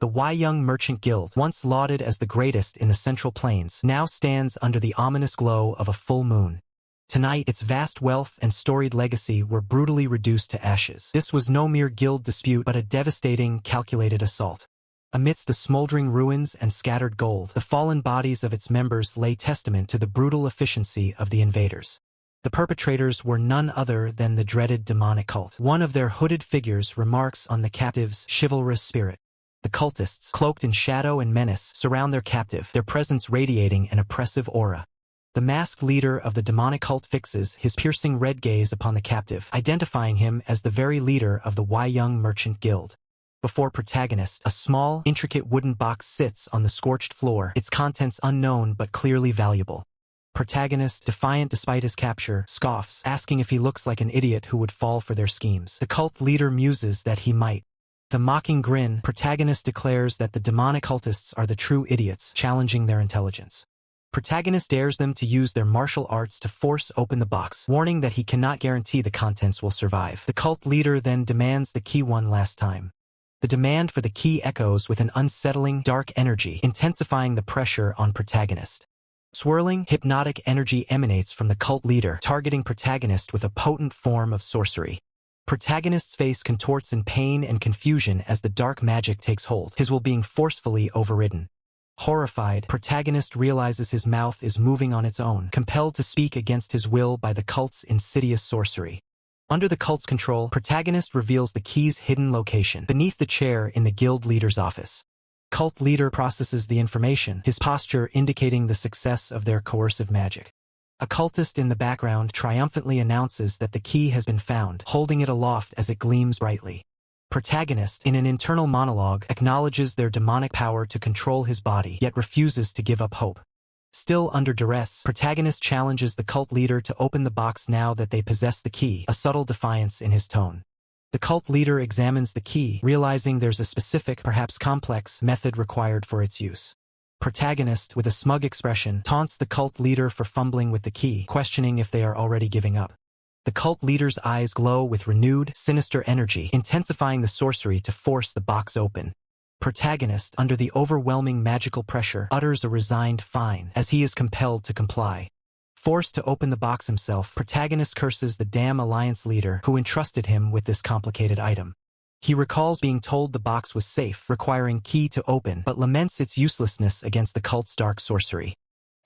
The Young Merchant Guild, once lauded as the greatest in the Central Plains, now stands under the ominous glow of a full moon. Tonight, its vast wealth and storied legacy were brutally reduced to ashes. This was no mere guild dispute, but a devastating, calculated assault. Amidst the smoldering ruins and scattered gold, the fallen bodies of its members lay testament to the brutal efficiency of the invaders. The perpetrators were none other than the dreaded demonic cult. One of their hooded figures remarks on the captive's chivalrous spirit. The cultists, cloaked in shadow and menace, surround their captive, their presence radiating an oppressive aura. The masked leader of the demonic cult fixes his piercing red gaze upon the captive, identifying him as the very leader of the Young Merchant Guild. Before protagonist, a small, intricate wooden box sits on the scorched floor, its contents unknown but clearly valuable. Protagonist, defiant despite his capture, scoffs, asking if he looks like an idiot who would fall for their schemes. The cult leader muses that he might. The mocking grin, protagonist declares that the demonic cultists are the true idiots, challenging their intelligence. Protagonist dares them to use their martial arts to force open the box, warning that he cannot guarantee the contents will survive. The cult leader then demands the key one last time. The demand for the key echoes with an unsettling, dark energy, intensifying the pressure on protagonist. Swirling, hypnotic energy emanates from the cult leader, targeting protagonist with a potent form of sorcery. Protagonist's face contorts in pain and confusion as the dark magic takes hold, his will being forcefully overridden. Horrified, protagonist realizes his mouth is moving on its own, compelled to speak against his will by the cult's insidious sorcery. Under the cult's control, protagonist reveals the key's hidden location, beneath the chair in the guild leader's office. Cult leader processes the information, his posture indicating the success of their coercive magic. A cultist in the background triumphantly announces that the key has been found, holding it aloft as it gleams brightly. Protagonist, in an internal monologue, acknowledges their demonic power to control his body, yet refuses to give up hope. Still under duress, protagonist challenges the cult leader to open the box now that they possess the key, a subtle defiance in his tone. The cult leader examines the key, realizing there's a specific, perhaps complex, method required for its use. Protagonist, with a smug expression, taunts the cult leader for fumbling with the key, questioning if they are already giving up. The cult leader's eyes glow with renewed, sinister energy, intensifying the sorcery to force the box open. Protagonist, under the overwhelming magical pressure, utters a resigned fine, as he is compelled to comply. Forced to open the box himself, protagonist curses the damn Alliance leader who entrusted him with this complicated item. He recalls being told the box was safe, requiring key to open, but laments its uselessness against the cult's dark sorcery.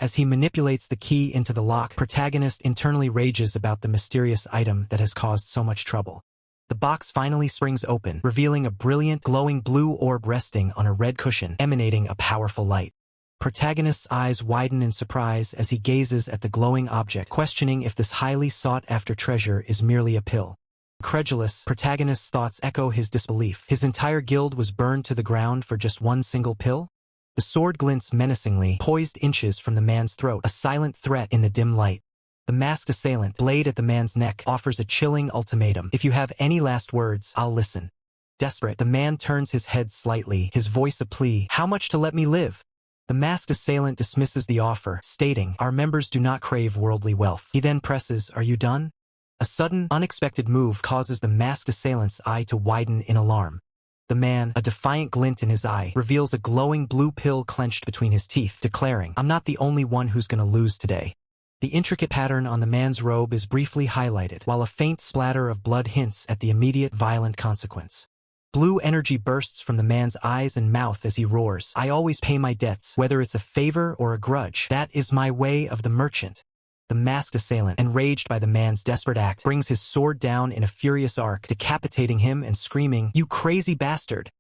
As he manipulates the key into the lock, protagonist internally rages about the mysterious item that has caused so much trouble. The box finally springs open, revealing a brilliant, glowing blue orb resting on a red cushion, emanating a powerful light. Protagonist's eyes widen in surprise as he gazes at the glowing object, questioning if this highly sought-after treasure is merely a pill. Incredulous, protagonist's thoughts echo his disbelief. His entire guild was burned to the ground for just one single pill? The sword glints menacingly, poised inches from the man's throat, a silent threat in the dim light. The masked assailant, blade at the man's neck, offers a chilling ultimatum. If you have any last words, I'll listen. Desperate, the man turns his head slightly, his voice a plea. How much to let me live? The masked assailant dismisses the offer, stating, our members do not crave worldly wealth. He then presses, are you done? A sudden, unexpected move causes the masked assailant's eye to widen in alarm. The man, a defiant glint in his eye, reveals a glowing blue pill clenched between his teeth, declaring, I'm not the only one who's gonna lose today. The intricate pattern on the man's robe is briefly highlighted, while a faint splatter of blood hints at the immediate violent consequence. Blue energy bursts from the man's eyes and mouth as he roars, I always pay my debts, whether it's a favor or a grudge. That is my way of the merchant. The masked assailant, enraged by the man's desperate act, brings his sword down in a furious arc, decapitating him and screaming, you crazy bastard!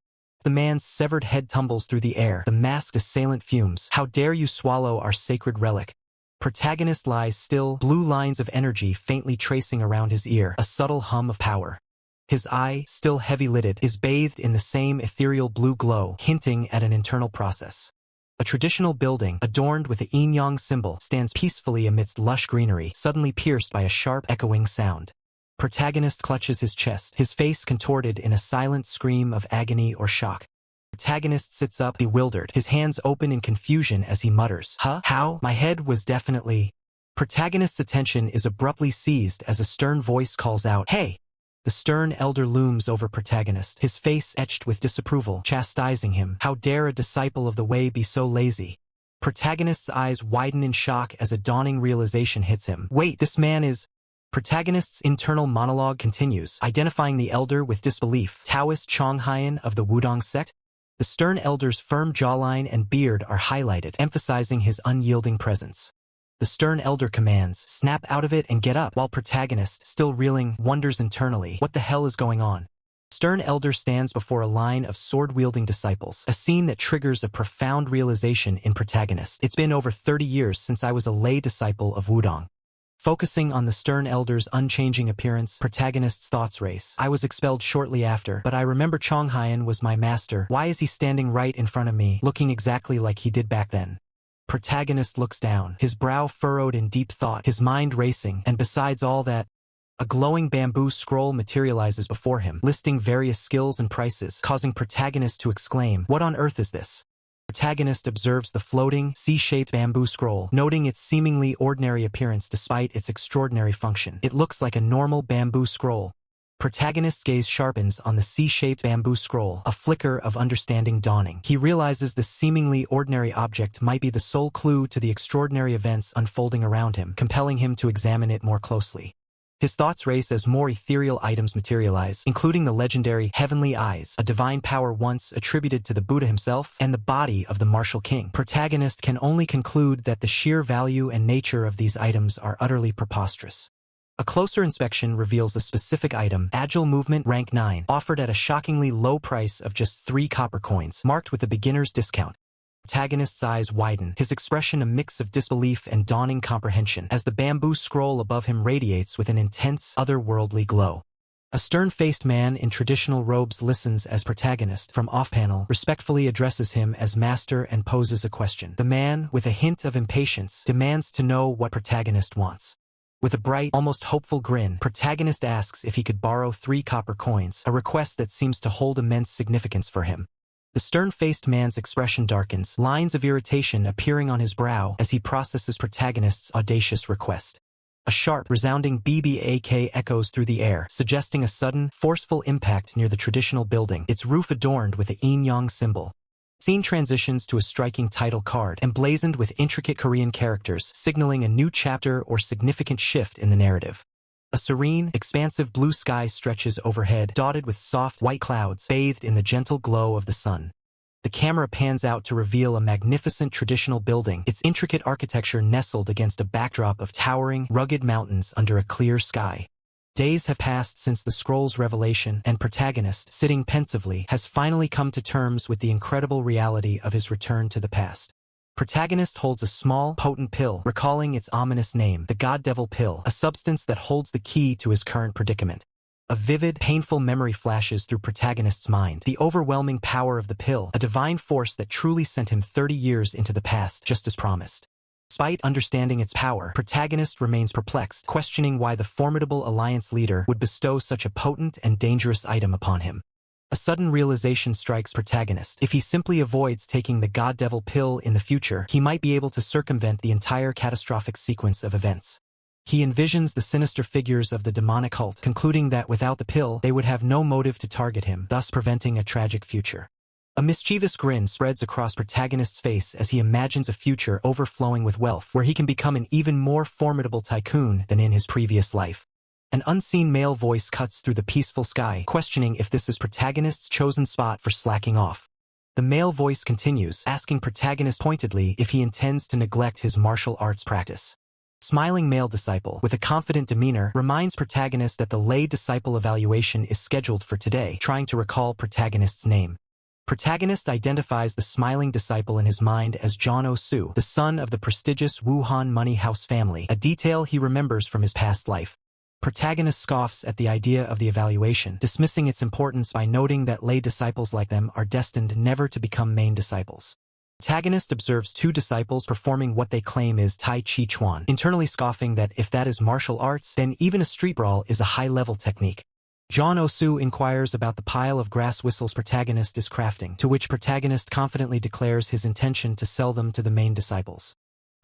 The man's severed head tumbles through the air. The masked assailant fumes, how dare you swallow our sacred relic? Protagonist lies still, blue lines of energy faintly tracing around his ear, a subtle hum of power. His eye, still heavy-lidded, is bathed in the same ethereal blue glow, hinting at an internal process. A traditional building, adorned with the yin-yang symbol, stands peacefully amidst lush greenery, suddenly pierced by a sharp, echoing sound. Protagonist clutches his chest, his face contorted in a silent scream of agony or shock. Protagonist sits up, bewildered, his hands open in confusion as he mutters, huh? How? My head was definitely... Protagonist's attention is abruptly seized as a stern voice calls out, hey! The stern elder looms over protagonist, his face etched with disapproval, chastising him. How dare a disciple of the way be so lazy? Protagonist's eyes widen in shock as a dawning realization hits him. Wait, this man is... Protagonist's internal monologue continues, identifying the elder with disbelief. Taoist Chonghyan of the Wudong sect? The stern elder's firm jawline and beard are highlighted, emphasizing his unyielding presence. The stern elder commands, snap out of it and get up, while protagonist, still reeling, wonders internally, what the hell is going on? Stern elder stands before a line of sword-wielding disciples, a scene that triggers a profound realization in protagonist. It's been over 30 years since I was a lay disciple of Wudong. Focusing on the stern elder's unchanging appearance, protagonist's thoughts race. I was expelled shortly after, but I remember Chonghyan was my master. Why is he standing right in front of me, looking exactly like he did back then? Protagonist looks down, his brow furrowed in deep thought, his mind racing, and besides all that, a glowing bamboo scroll materializes before him, listing various skills and prices, causing protagonist to exclaim, "What on earth is this?" Protagonist observes the floating, C-shaped bamboo scroll, noting its seemingly ordinary appearance despite its extraordinary function. It looks like a normal bamboo scroll. Protagonist's gaze sharpens on the C-shaped bamboo scroll, a flicker of understanding dawning. He realizes this seemingly ordinary object might be the sole clue to the extraordinary events unfolding around him, compelling him to examine it more closely. His thoughts race as more ethereal items materialize, including the legendary Heavenly Eyes, a divine power once attributed to the Buddha himself, and the body of the martial king. Protagonist can only conclude that the sheer value and nature of these items are utterly preposterous. A closer inspection reveals a specific item, Agile Movement Rank 9, offered at a shockingly low price of just 3 copper coins, marked with a beginner's discount. Protagonist's eyes widen, his expression a mix of disbelief and dawning comprehension, as the bamboo scroll above him radiates with an intense, otherworldly glow. A stern-faced man in traditional robes listens as protagonist, from off-panel, respectfully addresses him as master and poses a question. The man, with a hint of impatience, demands to know what protagonist wants. With a bright, almost hopeful grin, protagonist asks if he could borrow 3 copper coins, a request that seems to hold immense significance for him. The stern-faced man's expression darkens, lines of irritation appearing on his brow as he processes protagonist's audacious request. A sharp, resounding BBAK echoes through the air, suggesting a sudden, forceful impact near the traditional building, its roof adorned with a yin-yang symbol. Scene transitions to a striking title card, emblazoned with intricate Korean characters, signaling a new chapter or significant shift in the narrative. A serene, expansive blue sky stretches overhead, dotted with soft, white clouds, bathed in the gentle glow of the sun. The camera pans out to reveal a magnificent traditional building, its intricate architecture nestled against a backdrop of towering, rugged mountains under a clear sky. Days have passed since the scroll's revelation, and protagonist, sitting pensively, has finally come to terms with the incredible reality of his return to the past. Protagonist holds a small, potent pill, recalling its ominous name, the God Devil Pill, a substance that holds the key to his current predicament. A vivid, painful memory flashes through protagonist's mind, the overwhelming power of the pill, a divine force that truly sent him 30 years into the past, just as promised. Despite understanding its power, protagonist remains perplexed, questioning why the formidable alliance leader would bestow such a potent and dangerous item upon him. A sudden realization strikes protagonist. If he simply avoids taking the God Devil Pill in the future, he might be able to circumvent the entire catastrophic sequence of events. He envisions the sinister figures of the demonic cult, concluding that without the pill, they would have no motive to target him, thus preventing a tragic future. A mischievous grin spreads across protagonist's face as he imagines a future overflowing with wealth, where he can become an even more formidable tycoon than in his previous life. An unseen male voice cuts through the peaceful sky, questioning if this is protagonist's chosen spot for slacking off. The male voice continues, asking protagonist pointedly if he intends to neglect his martial arts practice. Smiling male disciple, with a confident demeanor, reminds protagonist that the lay disciple evaluation is scheduled for today, trying to recall protagonist's name. Protagonist identifies the smiling disciple in his mind as John Oh-soo, the son of the prestigious Wuhan money house family, a detail he remembers from his past life. Protagonist scoffs at the idea of the evaluation, dismissing its importance by noting that lay disciples like them are destined never to become main disciples. Protagonist observes 2 disciples performing what they claim is Tai Chi Chuan, internally scoffing that if that is martial arts, then even a street brawl is a high-level technique. John Oh-soo inquires about the pile of grass whistles protagonist is crafting, to which protagonist confidently declares his intention to sell them to the main disciples.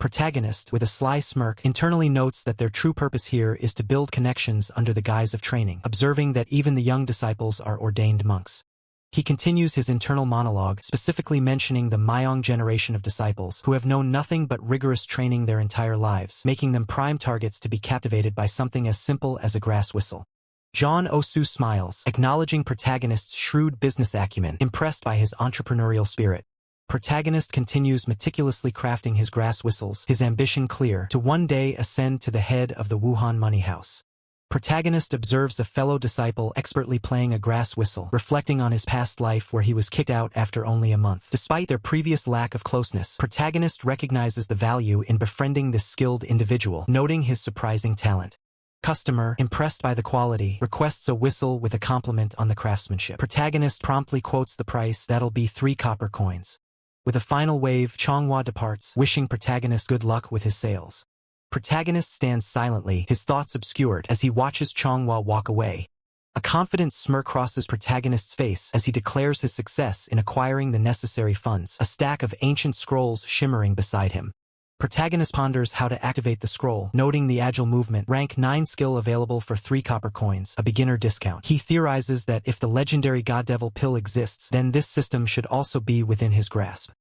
Protagonist, with a sly smirk, internally notes that their true purpose here is to build connections under the guise of training, observing that even the young disciples are ordained monks. He continues his internal monologue, specifically mentioning the Mayong generation of disciples who have known nothing but rigorous training their entire lives, making them prime targets to be captivated by something as simple as a grass whistle. John Osu smiles, acknowledging protagonist's shrewd business acumen, impressed by his entrepreneurial spirit. Protagonist continues meticulously crafting his grass whistles, his ambition clear, to one day ascend to the head of the Wuhan money house. Protagonist observes a fellow disciple expertly playing a grass whistle, reflecting on his past life where he was kicked out after only a month. Despite their previous lack of closeness, protagonist recognizes the value in befriending this skilled individual, noting his surprising talent. Customer, impressed by the quality, requests a whistle with a compliment on the craftsmanship. Protagonist promptly quotes the price, "That'll be 3 copper coins." With a final wave, Shroomhua departs, wishing protagonist good luck with his sales. Protagonist stands silently, his thoughts obscured, as he watches Shroomhua walk away. A confident smirk crosses protagonist's face as he declares his success in acquiring the necessary funds, a stack of ancient scrolls shimmering beside him. Protagonist ponders how to activate the scroll, noting the agile movement, rank 9 skill available for 3 copper coins, a beginner discount. He theorizes that if the legendary God Devil pill exists, then this system should also be within his grasp.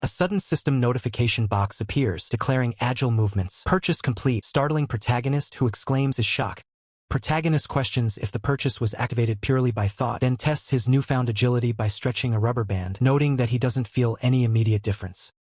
A sudden system notification box appears, declaring agile movements. Purchase complete, startling protagonist, who exclaims his shock. Protagonist questions if the purchase was activated purely by thought, then tests his newfound agility by stretching a rubber band, noting that he doesn't feel any immediate difference.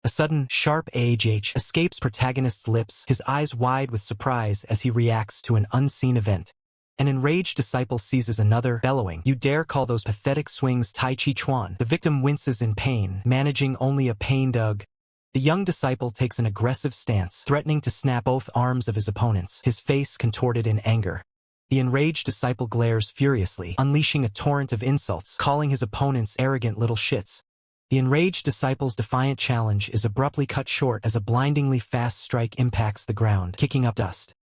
A sudden, sharp AHH escapes protagonist's lips, his eyes wide with surprise as he reacts to an unseen event. An enraged disciple seizes another, bellowing, "You dare call those pathetic swings Tai Chi Chuan?" The victim winces in pain, managing only a pained ugh. The young disciple takes an aggressive stance, threatening to snap both arms of his opponents, his face contorted in anger. The enraged disciple glares furiously, unleashing a torrent of insults, calling his opponents arrogant little shits. The enraged disciple's defiant challenge is abruptly cut short as a blindingly fast strike impacts the ground, kicking up dust.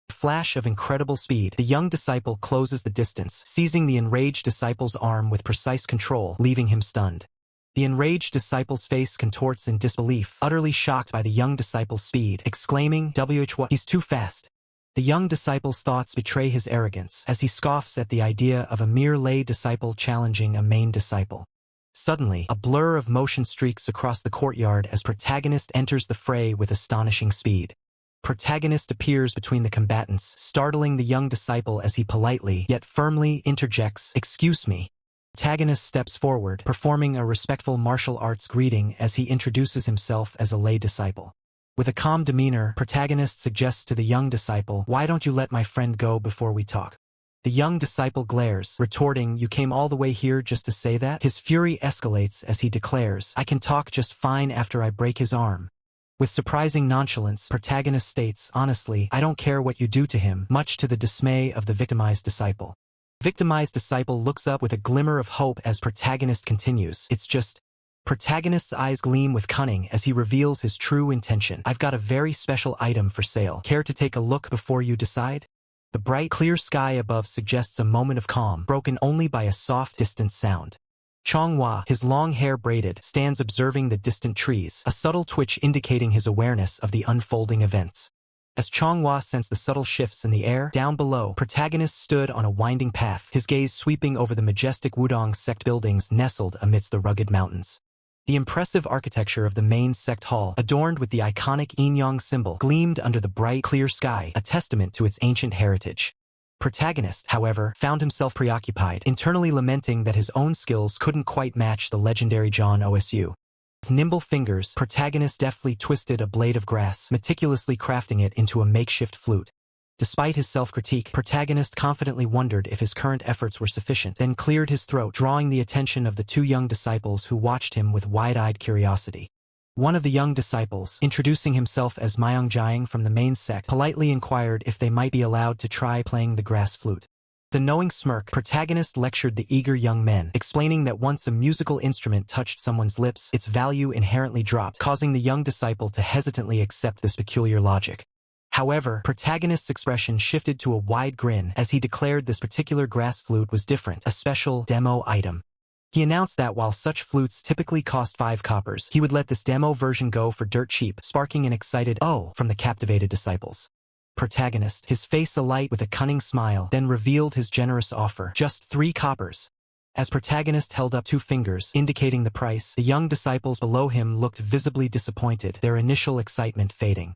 A flash of incredible speed, the young disciple closes the distance, seizing the enraged disciple's arm with precise control, leaving him stunned. The enraged disciple's face contorts in disbelief, utterly shocked by the young disciple's speed, exclaiming, "What? He's too fast." The young disciple's thoughts betray his arrogance, as he scoffs at the idea of a mere lay disciple challenging a main disciple. Suddenly, a blur of motion streaks across the courtyard as protagonist enters the fray with astonishing speed. Protagonist appears between the combatants, startling the young disciple as he politely, yet firmly, interjects, "Excuse me." Protagonist steps forward, performing a respectful martial arts greeting as he introduces himself as a lay disciple. With a calm demeanor, protagonist suggests to the young disciple, "Why don't you let my friend go before we talk?" The young disciple glares, retorting, "You came all the way here just to say that?" His fury escalates as he declares, "I can talk just fine after I break his arm." With surprising nonchalance, protagonist states, "Honestly, I don't care what you do to him," much to the dismay of the victimized disciple. Victimized disciple looks up with a glimmer of hope as protagonist continues, "It's just..." Protagonist's eyes gleam with cunning as he reveals his true intention. "I've got a very special item for sale. Care to take a look before you decide?" The bright, clear sky above suggests a moment of calm, broken only by a soft, distant sound. Shroomhua, his long hair braided, stands observing the distant trees, a subtle twitch indicating his awareness of the unfolding events. As Shroomhua sensed the subtle shifts in the air, down below, protagonist stood on a winding path, his gaze sweeping over the majestic Wudong sect buildings nestled amidst the rugged mountains. The impressive architecture of the main sect hall, adorned with the iconic yin-yang symbol, gleamed under the bright, clear sky, a testament to its ancient heritage. Protagonist, however, found himself preoccupied, internally lamenting that his own skills couldn't quite match the legendary John Osu. With nimble fingers, protagonist deftly twisted a blade of grass, meticulously crafting it into a makeshift flute. Despite his self-critique, protagonist confidently wondered if his current efforts were sufficient, then cleared his throat, drawing the attention of the 2 young disciples who watched him with wide-eyed curiosity. One of the young disciples, introducing himself as Mayong Jiang from the main sect, politely inquired if they might be allowed to try playing the grass flute. The knowing smirk, protagonist lectured the eager young men, explaining that once a musical instrument touched someone's lips, its value inherently dropped, causing the young disciple to hesitantly accept this peculiar logic. However, protagonist's expression shifted to a wide grin as he declared this particular grass flute was different, a special demo item. He announced that while such flutes typically cost 5 coppers, he would let this demo version go for dirt cheap, sparking an excited "oh" from the captivated disciples. Protagonist, his face alight with a cunning smile, then revealed his generous offer, just 3 coppers. As Protagonist held up 2 fingers, indicating the price, the young disciples below him looked visibly disappointed, their initial excitement fading.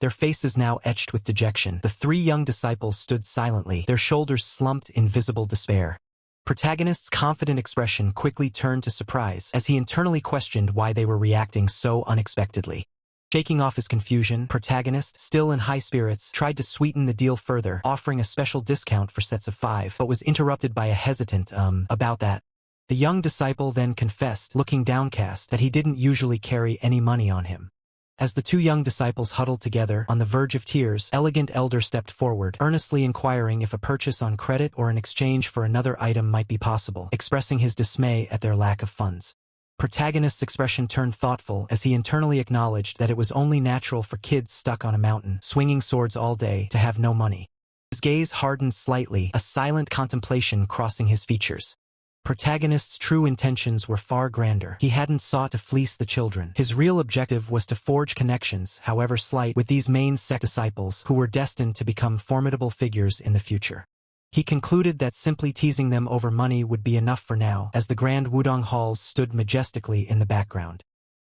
Their faces now etched with dejection, the 3 young disciples stood silently, their shoulders slumped in visible despair. Protagonist's confident expression quickly turned to surprise as he internally questioned why they were reacting so unexpectedly. Shaking off his confusion, Protagonist, still in high spirits, tried to sweeten the deal further, offering a special discount for sets of 5, but was interrupted by a hesitant, about that. The young disciple then confessed, looking downcast, that he didn't usually carry any money on him. As the 2 young disciples huddled together, on the verge of tears, Elegant Elder stepped forward, earnestly inquiring if a purchase on credit or an exchange for another item might be possible, expressing his dismay at their lack of funds. Protagonist's expression turned thoughtful as he internally acknowledged that it was only natural for kids stuck on a mountain, swinging swords all day, to have no money. His gaze hardened slightly, a silent contemplation crossing his features. Protagonist's true intentions were far grander. He hadn't sought to fleece the children. His real objective was to forge connections, however slight, with these main sect disciples who were destined to become formidable figures in the future. He concluded that simply teasing them over money would be enough for now, as the grand Wudong halls stood majestically in the background.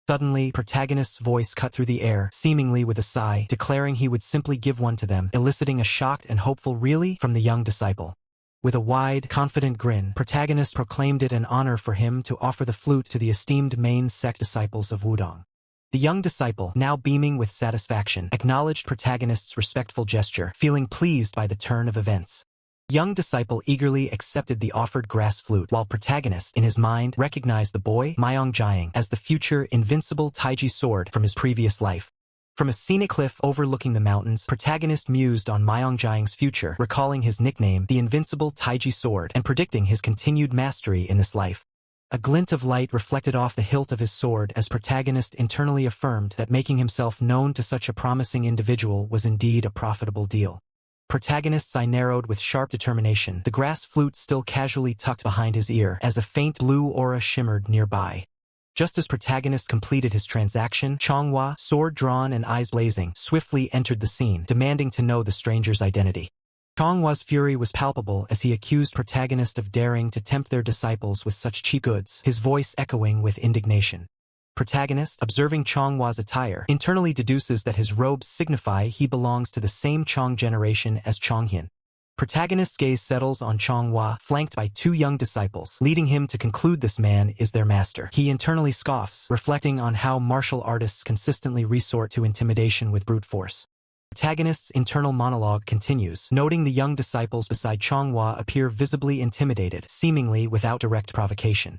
Suddenly, Protagonist's voice cut through the air, seemingly with a sigh, declaring he would simply give one to them, eliciting a shocked and hopeful "really?" from the young disciple. With a wide, confident grin, Protagonist proclaimed it an honor for him to offer the flute to the esteemed main sect disciples of Wudong. The young disciple, now beaming with satisfaction, acknowledged Protagonist's respectful gesture, feeling pleased by the turn of events. The young disciple eagerly accepted the offered grass flute, while Protagonist, in his mind, recognized the boy, Jiang, as the future invincible Taiji sword from his previous life. From a scenic cliff overlooking the mountains, Protagonist mused on Jiang's future, recalling his nickname, the Invincible Taiji Sword, and predicting his continued mastery in this life. A glint of light reflected off the hilt of his sword as Protagonist internally affirmed that making himself known to such a promising individual was indeed a profitable deal. Protagonist's eye narrowed with sharp determination, the grass flute still casually tucked behind his ear, as a faint blue aura shimmered nearby. Just as Protagonist completed his transaction, Manhwa, sword drawn and eyes blazing, swiftly entered the scene, demanding to know the stranger's identity. Manhwa's fury was palpable as he accused Protagonist of daring to tempt their disciples with such cheap goods, his voice echoing with indignation. Protagonist, observing Manhwa's attire, internally deduces that his robes signify he belongs to the same Chong generation as Chonghyun. Protagonist's gaze settles on Manhwa, flanked by 2 young disciples, leading him to conclude this man is their master. He internally scoffs, reflecting on how martial artists consistently resort to intimidation with brute force. Protagonist's internal monologue continues, noting the young disciples beside Manhwa appear visibly intimidated, seemingly without direct provocation.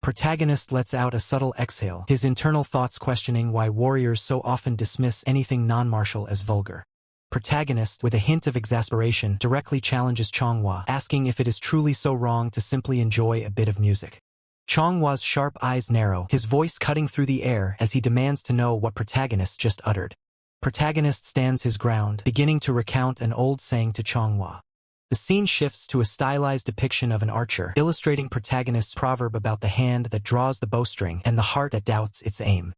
Protagonist lets out a subtle exhale, his internal thoughts questioning why warriors so often dismiss anything non-martial as vulgar. Protagonist, with a hint of exasperation, directly challenges Manhwa, asking if it is truly so wrong to simply enjoy a bit of music. Manhwa's sharp eyes narrow, his voice cutting through the air as he demands to know what Protagonist just uttered. Protagonist stands his ground, beginning to recount an old saying to Manhwa. The scene shifts to a stylized depiction of an archer, illustrating Protagonist's proverb about the hand that draws the bowstring and the heart that doubts its aim.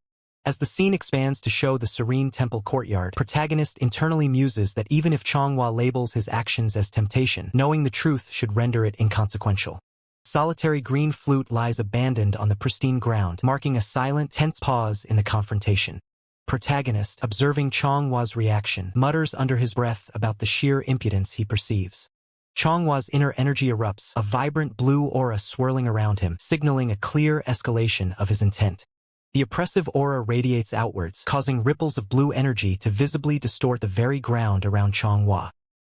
As the scene expands to show the serene temple courtyard, Protagonist internally muses that even if Manhwa labels his actions as temptation, knowing the truth should render it inconsequential. Solitary green flute lies abandoned on the pristine ground, marking a silent, tense pause in the confrontation. Protagonist, observing Manhwa's reaction, mutters under his breath about the sheer impudence he perceives. Manhwa's inner energy erupts, a vibrant blue aura swirling around him, signaling a clear escalation of his intent. The oppressive aura radiates outwards, causing ripples of blue energy to visibly distort the very ground around Manhwa.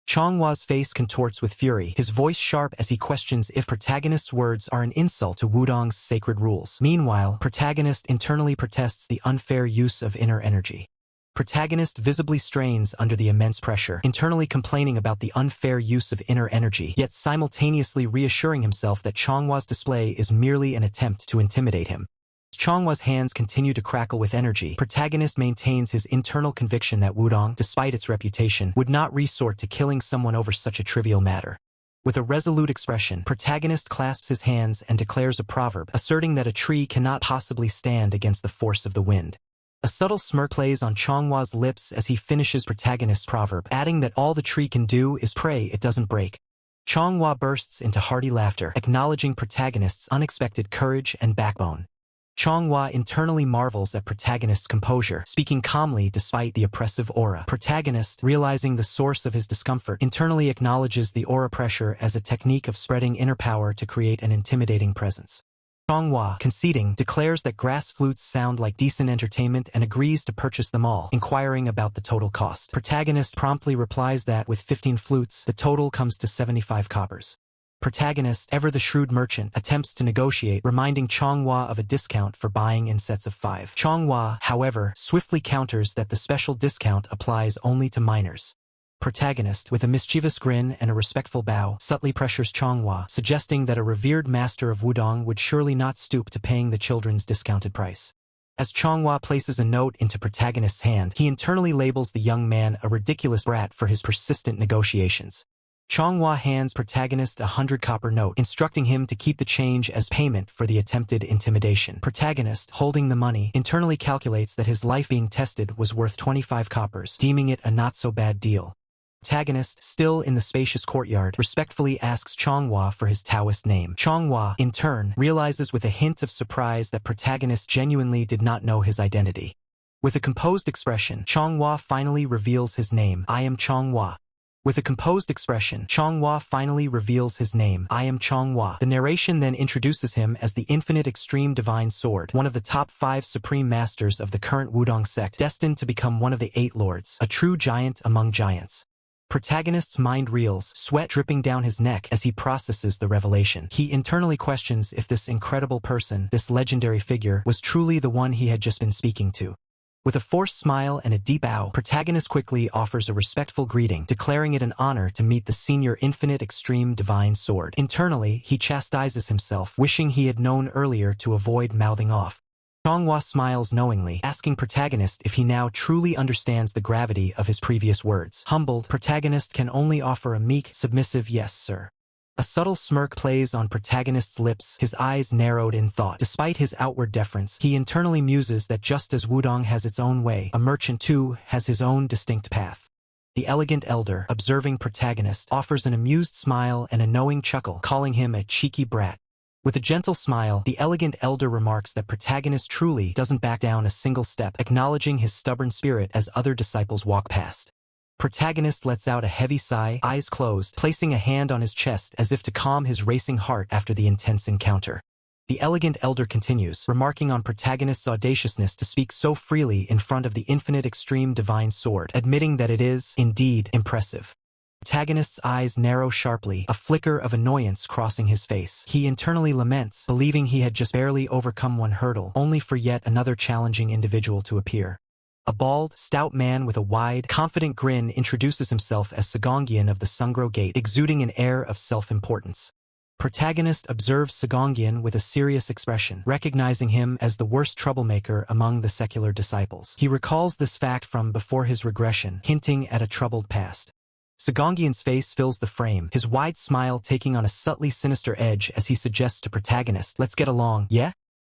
Manhwa's face contorts with fury, his voice sharp as he questions if Protagonist's words are an insult to Wudong's sacred rules. Meanwhile, Protagonist internally protests the unfair use of inner energy. Protagonist visibly strains under the immense pressure, internally complaining about the unfair use of inner energy, yet simultaneously reassuring himself that Manhwa's display is merely an attempt to intimidate him. As Manhwa's hands continue to crackle with energy, Protagonist maintains his internal conviction that Wudong, despite its reputation, would not resort to killing someone over such a trivial matter. With a resolute expression, protagonist clasps his hands and declares a proverb, asserting that a tree cannot possibly stand against the force of the wind. A subtle smirk plays on Chonghwa's lips as he finishes protagonist's proverb, adding that all the tree can do is pray it doesn't break. Chonghwa bursts into hearty laughter, acknowledging protagonist's unexpected courage and backbone. Chonghua internally marvels at protagonist's composure, speaking calmly despite the oppressive aura. Protagonist, realizing the source of his discomfort, internally acknowledges the aura pressure as a technique of spreading inner power to create an intimidating presence. Chonghua, conceding, declares that grass flutes sound like decent entertainment and agrees to purchase them all, inquiring about the total cost. Protagonist promptly replies that with 15 flutes, the total comes to 75 coppers. Protagonist, ever the shrewd merchant, attempts to negotiate, reminding Chonghua of a discount for buying in sets of 5. Chonghua, however, swiftly counters that the special discount applies only to minors. Protagonist, with a mischievous grin and a respectful bow, subtly pressures Chonghua, suggesting that a revered master of wudong would surely not stoop to paying the children's discounted price. As Chonghua places a note into protagonist's hand, he internally labels the young man a ridiculous brat for his persistent negotiations. Chonghua hands protagonist a 100 copper note, instructing him to keep the change as payment for the attempted intimidation. Protagonist, holding the money, internally calculates that his life being tested was worth 25 coppers, deeming it a not-so-bad deal. Protagonist, still in the spacious courtyard, respectfully asks Chonghua for his Taoist name. Chonghua, in turn, realizes with a hint of surprise that protagonist genuinely did not know his identity. With a composed expression, Chonghua finally reveals his name. I am Chonghua. With a composed expression, Chonghua finally reveals his name. I am Chonghua. The narration then introduces him as the Infinite Extreme Divine Sword, one of the top 5 supreme masters of the current Wudong sect, destined to become one of the 8 lords, a true giant among giants. Protagonist's mind reels, sweat dripping down his neck as he processes the revelation. He internally questions if this incredible person, this legendary figure, was truly the one he had just been speaking to. With a forced smile and a deep bow, protagonist quickly offers a respectful greeting, declaring it an honor to meet the senior Infinite Extreme Divine Sword. Internally, he chastises himself, wishing he had known earlier to avoid mouthing off. Chonghua smiles knowingly, asking protagonist if he now truly understands the gravity of his previous words. Humbled, protagonist can only offer a meek, submissive yes, sir. A subtle smirk plays on protagonist's lips, his eyes narrowed in thought. Despite his outward deference, he internally muses that just as Wudong has its own way, a merchant too has his own distinct path. The elegant elder, observing protagonist, offers an amused smile and a knowing chuckle, calling him a cheeky brat. With a gentle smile, the elegant elder remarks that protagonist truly doesn't back down a single step, acknowledging his stubborn spirit as other disciples walk past. Protagonist lets out a heavy sigh, eyes closed, placing a hand on his chest as if to calm his racing heart after the intense encounter. The elegant elder continues, remarking on protagonist's audaciousness to speak so freely in front of the Infinite Extreme Divine Sword, admitting that it is, indeed, impressive. Protagonist's eyes narrow sharply, a flicker of annoyance crossing his face. He internally laments, believing he had just barely overcome one hurdle, only for yet another challenging individual to appear. A bald, stout man with a wide, confident grin introduces himself as Sagongyan of the Sungro Gate, exuding an air of self-importance. Protagonist observes Sagongyan with a serious expression, recognizing him as the worst troublemaker among the secular disciples. He recalls this fact from before his regression, hinting at a troubled past. Sagongyan's face fills the frame, his wide smile taking on a subtly sinister edge as he suggests to protagonist, "Let's get along, yeah?"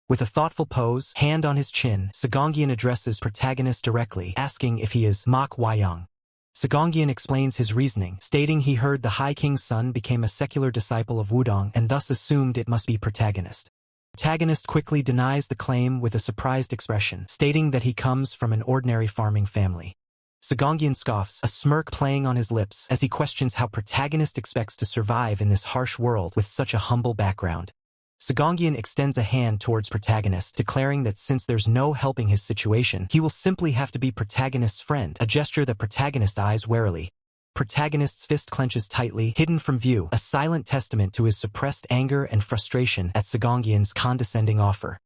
With a thoughtful pose, hand on his chin, Sagongyan addresses protagonist directly, asking if he is Mok Wayang. Sagongyan explains his reasoning, stating he heard the High King's son became a secular disciple of Wudong and thus assumed it must be protagonist. Protagonist quickly denies the claim with a surprised expression, stating that he comes from an ordinary farming family. Sagongyan scoffs, a smirk playing on his lips, as he questions how protagonist expects to survive in this harsh world with such a humble background. Sagongyan extends a hand towards protagonist, declaring that since there's no helping his situation, he will simply have to be protagonist's friend, a gesture that protagonist eyes warily. Protagonist's fist clenches tightly, hidden from view, a silent testament to his suppressed anger and frustration at Sagongyan's condescending offer.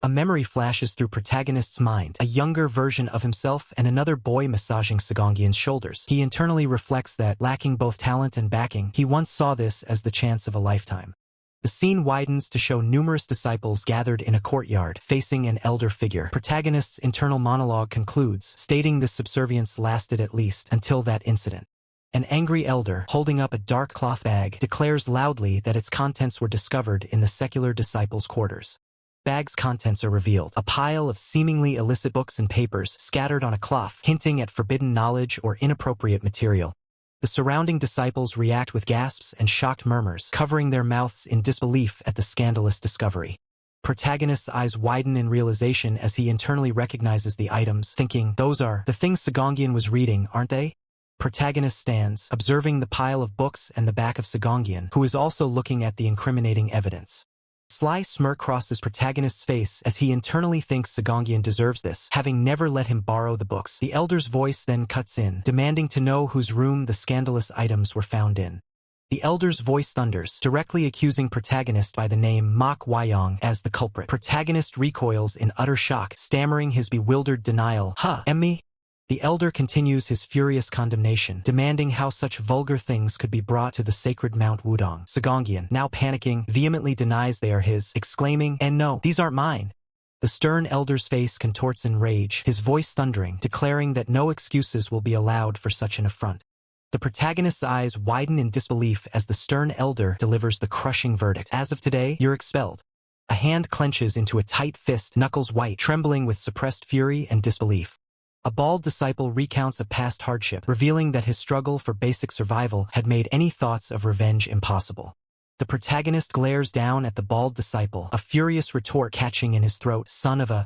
A memory flashes through protagonist's mind, a younger version of himself and another boy massaging Sagongyan's shoulders. He internally reflects that, lacking both talent and backing, he once saw this as the chance of a lifetime. The scene widens to show numerous disciples gathered in a courtyard, facing an elder figure. Protagonist's internal monologue concludes, stating this subservience lasted at least until that incident. An angry elder, holding up a dark cloth bag, declares loudly that its contents were discovered in the secular disciples' quarters. Bag's contents are revealed, a pile of seemingly illicit books and papers scattered on a cloth, hinting at forbidden knowledge or inappropriate material. The surrounding disciples react with gasps and shocked murmurs, covering their mouths in disbelief at the scandalous discovery. Protagonist's eyes widen in realization as he internally recognizes the items, thinking, those are the things Segongian was reading, aren't they? Protagonist stands, observing the pile of books and the back of Segongian, who is also looking at the incriminating evidence. Sly smirk crosses protagonist's face as he internally thinks Segongian deserves this, having never let him borrow the books. The elder's voice then cuts in, demanding to know whose room the scandalous items were found in. The elder's voice thunders, directly accusing protagonist by the name Mak Wyong as the culprit. Protagonist recoils in utter shock, stammering his bewildered denial. Emmy? The elder continues his furious condemnation, demanding how such vulgar things could be brought to the sacred Mount Wudong. Segongian, now panicking, vehemently denies they are his, exclaiming, "And no, these aren't mine." The stern elder's face contorts in rage, his voice thundering, declaring that no excuses will be allowed for such an affront. The protagonist's eyes widen in disbelief as the stern elder delivers the crushing verdict. As of today, you're expelled. A hand clenches into a tight fist, knuckles white, trembling with suppressed fury and disbelief. A bald disciple recounts a past hardship, revealing that his struggle for basic survival had made any thoughts of revenge impossible. The protagonist glares down at the bald disciple, a furious retort catching in his throat, "Son of a..."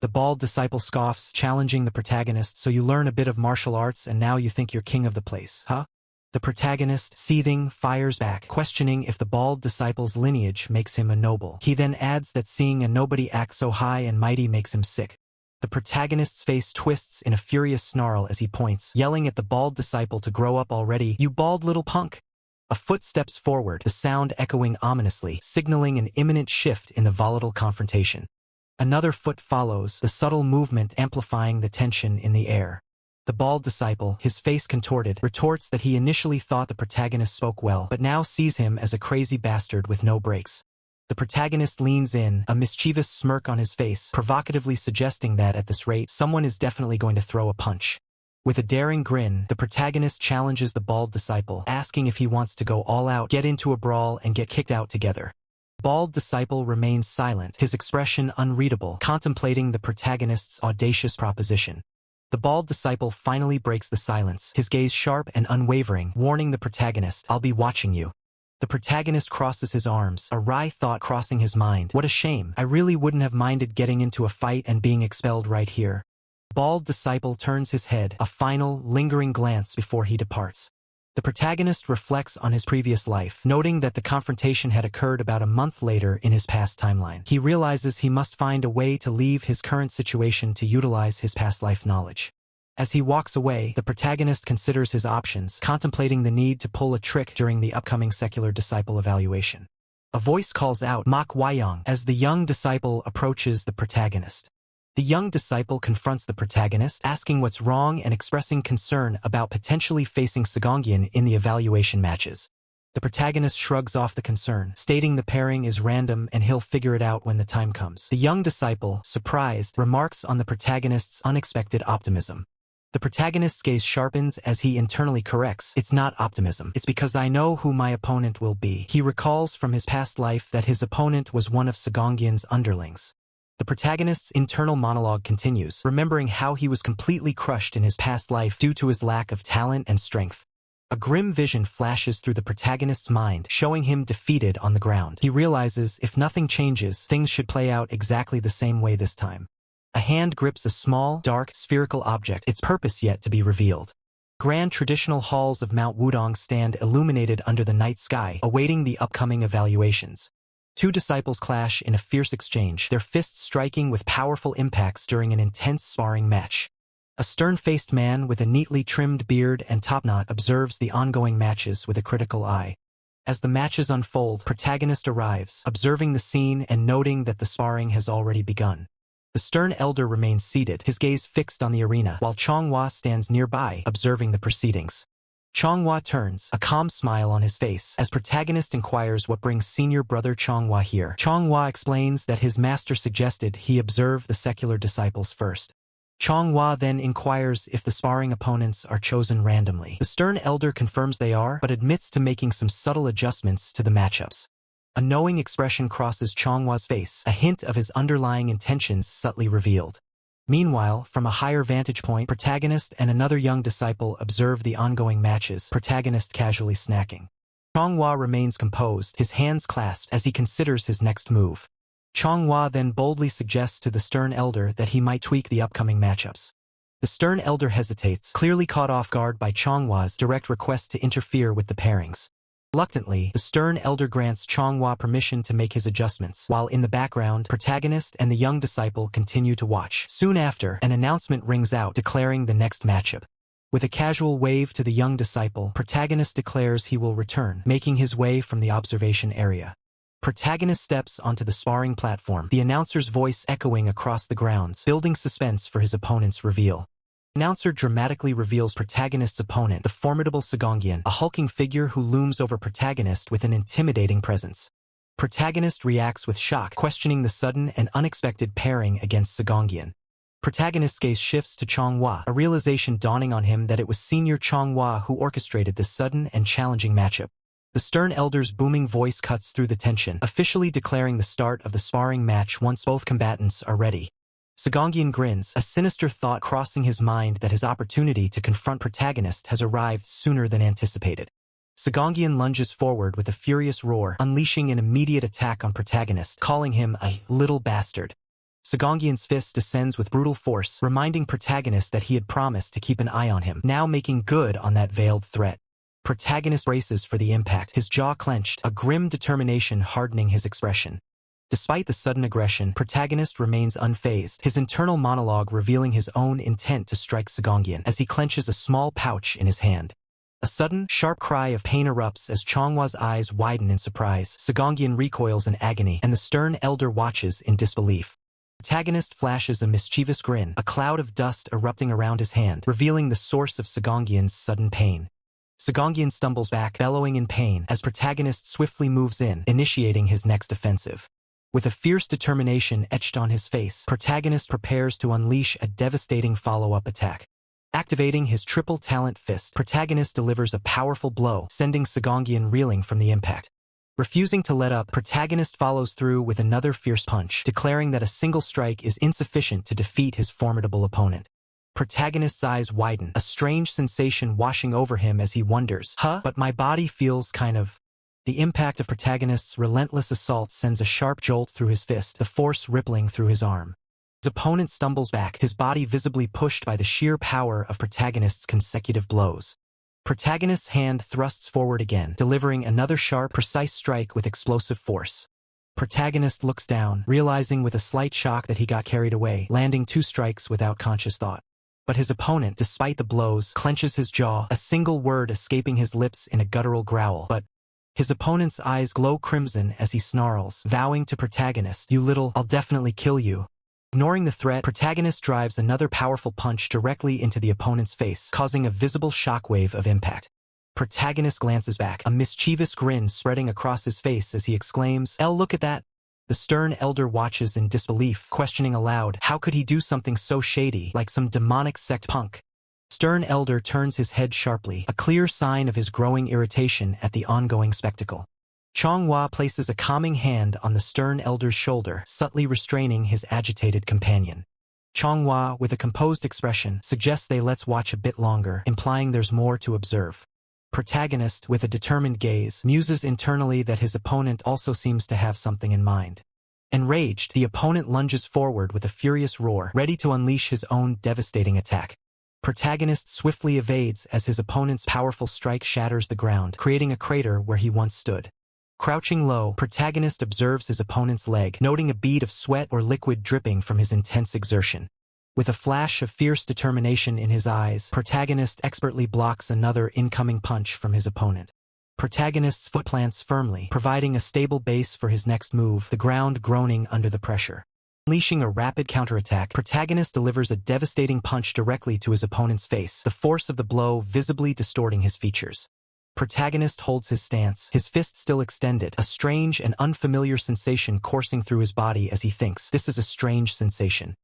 The bald disciple scoffs, challenging the protagonist, "So you learn a bit of martial arts and now you think you're king of the place, huh?" The protagonist, seething, fires back, questioning if the bald disciple's lineage makes him a noble. He then adds that seeing a nobody act so high and mighty makes him sick. The protagonist's face twists in a furious snarl as he points, yelling at the bald disciple to grow up already, "You bald little punk!" A foot steps forward, the sound echoing ominously, signaling an imminent shift in the volatile confrontation. Another foot follows, the subtle movement amplifying the tension in the air. The bald disciple, his face contorted, retorts that he initially thought the protagonist spoke well, but now sees him as a crazy bastard with no brakes. The protagonist leans in, a mischievous smirk on his face, provocatively suggesting that at this rate, someone is definitely going to throw a punch. With a daring grin, the protagonist challenges the bald disciple, asking if he wants to go all out, get into a brawl, and get kicked out together. Bald disciple remains silent, his expression unreadable, contemplating the protagonist's audacious proposition. The bald disciple finally breaks the silence, his gaze sharp and unwavering, warning the protagonist, "I'll be watching you." The protagonist crosses his arms, a wry thought crossing his mind. What a shame, I really wouldn't have minded getting into a fight and being expelled right here. Bald disciple turns his head, a final, lingering glance before he departs. The protagonist reflects on his previous life, noting that the confrontation had occurred about a month later in his past timeline. He realizes he must find a way to leave his current situation to utilize his past life knowledge. As he walks away, the protagonist considers his options, contemplating the need to pull a trick during the upcoming secular disciple evaluation. A voice calls out, "Mak Wyong," as the young disciple approaches the protagonist. The young disciple confronts the protagonist, asking what's wrong and expressing concern about potentially facing Segongian in the evaluation matches. The protagonist shrugs off the concern, stating the pairing is random and he'll figure it out when the time comes. The young disciple, surprised, remarks on the protagonist's unexpected optimism. The protagonist's gaze sharpens as he internally corrects, "It's not optimism. It's because I know who my opponent will be." He recalls from his past life that his opponent was one of Segongian's underlings. The protagonist's internal monologue continues, remembering how he was completely crushed in his past life due to his lack of talent and strength. A grim vision flashes through the protagonist's mind, showing him defeated on the ground. He realizes, if nothing changes, things should play out exactly the same way this time. A hand grips a small, dark, spherical object, its purpose yet to be revealed. Grand traditional halls of Mount Wudong stand illuminated under the night sky, awaiting the upcoming evaluations. Two disciples clash in a fierce exchange, their fists striking with powerful impacts during an intense sparring match. A stern-faced man with a neatly trimmed beard and topknot observes the ongoing matches with a critical eye. As the matches unfold, protagonist arrives, observing the scene and noting that the sparring has already begun. The stern elder remains seated, his gaze fixed on the arena, while Shroomhua stands nearby, observing the proceedings. Shroomhua turns, a calm smile on his face, as protagonist inquires what brings senior brother Shroomhua here. Shroomhua explains that his master suggested he observe the secular disciples first. Changhua then inquires if the sparring opponents are chosen randomly. The stern elder confirms they are, but admits to making some subtle adjustments to the matchups. A knowing expression crosses Changhua's face, a hint of his underlying intentions subtly revealed. Meanwhile, from a higher vantage point, protagonist and another young disciple observe the ongoing matches, protagonist casually snacking. Changhua remains composed, his hands clasped, as he considers his next move. Changhua then boldly suggests to the stern elder that he might tweak the upcoming matchups. The stern elder hesitates, clearly caught off guard by Changhua's direct request to interfere with the pairings. Reluctantly, the stern elder grants Changhua permission to make his adjustments, while in the background, protagonist and the young disciple continue to watch. Soon after, an announcement rings out declaring the next matchup. With a casual wave to the young disciple, protagonist declares he will return, making his way from the observation area. Protagonist steps onto the sparring platform, the announcer's voice echoing across the grounds, building suspense for his opponent's reveal. The announcer dramatically reveals protagonist's opponent, the formidable Sagongyan, a hulking figure who looms over protagonist with an intimidating presence. Protagonist reacts with shock, questioning the sudden and unexpected pairing against Sagongyan. Protagonist's gaze shifts to Changhua, a realization dawning on him that it was senior Changhua who orchestrated this sudden and challenging matchup. The stern elder's booming voice cuts through the tension, officially declaring the start of the sparring match once both combatants are ready. Sagongyan grins, a sinister thought crossing his mind that his opportunity to confront protagonist has arrived sooner than anticipated. Sagongyan lunges forward with a furious roar, unleashing an immediate attack on protagonist, calling him a little bastard. Sagongyan's fist descends with brutal force, reminding protagonist that he had promised to keep an eye on him, now making good on that veiled threat. Protagonist braces for the impact, his jaw clenched, a grim determination hardening his expression. Despite the sudden aggression, protagonist remains unfazed, his internal monologue revealing his own intent to strike Sagongyan as he clenches a small pouch in his hand. A sudden, sharp cry of pain erupts as Changhua's eyes widen in surprise. Sagongyan recoils in agony, and the stern elder watches in disbelief. Protagonist flashes a mischievous grin, a cloud of dust erupting around his hand, revealing the source of Sagongyan's sudden pain. Sagongyan stumbles back, bellowing in pain, as protagonist swiftly moves in, initiating his next offensive. With a fierce determination etched on his face, protagonist prepares to unleash a devastating follow-up attack. Activating his triple talent fist, protagonist delivers a powerful blow, sending Sagongyan reeling from the impact. Refusing to let up, protagonist follows through with another fierce punch, declaring that a single strike is insufficient to defeat his formidable opponent. Protagonist's eyes widen, a strange sensation washing over him as he wonders, but my body feels kind of... The impact of protagonist's relentless assault sends a sharp jolt through his fist, the force rippling through his arm. His opponent stumbles back, his body visibly pushed by the sheer power of protagonist's consecutive blows. Protagonist's hand thrusts forward again, delivering another sharp, precise strike with explosive force. Protagonist looks down, realizing with a slight shock that he got carried away, landing 2 strikes without conscious thought. But his opponent, despite the blows, clenches his jaw, a single word escaping his lips in a guttural growl. But his opponent's eyes glow crimson as he snarls, vowing to protagonist, "You little, I'll definitely kill you." Ignoring the threat, protagonist drives another powerful punch directly into the opponent's face, causing a visible shockwave of impact. Protagonist glances back, a mischievous grin spreading across his face as he exclaims, Look at that." The stern elder watches in disbelief, questioning aloud, how could he do something so shady, like some demonic sect punk? Stern elder turns his head sharply, a clear sign of his growing irritation at the ongoing spectacle. Changhua places a calming hand on the stern elder's shoulder, subtly restraining his agitated companion. Changhua, with a composed expression, suggests they let's watch a bit longer, implying there's more to observe. Protagonist, with a determined gaze, muses internally that his opponent also seems to have something in mind. Enraged, the opponent lunges forward with a furious roar, ready to unleash his own devastating attack. Protagonist swiftly evades as his opponent's powerful strike shatters the ground, creating a crater where he once stood. Crouching low, protagonist observes his opponent's leg, noting a bead of sweat or liquid dripping from his intense exertion. With a flash of fierce determination in his eyes, protagonist expertly blocks another incoming punch from his opponent. Protagonist's foot plants firmly, providing a stable base for his next move, the ground groaning under the pressure. Unleashing a rapid counterattack, protagonist delivers a devastating punch directly to his opponent's face, the force of the blow visibly distorting his features. Protagonist holds his stance, his fist still extended, a strange and unfamiliar sensation coursing through his body as he thinks, this is a strange sensation.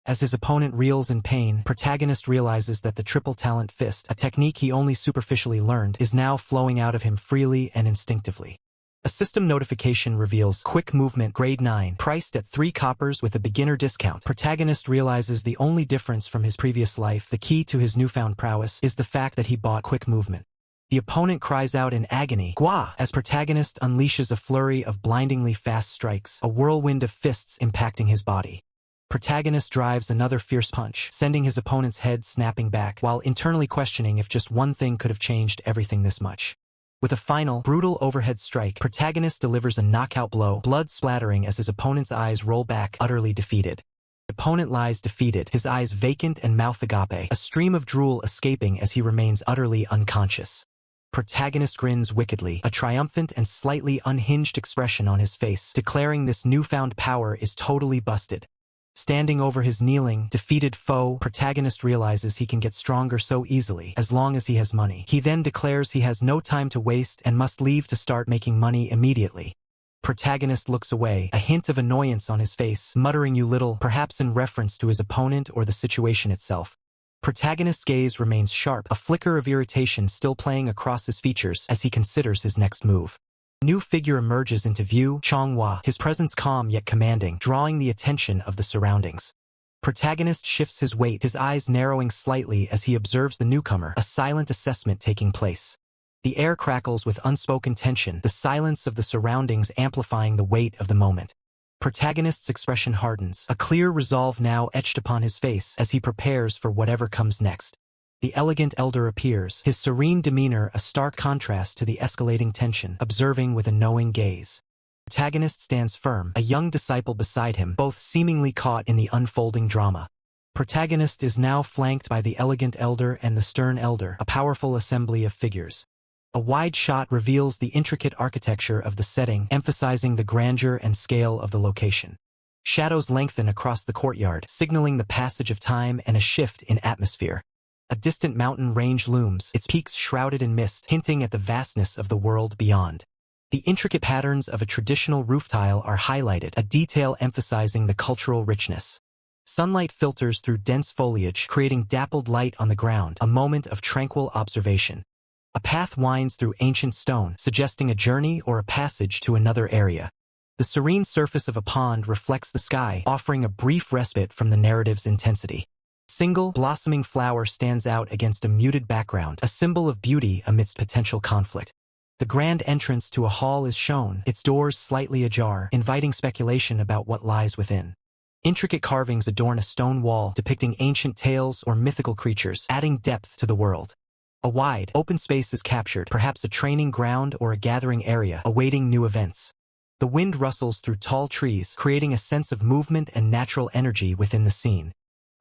As his opponent reels in pain, protagonist realizes that the triple talent fist, a technique he only superficially learned, is now flowing out of him freely and instinctively. A system notification reveals quick movement grade 9, priced at 3 coppers with a beginner discount. Protagonist realizes the only difference from his previous life, the key to his newfound prowess, is the fact that he bought quick movement. The opponent cries out in agony, "Gua!" as protagonist unleashes a flurry of blindingly fast strikes, a whirlwind of fists impacting his body. Protagonist drives another fierce punch, sending his opponent's head snapping back, while internally questioning if just one thing could have changed everything this much. With a final, brutal overhead strike, protagonist delivers a knockout blow, blood splattering as his opponent's eyes roll back, utterly defeated. The opponent lies defeated, his eyes vacant and mouth agape, a stream of drool escaping as he remains utterly unconscious. Protagonist grins wickedly, a triumphant and slightly unhinged expression on his face, declaring this newfound power is totally busted. Standing over his kneeling, defeated foe, protagonist realizes he can get stronger so easily, as long as he has money. He then declares he has no time to waste and must leave to start making money immediately. Protagonist looks away, a hint of annoyance on his face, muttering "you little," perhaps in reference to his opponent or the situation itself. Protagonist's gaze remains sharp, a flicker of irritation still playing across his features as he considers his next move. New figure emerges into view, Shroomhua, his presence calm yet commanding, drawing the attention of the surroundings. Protagonist shifts his weight, his eyes narrowing slightly as he observes the newcomer, a silent assessment taking place. The air crackles with unspoken tension, the silence of the surroundings amplifying the weight of the moment. Protagonist's expression hardens, a clear resolve now etched upon his face as he prepares for whatever comes next. The elegant elder appears, his serene demeanor a stark contrast to the escalating tension, observing with a knowing gaze. Protagonist stands firm, a young disciple beside him, both seemingly caught in the unfolding drama. Protagonist is now flanked by the elegant elder and the stern elder, a powerful assembly of figures. A wide shot reveals the intricate architecture of the setting, emphasizing the grandeur and scale of the location. Shadows lengthen across the courtyard, signaling the passage of time and a shift in atmosphere. A distant mountain range looms, its peaks shrouded in mist, hinting at the vastness of the world beyond. The intricate patterns of a traditional roof tile are highlighted, a detail emphasizing the cultural richness. Sunlight filters through dense foliage, creating dappled light on the ground, a moment of tranquil observation. A path winds through ancient stone, suggesting a journey or a passage to another area. The serene surface of a pond reflects the sky, offering a brief respite from the narrative's intensity. Single, blossoming flower stands out against a muted background, a symbol of beauty amidst potential conflict. The grand entrance to a hall is shown, its doors slightly ajar, inviting speculation about what lies within. Intricate carvings adorn a stone wall, depicting ancient tales or mythical creatures, adding depth to the world. A wide, open space is captured, perhaps a training ground or a gathering area, awaiting new events. The wind rustles through tall trees, creating a sense of movement and natural energy within the scene.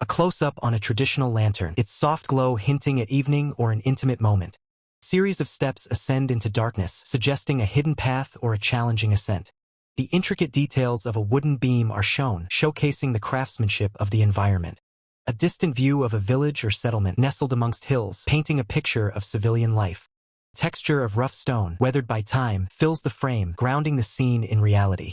A close-up on a traditional lantern, its soft glow hinting at evening or an intimate moment. Series of steps ascend into darkness, suggesting a hidden path or a challenging ascent. The intricate details of a wooden beam are shown, showcasing the craftsmanship of the environment. A distant view of a village or settlement nestled amongst hills, painting a picture of civilian life. Texture of rough stone, weathered by time, fills the frame, grounding the scene in reality.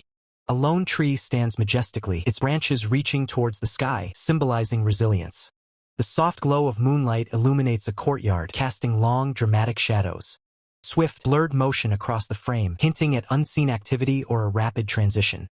A lone tree stands majestically, its branches reaching towards the sky, symbolizing resilience. The soft glow of moonlight illuminates a courtyard, casting long, dramatic shadows. Swift, blurred motion across the frame, hinting at unseen activity or a rapid transition.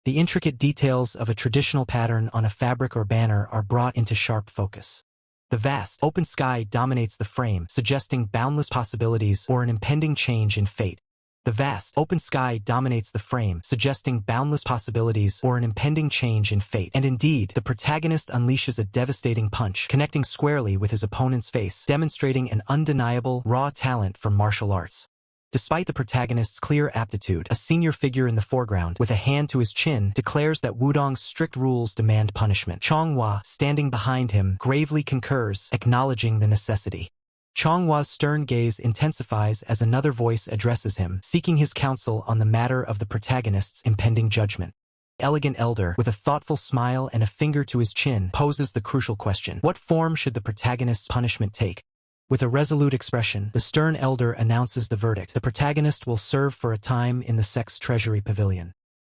The intricate details of a traditional pattern on a fabric or banner are brought into sharp focus. The vast, open sky dominates the frame, suggesting boundless possibilities or an impending change in fate. The vast, open sky dominates the frame, suggesting boundless possibilities or an impending change in fate. And indeed, the protagonist unleashes a devastating punch, connecting squarely with his opponent's face, demonstrating an undeniable, raw talent for martial arts. Despite the protagonist's clear aptitude, a senior figure in the foreground, with a hand to his chin, declares that Wudong's strict rules demand punishment. Shroomhua, standing behind him, gravely concurs, acknowledging the necessity. Shroomhua's stern gaze intensifies as another voice addresses him, seeking his counsel on the matter of the protagonist's impending judgment. The elegant elder, with a thoughtful smile and a finger to his chin, poses the crucial question: what form should the protagonist's punishment take? With a resolute expression, the stern elder announces the verdict: the protagonist will serve for a time in the Sex Treasury Pavilion.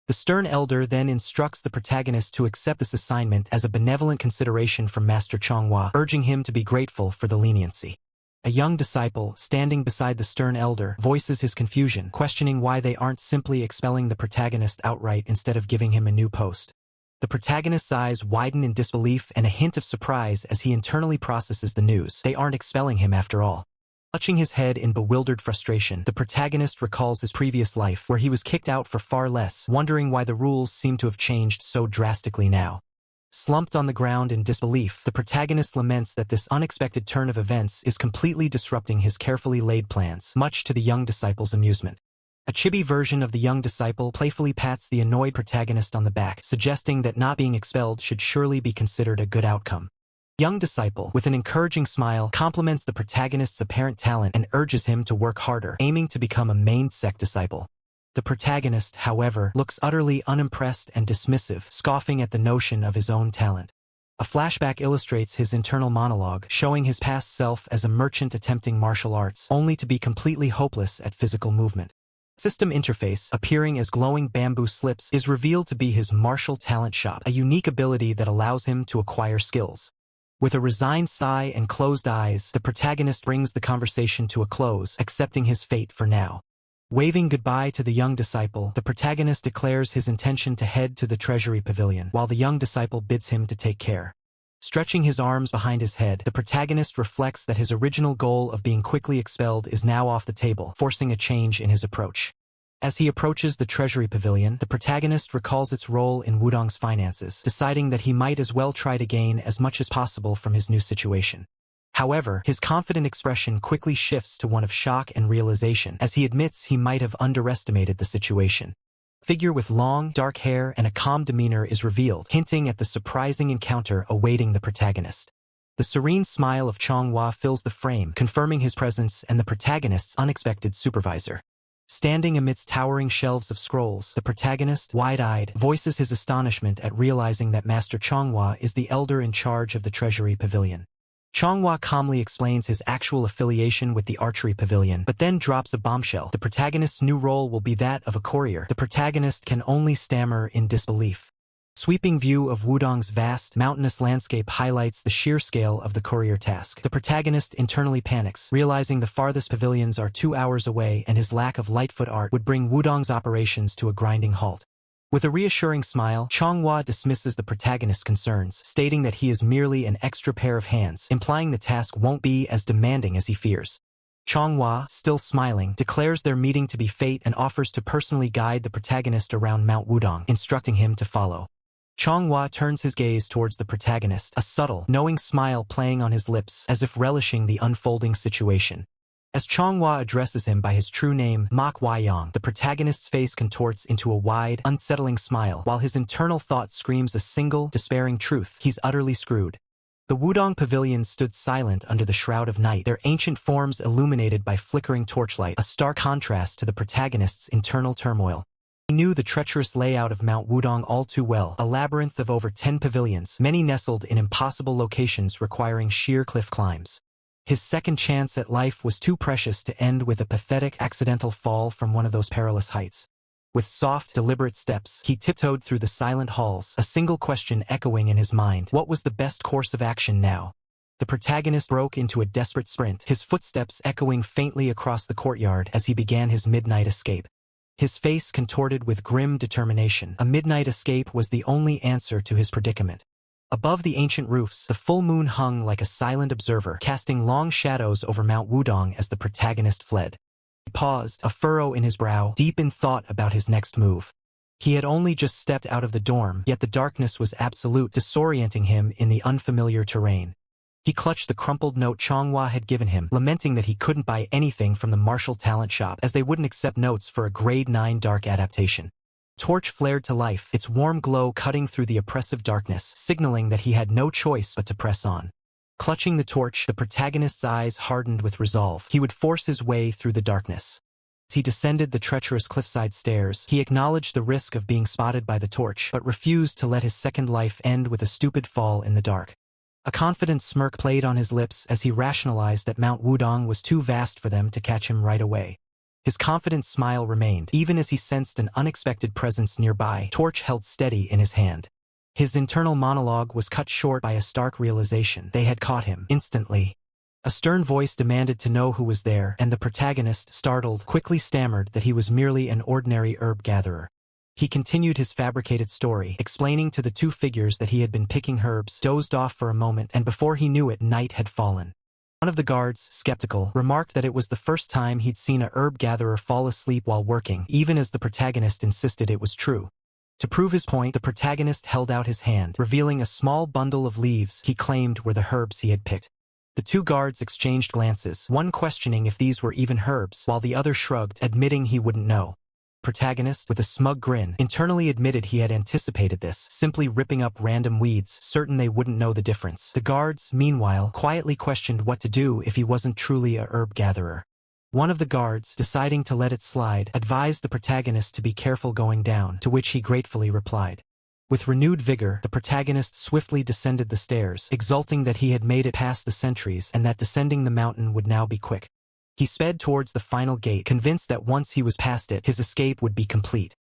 The stern elder then instructs the protagonist to accept this assignment as a benevolent consideration from Master Shroomhua, urging him to be grateful for the leniency. A young disciple, standing beside the stern elder, voices his confusion, questioning why they aren't simply expelling the protagonist outright instead of giving him a new post. The protagonist's eyes widen in disbelief and a hint of surprise as he internally processes the news. They aren't expelling him after all. Clutching his head in bewildered frustration, the protagonist recalls his previous life, where he was kicked out for far less, wondering why the rules seem to have changed so drastically now. Slumped on the ground in disbelief, the protagonist laments that this unexpected turn of events is completely disrupting his carefully laid plans, much to the young disciple's amusement. A chibi version of the young disciple playfully pats the annoyed protagonist on the back, suggesting that not being expelled should surely be considered a good outcome. Young disciple, with an encouraging smile, compliments the protagonist's apparent talent and urges him to work harder, aiming to become a main sect disciple. The protagonist, however, looks utterly unimpressed and dismissive, scoffing at the notion of his own talent. A flashback illustrates his internal monologue, showing his past self as a merchant attempting martial arts, only to be completely hopeless at physical movement. System interface, appearing as glowing bamboo slips, is revealed to be his martial talent shop, a unique ability that allows him to acquire skills. With a resigned sigh and closed eyes, the protagonist brings the conversation to a close, accepting his fate for now. Waving goodbye to the young disciple, the protagonist declares his intention to head to the treasury pavilion, while the young disciple bids him to take care. Stretching his arms behind his head, the protagonist reflects that his original goal of being quickly expelled is now off the table, forcing a change in his approach. As he approaches the treasury pavilion, the protagonist recalls its role in Wudong's finances, deciding that he might as well try to gain as much as possible from his new situation. However, his confident expression quickly shifts to one of shock and realization, as he admits he might have underestimated the situation. A figure with long, dark hair and a calm demeanor is revealed, hinting at the surprising encounter awaiting the protagonist. The serene smile of Shroomhua fills the frame, confirming his presence and the protagonist's unexpected supervisor. Standing amidst towering shelves of scrolls, the protagonist, wide-eyed, voices his astonishment at realizing that Master Shroomhua is the elder in charge of the treasury pavilion. Shroomhua calmly explains his actual affiliation with the archery pavilion, but then drops a bombshell. The protagonist's new role will be that of a courier. The protagonist can only stammer in disbelief. Sweeping view of Wudong's vast, mountainous landscape highlights the sheer scale of the courier task. The protagonist internally panics, realizing the farthest pavilions are 2 hours away and his lack of Lightfoot art would bring Wudong's operations to a grinding halt. With a reassuring smile, Shroomhua dismisses the protagonist's concerns, stating that he is merely an extra pair of hands, implying the task won't be as demanding as he fears. Shroomhua, still smiling, declares their meeting to be fate and offers to personally guide the protagonist around Mount Wudong, instructing him to follow. Shroomhua turns his gaze towards the protagonist, a subtle, knowing smile playing on his lips, as if relishing the unfolding situation. As Shroomhua addresses him by his true name, Manwua, the protagonist's face contorts into a wide, unsettling smile, while his internal thought screams a single, despairing truth: he's utterly screwed. The Wudong pavilion stood silent under the shroud of night, their ancient forms illuminated by flickering torchlight, a stark contrast to the protagonist's internal turmoil. He knew the treacherous layout of Mount Wudong all too well, a labyrinth of over 10 pavilions, many nestled in impossible locations requiring sheer cliff climbs. His second chance at life was too precious to end with a pathetic, accidental fall from one of those perilous heights. With soft, deliberate steps, he tiptoed through the silent halls, a single question echoing in his mind: what was the best course of action now? The protagonist broke into a desperate sprint, his footsteps echoing faintly across the courtyard as he began his midnight escape. His face contorted with grim determination. A midnight escape was the only answer to his predicament. Above the ancient roofs, the full moon hung like a silent observer, casting long shadows over Mount Wudong as the protagonist fled. He paused, a furrow in his brow, deep in thought about his next move. He had only just stepped out of the dorm, yet the darkness was absolute, disorienting him in the unfamiliar terrain. He clutched the crumpled note Shroomhua had given him, lamenting that he couldn't buy anything from the martial talent shop, as they wouldn't accept notes for a grade 9 dark adaptation. Torch flared to life, its warm glow cutting through the oppressive darkness, signaling that he had no choice but to press on. Clutching the torch, the protagonist's eyes hardened with resolve. He would force his way through the darkness. As he descended the treacherous cliffside stairs, he acknowledged the risk of being spotted by the torch, but refused to let his second life end with a stupid fall in the dark. A confident smirk played on his lips as he rationalized that Mount Wudong was too vast for them to catch him right away. His confident smile remained, even as he sensed an unexpected presence nearby, torch held steady in his hand. His internal monologue was cut short by a stark realization. They had caught him. Instantly, a stern voice demanded to know who was there, and the protagonist, startled, quickly stammered that he was merely an ordinary herb gatherer. He continued his fabricated story, explaining to the two figures that he had been picking herbs, dozed off for a moment, and before he knew it, night had fallen. One of the guards, skeptical, remarked that it was the first time he'd seen a herb gatherer fall asleep while working, even as the protagonist insisted it was true. To prove his point, the protagonist held out his hand, revealing a small bundle of leaves he claimed were the herbs he had picked. The two guards exchanged glances, one questioning if these were even herbs, while the other shrugged, admitting he wouldn't know. Protagonist, with a smug grin, internally admitted he had anticipated this, simply ripping up random weeds, certain they wouldn't know the difference. The guards, meanwhile, quietly questioned what to do if he wasn't truly a herb gatherer. One of the guards, deciding to let it slide, advised the protagonist to be careful going down, to which he gratefully replied. With renewed vigor, the protagonist swiftly descended the stairs, exulting that he had made it past the sentries and that descending the mountain would now be quick. He sped towards the final gate, convinced that once he was past it, his escape would be complete.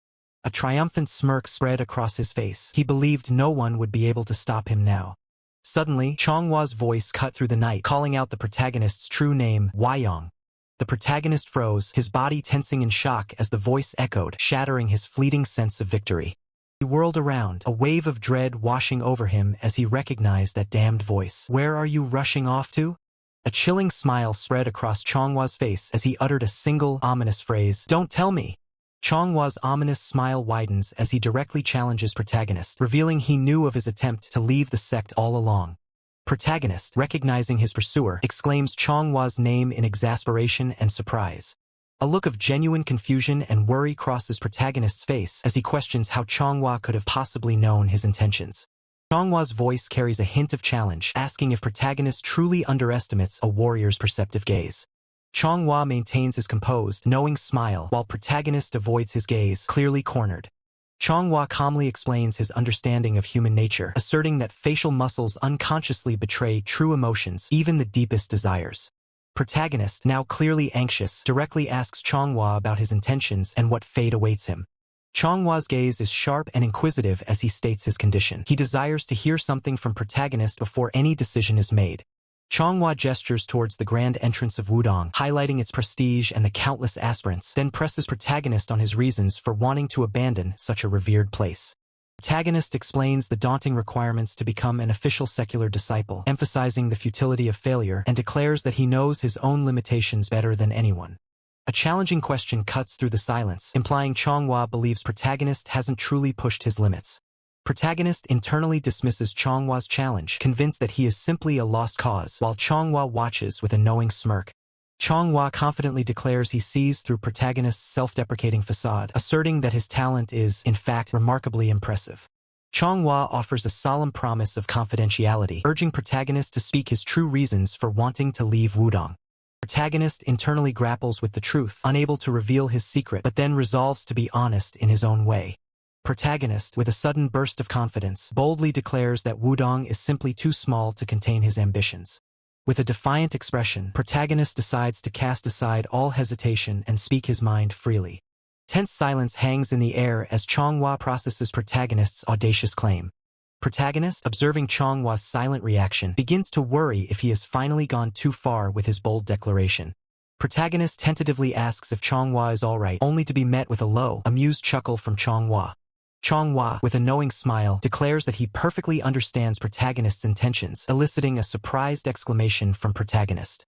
A triumphant smirk spread across his face. He believed no one would be able to stop him now. Suddenly, Chonghua's voice cut through the night, calling out the protagonist's true name, Wyong. The protagonist froze, his body tensing in shock as the voice echoed, shattering his fleeting sense of victory. He whirled around, a wave of dread washing over him as he recognized that damned voice. "Where are you rushing off to?" A chilling smile spread across Chonghua's face as he uttered a single, ominous phrase. "Don't tell me!" Chonghua's ominous smile widens as he directly challenges protagonist, revealing he knew of his attempt to leave the sect all along. Protagonist, recognizing his pursuer, exclaims Chonghua's name in exasperation and surprise. A look of genuine confusion and worry crosses protagonist's face as he questions how Chonghua could have possibly known his intentions. Chonghua's voice carries a hint of challenge, asking if protagonist truly underestimates a warrior's perceptive gaze. Chonghua maintains his composed, knowing smile, while protagonist avoids his gaze, clearly cornered. Chonghua calmly explains his understanding of human nature, asserting that facial muscles unconsciously betray true emotions, even the deepest desires. Protagonist, now clearly anxious, directly asks Chonghua about his intentions and what fate awaits him. Chonghua's gaze is sharp and inquisitive as he states his condition. He desires to hear something from protagonist before any decision is made. Chonghua gestures towards the grand entrance of Wudong, highlighting its prestige and the countless aspirants, then presses protagonist on his reasons for wanting to abandon such a revered place. Protagonist explains the daunting requirements to become an official secular disciple, emphasizing the futility of failure, and declares that he knows his own limitations better than anyone. A challenging question cuts through the silence, implying Chonghua believes protagonist hasn't truly pushed his limits. Protagonist internally dismisses Chonghua's challenge, convinced that he is simply a lost cause, while Chonghua watches with a knowing smirk. Chonghua confidently declares he sees through protagonist's self-deprecating facade, asserting that his talent is, in fact, remarkably impressive. Chonghua offers a solemn promise of confidentiality, urging protagonist to speak his true reasons for wanting to leave Wudong. Protagonist internally grapples with the truth, unable to reveal his secret, but then resolves to be honest in his own way. Protagonist, with a sudden burst of confidence, boldly declares that Wudong is simply too small to contain his ambitions. With a defiant expression, protagonist decides to cast aside all hesitation and speak his mind freely. Tense silence hangs in the air as Chonghua processes protagonist's audacious claim. Protagonist, observing Chonghua's silent reaction, begins to worry if he has finally gone too far with his bold declaration. Protagonist tentatively asks if Chonghua is alright, only to be met with a low, amused chuckle from Chonghua. Chonghua, with a knowing smile, declares that he perfectly understands protagonist's intentions, eliciting a surprised exclamation from protagonist.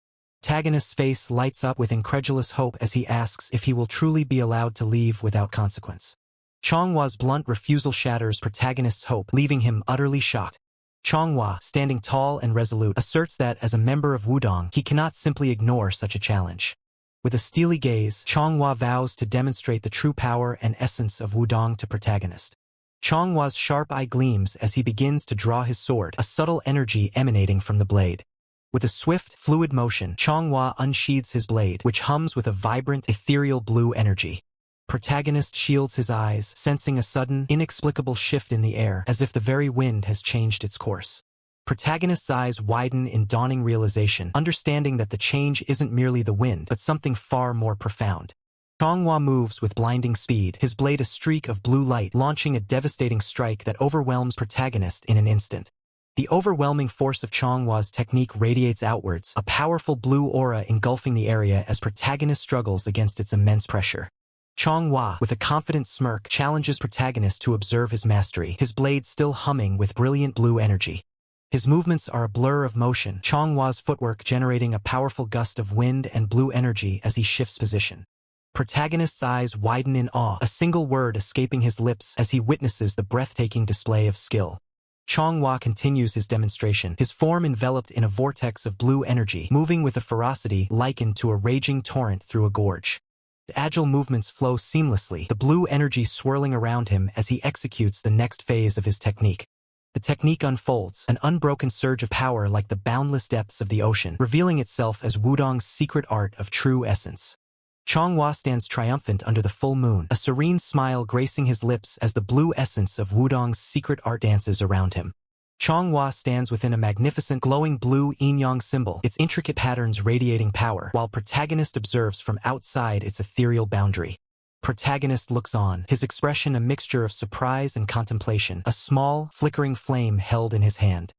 Protagonist's face lights up with incredulous hope as he asks if he will truly be allowed to leave without consequence. Chonghua's blunt refusal shatters protagonist's hope, leaving him utterly shocked. Chonghua, standing tall and resolute, asserts that as a member of Wudong, he cannot simply ignore such a challenge. With a steely gaze, Chonghua vows to demonstrate the true power and essence of Wudong to protagonist. Chonghua's sharp eye gleams as he begins to draw his sword, a subtle energy emanating from the blade. With a swift, fluid motion, Chonghua unsheathes his blade, which hums with a vibrant, ethereal blue energy. Protagonist shields his eyes, sensing a sudden, inexplicable shift in the air, as if the very wind has changed its course. Protagonist's eyes widen in dawning realization, understanding that the change isn't merely the wind, but something far more profound. Manhwa moves with blinding speed, his blade a streak of blue light, launching a devastating strike that overwhelms protagonist in an instant. The overwhelming force of Manhwa's technique radiates outwards, a powerful blue aura engulfing the area as protagonist struggles against its immense pressure. Manhwa, with a confident smirk, challenges protagonist to observe his mastery, his blade still humming with brilliant blue energy. His movements are a blur of motion, Manhwa's footwork generating a powerful gust of wind and blue energy as he shifts position. Protagonist's eyes widen in awe, a single word escaping his lips as he witnesses the breathtaking display of skill. Manhwa continues his demonstration, his form enveloped in a vortex of blue energy, moving with a ferocity likened to a raging torrent through a gorge. His agile movements flow seamlessly, the blue energy swirling around him as he executes the next phase of his technique. The technique unfolds, an unbroken surge of power like the boundless depths of the ocean, revealing itself as Wudong's secret art of true essence. Manhwa stands triumphant under the full moon, a serene smile gracing his lips as the blue essence of Wudong's secret art dances around him. Manhwa stands within a magnificent glowing blue yin-yang symbol, its intricate patterns radiating power, while protagonist observes from outside its ethereal boundary. Protagonist looks on, his expression a mixture of surprise and contemplation, a small, flickering flame held in his hand.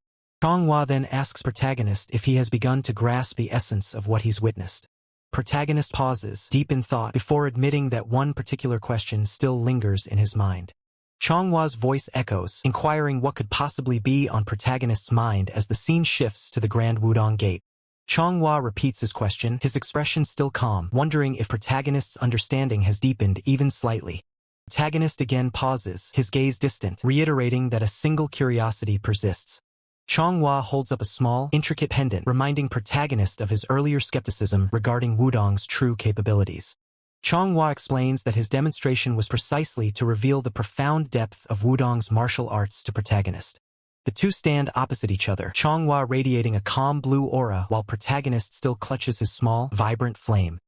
Manhwa then asks protagonist if he has begun to grasp the essence of what he's witnessed. Protagonist pauses, deep in thought, before admitting that one particular question still lingers in his mind. Manhwa's voice echoes, inquiring what could possibly be on protagonist's mind as the scene shifts to the Grand Wudong Gate. Manhwa repeats his question, his expression still calm, wondering if protagonist's understanding has deepened even slightly. Protagonist again pauses, his gaze distant, reiterating that a single curiosity persists. Manhwa holds up a small, intricate pendant, reminding protagonist of his earlier skepticism regarding Wudong's true capabilities. Manhwa explains that his demonstration was precisely to reveal the profound depth of Wudong's martial arts to protagonist. The two stand opposite each other, Manhwa radiating a calm blue aura while protagonist still clutches his small, vibrant flame.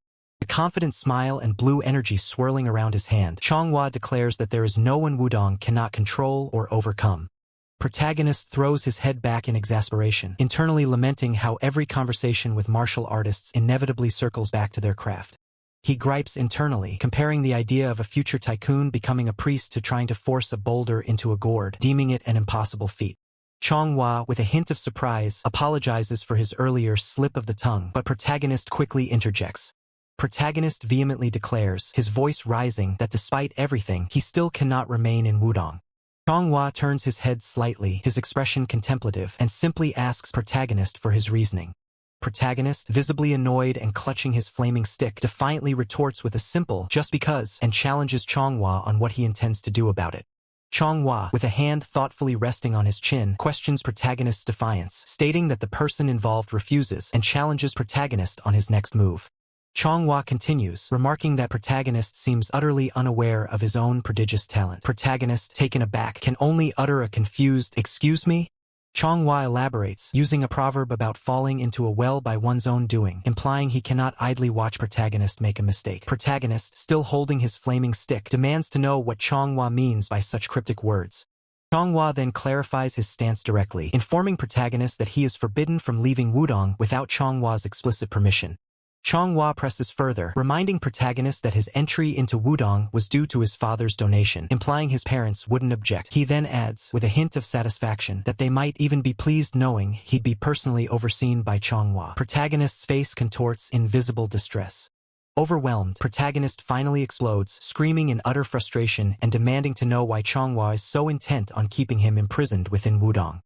The confident smile and blue energy swirling around his hand, Manhwa declares that there is no one Wudong cannot control or overcome. Protagonist throws his head back in exasperation, internally lamenting how every conversation with martial artists inevitably circles back to their craft. He gripes internally, comparing the idea of a future tycoon becoming a priest to trying to force a boulder into a gourd, deeming it an impossible feat. Manhwa, with a hint of surprise, apologizes for his earlier slip of the tongue, but protagonist quickly interjects. Protagonist vehemently declares, his voice rising, that despite everything, he still cannot remain in Wudong. Manhwa turns his head slightly, his expression contemplative, and simply asks protagonist for his reasoning. Protagonist, visibly annoyed and clutching his flaming stick, defiantly retorts with a simple, just because, and challenges Manhwa on what he intends to do about it. Manhwa, with a hand thoughtfully resting on his chin, questions protagonist's defiance, stating that the person involved refuses, and challenges protagonist on his next move. Manhwa continues, remarking that protagonist seems utterly unaware of his own prodigious talent. Protagonist, taken aback, can only utter a confused, "Excuse me?" Manhwa elaborates, using a proverb about falling into a well by one's own doing, implying he cannot idly watch protagonist make a mistake. Protagonist, still holding his flaming stick, demands to know what Manhwa means by such cryptic words. Manhwa then clarifies his stance directly, informing protagonist that he is forbidden from leaving Wudong without Manhwa's explicit permission. Manhwa presses further, reminding protagonist that his entry into Wudong was due to his father's donation, implying his parents wouldn't object. He then adds, with a hint of satisfaction, that they might even be pleased knowing he'd be personally overseen by Manhwa. Protagonist's face contorts in visible distress. Overwhelmed, protagonist finally explodes, screaming in utter frustration and demanding to know why Manhwa is so intent on keeping him imprisoned within Wudong.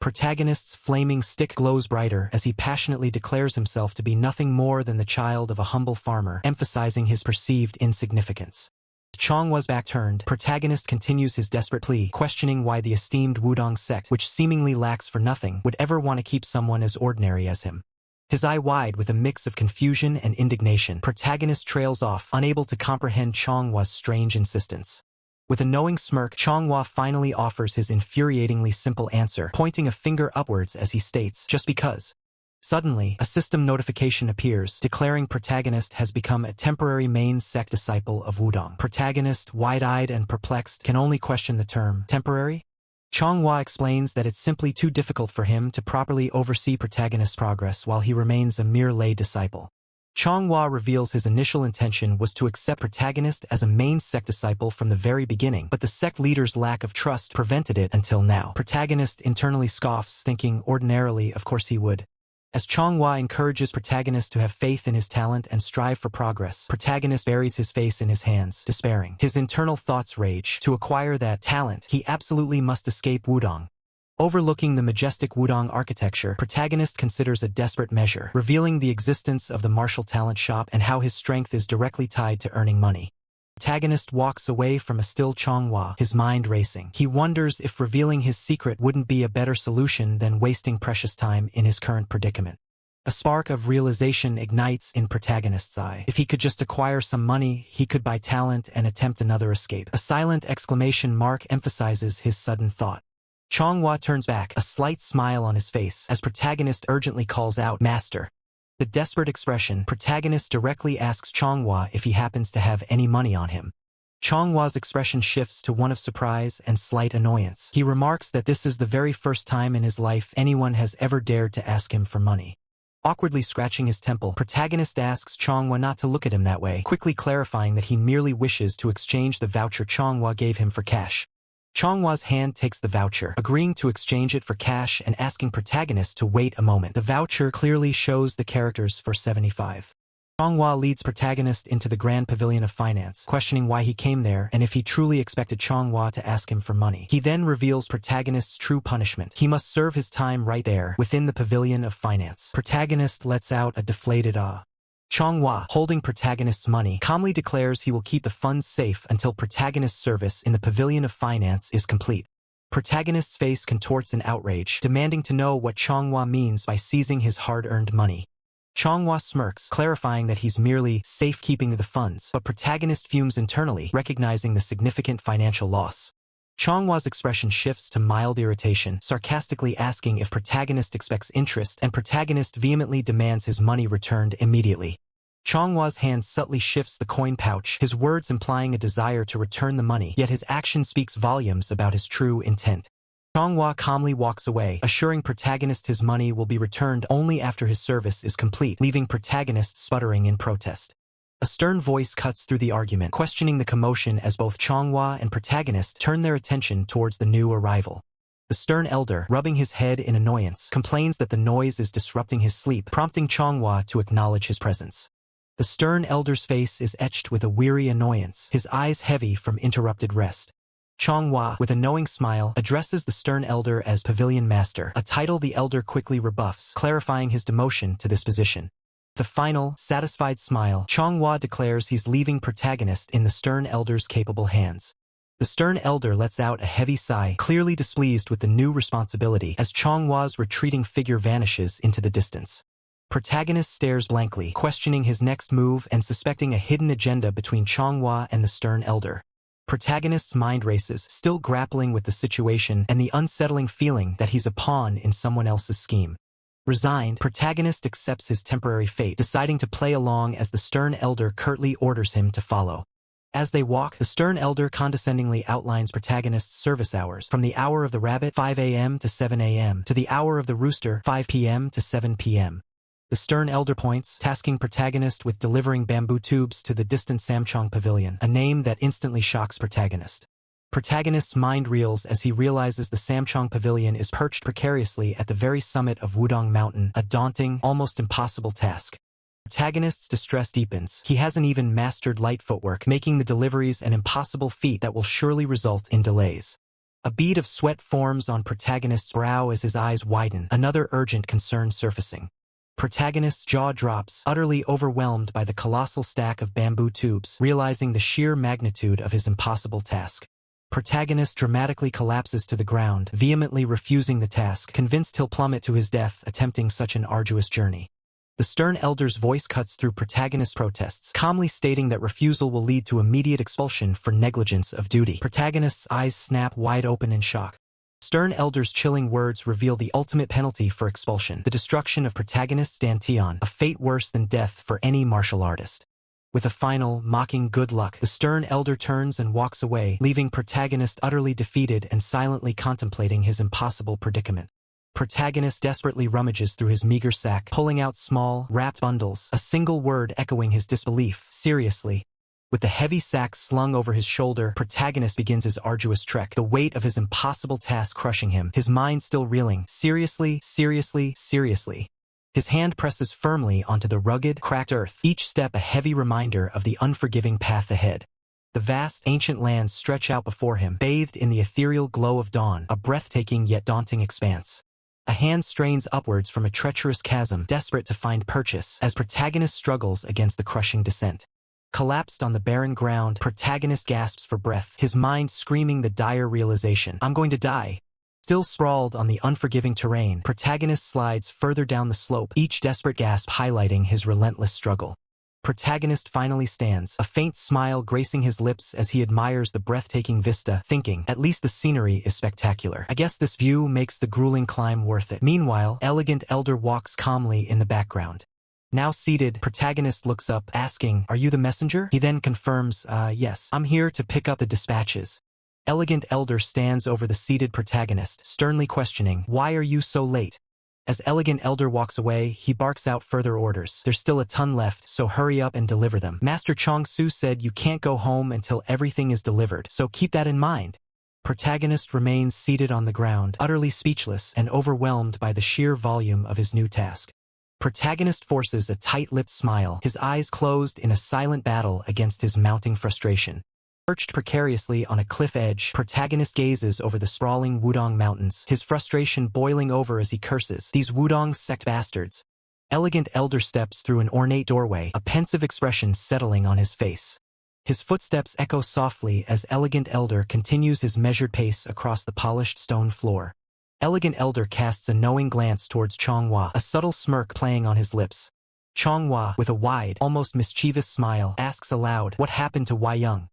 Protagonist's flaming stick glows brighter as he passionately declares himself to be nothing more than the child of a humble farmer, emphasizing his perceived insignificance. With Manhwa's back turned, protagonist continues his desperate plea, questioning why the esteemed Wudong sect, which seemingly lacks for nothing, would ever want to keep someone as ordinary as him. His eye wide with a mix of confusion and indignation, protagonist trails off, unable to comprehend Manhwa's strange insistence. With a knowing smirk, Manhwa finally offers his infuriatingly simple answer, pointing a finger upwards as he states, "Just because." Suddenly, a system notification appears, declaring protagonist has become a temporary main sect disciple of Wudong. Protagonist, wide-eyed and perplexed, can only question the term, temporary? Manhwa explains that it's simply too difficult for him to properly oversee protagonist's progress while he remains a mere lay disciple. Changhua reveals his initial intention was to accept protagonist as a main sect disciple from the very beginning, but the sect leader's lack of trust prevented it until now. Protagonist internally scoffs, thinking ordinarily, of course he would. As Changhua encourages protagonist to have faith in his talent and strive for progress, protagonist buries his face in his hands, despairing. His internal thoughts rage. To acquire that talent, he absolutely must escape Wudong. Overlooking the majestic Wudong architecture, protagonist considers a desperate measure, revealing the existence of the martial talent shop and how his strength is directly tied to earning money. Protagonist walks away from a still Changhua, his mind racing. He wonders if revealing his secret wouldn't be a better solution than wasting precious time in his current predicament. A spark of realization ignites in protagonist's eye. If he could just acquire some money, he could buy talent and attempt another escape. A silent exclamation mark emphasizes his sudden thought. Changhua turns back, a slight smile on his face, as protagonist urgently calls out, "Master." The desperate expression, protagonist directly asks Changhua if he happens to have any money on him. Changhua's expression shifts to one of surprise and slight annoyance. He remarks that this is the very first time in his life anyone has ever dared to ask him for money. Awkwardly scratching his temple, protagonist asks Changhua not to look at him that way, quickly clarifying that he merely wishes to exchange the voucher Changhua gave him for cash. Changhua's hand takes the voucher, agreeing to exchange it for cash and asking protagonist to wait a moment. The voucher clearly shows the characters for 75. Changhua leads protagonist into the Grand Pavilion of Finance, questioning why he came there and if he truly expected Changhua to ask him for money. He then reveals protagonist's true punishment. He must serve his time right there, within the Pavilion of Finance. Protagonist lets out a deflated ah. Changhua, holding protagonist's money, calmly declares he will keep the funds safe until protagonist's service in the Pavilion of Finance is complete. Protagonist's face contorts in outrage, demanding to know what Changhua means by seizing his hard-earned money. Changhua smirks, clarifying that he's merely safekeeping the funds, but protagonist fumes internally, recognizing the significant financial loss. Changhua's expression shifts to mild irritation, sarcastically asking if protagonist expects interest, and protagonist vehemently demands his money returned immediately. Changhua's hand subtly shifts the coin pouch, his words implying a desire to return the money, yet his action speaks volumes about his true intent. Changhua calmly walks away, assuring protagonist his money will be returned only after his service is complete, leaving protagonist sputtering in protest. A stern voice cuts through the argument, questioning the commotion as both Changhua and protagonist turn their attention towards the new arrival. The stern elder, rubbing his head in annoyance, complains that the noise is disrupting his sleep, prompting Changhua to acknowledge his presence. The stern elder's face is etched with a weary annoyance, his eyes heavy from interrupted rest. Changhua, with a knowing smile, addresses the stern elder as Pavilion Master, a title the elder quickly rebuffs, clarifying his demotion to this position. The final, satisfied smile, Changhua declares he's leaving protagonist in the stern elder's capable hands. The stern elder lets out a heavy sigh, clearly displeased with the new responsibility, as Changhua's retreating figure vanishes into the distance. Protagonist stares blankly, questioning his next move and suspecting a hidden agenda between Changhua and the stern elder. Protagonist's mind races, still grappling with the situation and the unsettling feeling that he's a pawn in someone else's scheme. Resigned, protagonist accepts his temporary fate, deciding to play along as the stern elder curtly orders him to follow. As they walk, the stern elder condescendingly outlines protagonist's service hours, from the hour of the rabbit 5 a.m. to 7 a.m. to the hour of the rooster 5 p.m. to 7 p.m. The stern elder points, tasking protagonist with delivering bamboo tubes to the distant Samchong Pavilion, a name that instantly shocks protagonist. Protagonist's mind reels as he realizes the Samchong Pavilion is perched precariously at the very summit of Wudong Mountain, a daunting, almost impossible task. Protagonist's distress deepens. He hasn't even mastered light footwork, making the deliveries an impossible feat that will surely result in delays. A bead of sweat forms on protagonist's brow as his eyes widen, another urgent concern surfacing. Protagonist's jaw drops, utterly overwhelmed by the colossal stack of bamboo tubes, realizing the sheer magnitude of his impossible task. Protagonist dramatically collapses to the ground, vehemently refusing the task, convinced he'll plummet to his death attempting such an arduous journey. The stern elder's voice cuts through protagonist's protests, calmly stating that refusal will lead to immediate expulsion for negligence of duty. Protagonist's eyes snap wide open in shock. Stern elder's chilling words reveal the ultimate penalty for expulsion, the destruction of protagonist's dantian, a fate worse than death for any martial artist. With a final, mocking good luck, the stern elder turns and walks away, leaving protagonist utterly defeated and silently contemplating his impossible predicament. Protagonist desperately rummages through his meager sack, pulling out small, wrapped bundles, a single word echoing his disbelief. Seriously. With the heavy sack slung over his shoulder, protagonist begins his arduous trek, the weight of his impossible task crushing him, his mind still reeling. Seriously, seriously, seriously. His hand presses firmly onto the rugged, cracked earth, each step a heavy reminder of the unforgiving path ahead. The vast, ancient lands stretch out before him, bathed in the ethereal glow of dawn, a breathtaking yet daunting expanse. A hand strains upwards from a treacherous chasm, desperate to find purchase, as protagonist struggles against the crushing descent. Collapsed on the barren ground, protagonist gasps for breath, his mind screaming the dire realization, "I'm going to die." Still sprawled on the unforgiving terrain, protagonist slides further down the slope, each desperate gasp highlighting his relentless struggle. Protagonist finally stands, a faint smile gracing his lips as he admires the breathtaking vista, thinking, at least the scenery is spectacular. I guess this view makes the grueling climb worth it. Meanwhile, elegant elder walks calmly in the background. Now seated, protagonist looks up, asking, "Are you the messenger?" He then confirms, "Yes, I'm here to pick up the dispatches." Elegant elder stands over the seated protagonist, sternly questioning, "Why are you so late?" As elegant elder walks away, he barks out further orders. "There's still a ton left, so hurry up and deliver them. Master Chong-su said you can't go home until everything is delivered, so keep that in mind." Protagonist remains seated on the ground, utterly speechless and overwhelmed by the sheer volume of his new task. Protagonist forces a tight-lipped smile, his eyes closed in a silent battle against his mounting frustration. Perched precariously on a cliff edge, protagonist gazes over the sprawling Wudong Mountains, his frustration boiling over as he curses, "These Wudong sect bastards." Elegant elder steps through an ornate doorway, a pensive expression settling on his face. His footsteps echo softly as elegant elder continues his measured pace across the polished stone floor. Elegant elder casts a knowing glance towards Chonghua, a subtle smirk playing on his lips. Chonghua, with a wide, almost mischievous smile, asks aloud, "What happened to Wei Young?"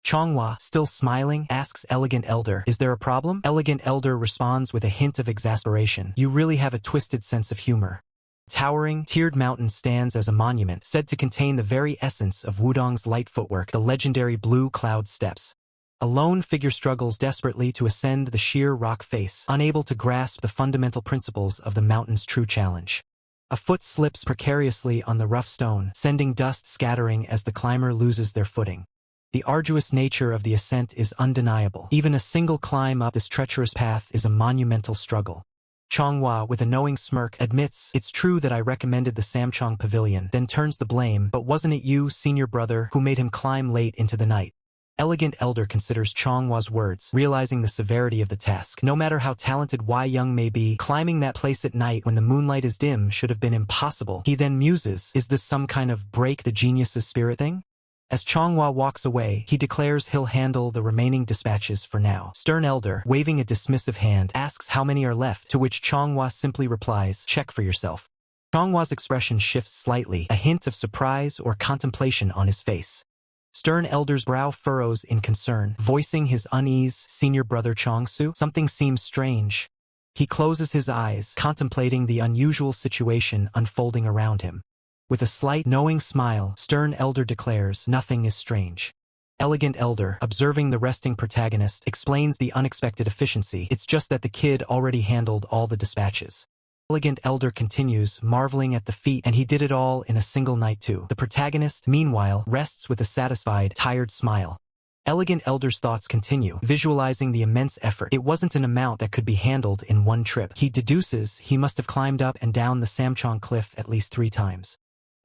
Chonghua, still smiling, asks elegant elder, "Is there a problem?" Elegant elder responds with a hint of exasperation, "You really have a twisted sense of humor." Towering, tiered mountain stands as a monument, said to contain the very essence of Wudong's light footwork, the legendary Blue Cloud Steps. A lone figure struggles desperately to ascend the sheer rock face, unable to grasp the fundamental principles of the mountain's true challenge. A foot slips precariously on the rough stone, sending dust scattering as the climber loses their footing. The arduous nature of the ascent is undeniable. Even a single climb up this treacherous path is a monumental struggle. Chonghua, with a knowing smirk, admits, "It's true that I recommended the Samchong Pavilion," then turns the blame, "But wasn't it you, senior brother, who made him climb late into the night?" Elegant elder considers Chonghua's words, realizing the severity of the task. No matter how talented Wei Young may be, climbing that place at night when the moonlight is dim should have been impossible. He then muses, "Is this some kind of break the genius's spirit thing?" As Chonghua walks away, he declares he'll handle the remaining dispatches for now. Stern elder, waving a dismissive hand, asks how many are left, to which Chonghua simply replies, "Check for yourself." Chonghua's expression shifts slightly, a hint of surprise or contemplation on his face. Stern elder's brow furrows in concern, voicing his unease. "Senior brother Chong-su, something seems strange." He closes his eyes, contemplating the unusual situation unfolding around him. With a slight, knowing smile, stern elder declares, "Nothing is strange." Elegant elder, observing the resting protagonist, explains the unexpected efficiency. "It's just that the kid already handled all the dispatches." Elegant elder continues, marveling at the feat, "And he did it all in a single night too." The protagonist, meanwhile, rests with a satisfied, tired smile. Elegant elder's thoughts continue, visualizing the immense effort. It wasn't an amount that could be handled in one trip. He deduces he must have climbed up and down the Samchong cliff at least 3 times.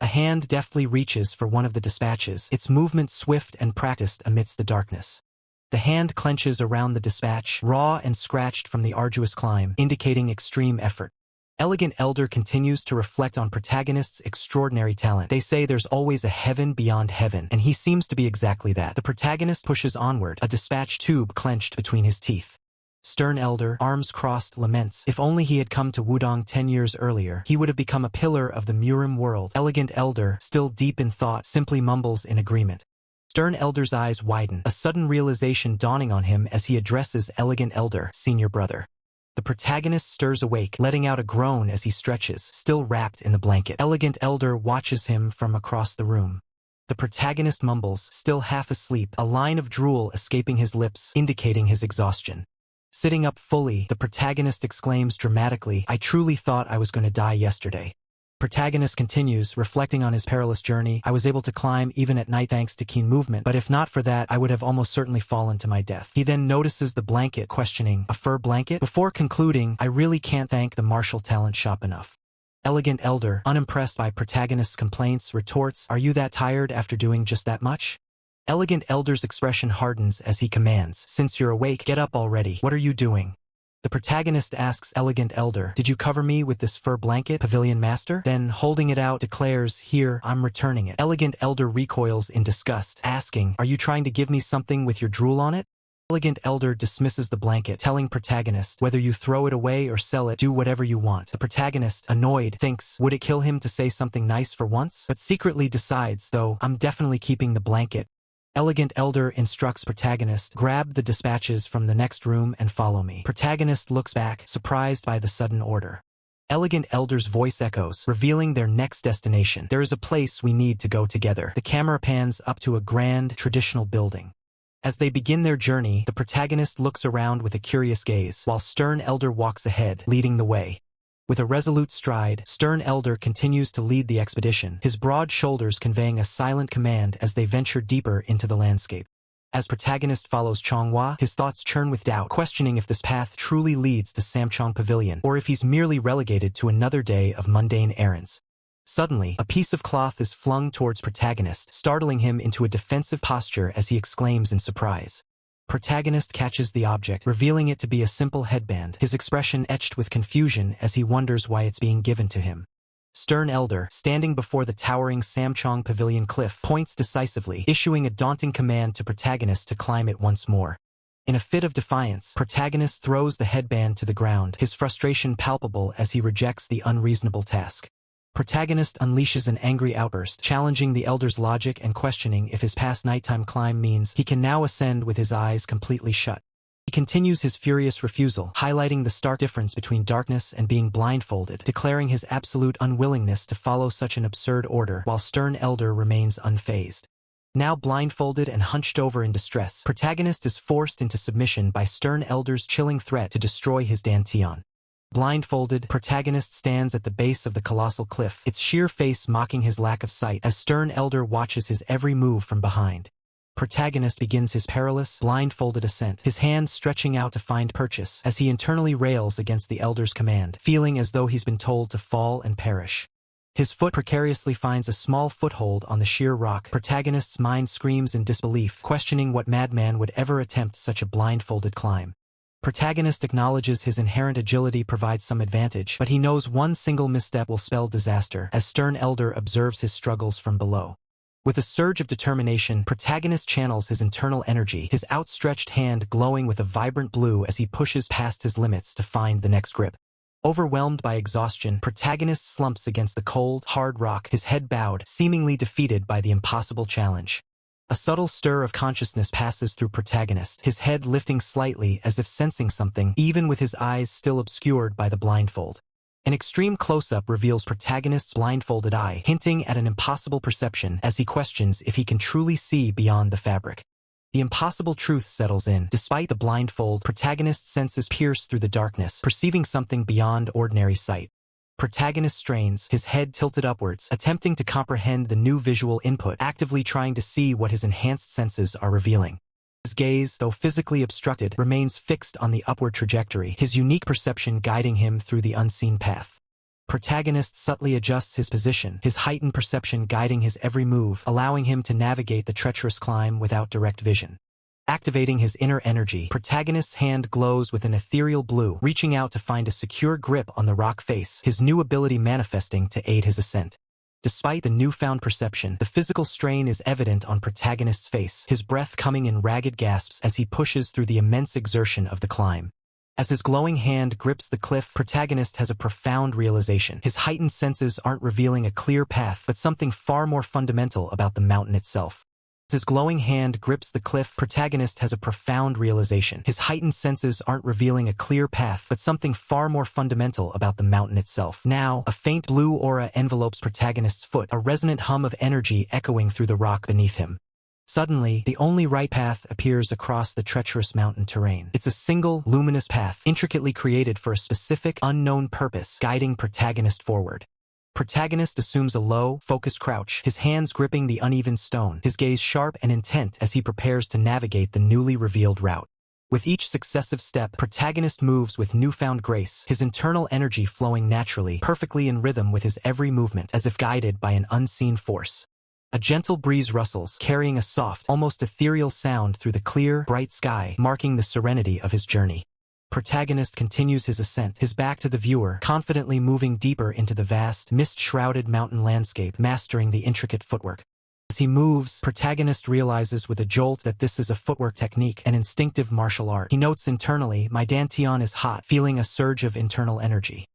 A hand deftly reaches for one of the dispatches, its movement swift and practiced amidst the darkness. The hand clenches around the dispatch, raw and scratched from the arduous climb, indicating extreme effort. Elegant elder continues to reflect on protagonist's extraordinary talent. They say there's always a heaven beyond heaven, and he seems to be exactly that. The protagonist pushes onward, a dispatch tube clenched between his teeth. Stern elder, arms crossed, laments, "If only he had come to Wudong 10 years earlier, he would have become a pillar of the Murim world." Elegant elder, still deep in thought, simply mumbles in agreement. Stern elder's eyes widen, a sudden realization dawning on him as he addresses elegant elder, "Senior brother." The protagonist stirs awake, letting out a groan as he stretches, still wrapped in the blanket. Elegant elder watches him from across the room. The protagonist mumbles, still half asleep, a line of drool escaping his lips, indicating his exhaustion. Sitting up fully, the protagonist exclaims dramatically, "I truly thought I was going to die yesterday." Protagonist continues, reflecting on his perilous journey. "I was able to climb even at night thanks to keen movement, but if not for that, I would have almost certainly fallen to my death." He then notices the blanket, questioning, "A fur blanket?" Before concluding, "I really can't thank the martial talent shop enough." Elegant Elder, unimpressed by protagonist's complaints, retorts, "Are you that tired after doing just that much?" Elegant Elder's expression hardens as he commands, "Since you're awake, get up already. What are you doing?" The protagonist asks Elegant Elder, "Did you cover me with this fur blanket, Pavilion Master?" Then, holding it out, declares, "Here, I'm returning it." Elegant Elder recoils in disgust, asking, "Are you trying to give me something with your drool on it?" Elegant Elder dismisses the blanket, telling protagonist, "Whether you throw it away or sell it, do whatever you want." The protagonist, annoyed, thinks, would it kill him to say something nice for once? But secretly decides, though, "I'm definitely keeping the blanket." Elegant Elder instructs protagonist, "Grab the dispatches from the next room and follow me." Protagonist looks back, surprised by the sudden order. Elegant Elder's voice echoes, revealing their next destination. "There is a place we need to go together." The camera pans up to a grand, traditional building. As they begin their journey, the protagonist looks around with a curious gaze, while Stern Elder walks ahead, leading the way. With a resolute stride, Stern Elder continues to lead the expedition, his broad shoulders conveying a silent command as they venture deeper into the landscape. As protagonist follows Chonghua, his thoughts churn with doubt, questioning if this path truly leads to Samchong Pavilion, or if he's merely relegated to another day of mundane errands. Suddenly, a piece of cloth is flung towards protagonist, startling him into a defensive posture as he exclaims in surprise. Protagonist catches the object, revealing it to be a simple headband, his expression etched with confusion as he wonders why it's being given to him. Stern Elder, standing before the towering Samchong Pavilion cliff, points decisively, issuing a daunting command to protagonist to climb it once more. In a fit of defiance, protagonist throws the headband to the ground, his frustration palpable as he rejects the unreasonable task. Protagonist unleashes an angry outburst, challenging the Elder's logic and questioning if his past nighttime climb means he can now ascend with his eyes completely shut. He continues his furious refusal, highlighting the stark difference between darkness and being blindfolded, declaring his absolute unwillingness to follow such an absurd order, while Stern Elder remains unfazed. Now blindfolded and hunched over in distress, protagonist is forced into submission by Stern Elder's chilling threat to destroy his dantian. Blindfolded, protagonist stands at the base of the colossal cliff, its sheer face mocking his lack of sight as Stern Elder watches his every move from behind. Protagonist begins his perilous, blindfolded ascent, his hand stretching out to find purchase as he internally rails against the Elder's command, feeling as though he's been told to fall and perish. His foot precariously finds a small foothold on the sheer rock. Protagonist's mind screams in disbelief, questioning what madman would ever attempt such a blindfolded climb. Protagonist acknowledges his inherent agility provides some advantage, but he knows one single misstep will spell disaster, as Stern Elder observes his struggles from below. With a surge of determination, protagonist channels his internal energy, his outstretched hand glowing with a vibrant blue as he pushes past his limits to find the next grip. Overwhelmed by exhaustion, protagonist slumps against the cold, hard rock, his head bowed, seemingly defeated by the impossible challenge. A subtle stir of consciousness passes through protagonist, his head lifting slightly as if sensing something, even with his eyes still obscured by the blindfold. An extreme close-up reveals protagonist's blindfolded eye, hinting at an impossible perception as he questions if he can truly see beyond the fabric. The impossible truth settles in. Despite the blindfold, protagonist's senses pierce through the darkness, perceiving something beyond ordinary sight. Protagonist strains, his head tilted upwards, attempting to comprehend the new visual input, actively trying to see what his enhanced senses are revealing. His gaze, though physically obstructed, remains fixed on the upward trajectory, his unique perception guiding him through the unseen path. Protagonist subtly adjusts his position, his heightened perception guiding his every move, allowing him to navigate the treacherous climb without direct vision. Activating his inner energy, protagonist's hand glows with an ethereal blue, reaching out to find a secure grip on the rock face, his new ability manifesting to aid his ascent. Despite the newfound perception, the physical strain is evident on protagonist's face, his breath coming in ragged gasps as he pushes through the immense exertion of the climb. As his glowing hand grips the cliff, protagonist has a profound realization. His heightened senses aren't revealing a clear path, but something far more fundamental about the mountain itself. As his glowing hand grips the cliff, protagonist has a profound realization. His heightened senses aren't revealing a clear path, but something far more fundamental about the mountain itself. Now, a faint blue aura envelopes protagonist's foot, a resonant hum of energy echoing through the rock beneath him. Suddenly, the only right path appears across the treacherous mountain terrain. It's a single, luminous path, intricately created for a specific, unknown purpose, guiding protagonist forward. Protagonist assumes a low, focused crouch, his hands gripping the uneven stone, his gaze sharp and intent as he prepares to navigate the newly revealed route. With each successive step, protagonist moves with newfound grace, his internal energy flowing naturally, perfectly in rhythm with his every movement, as if guided by an unseen force. A gentle breeze rustles, carrying a soft, almost ethereal sound through the clear, bright sky, marking the serenity of his journey. Protagonist continues his ascent, his back to the viewer, confidently moving deeper into the vast, mist-shrouded mountain landscape, mastering the intricate footwork. As he moves, protagonist realizes with a jolt that this is a footwork technique, an instinctive martial art. He notes internally, "My dantian is hot," feeling a surge of internal energy.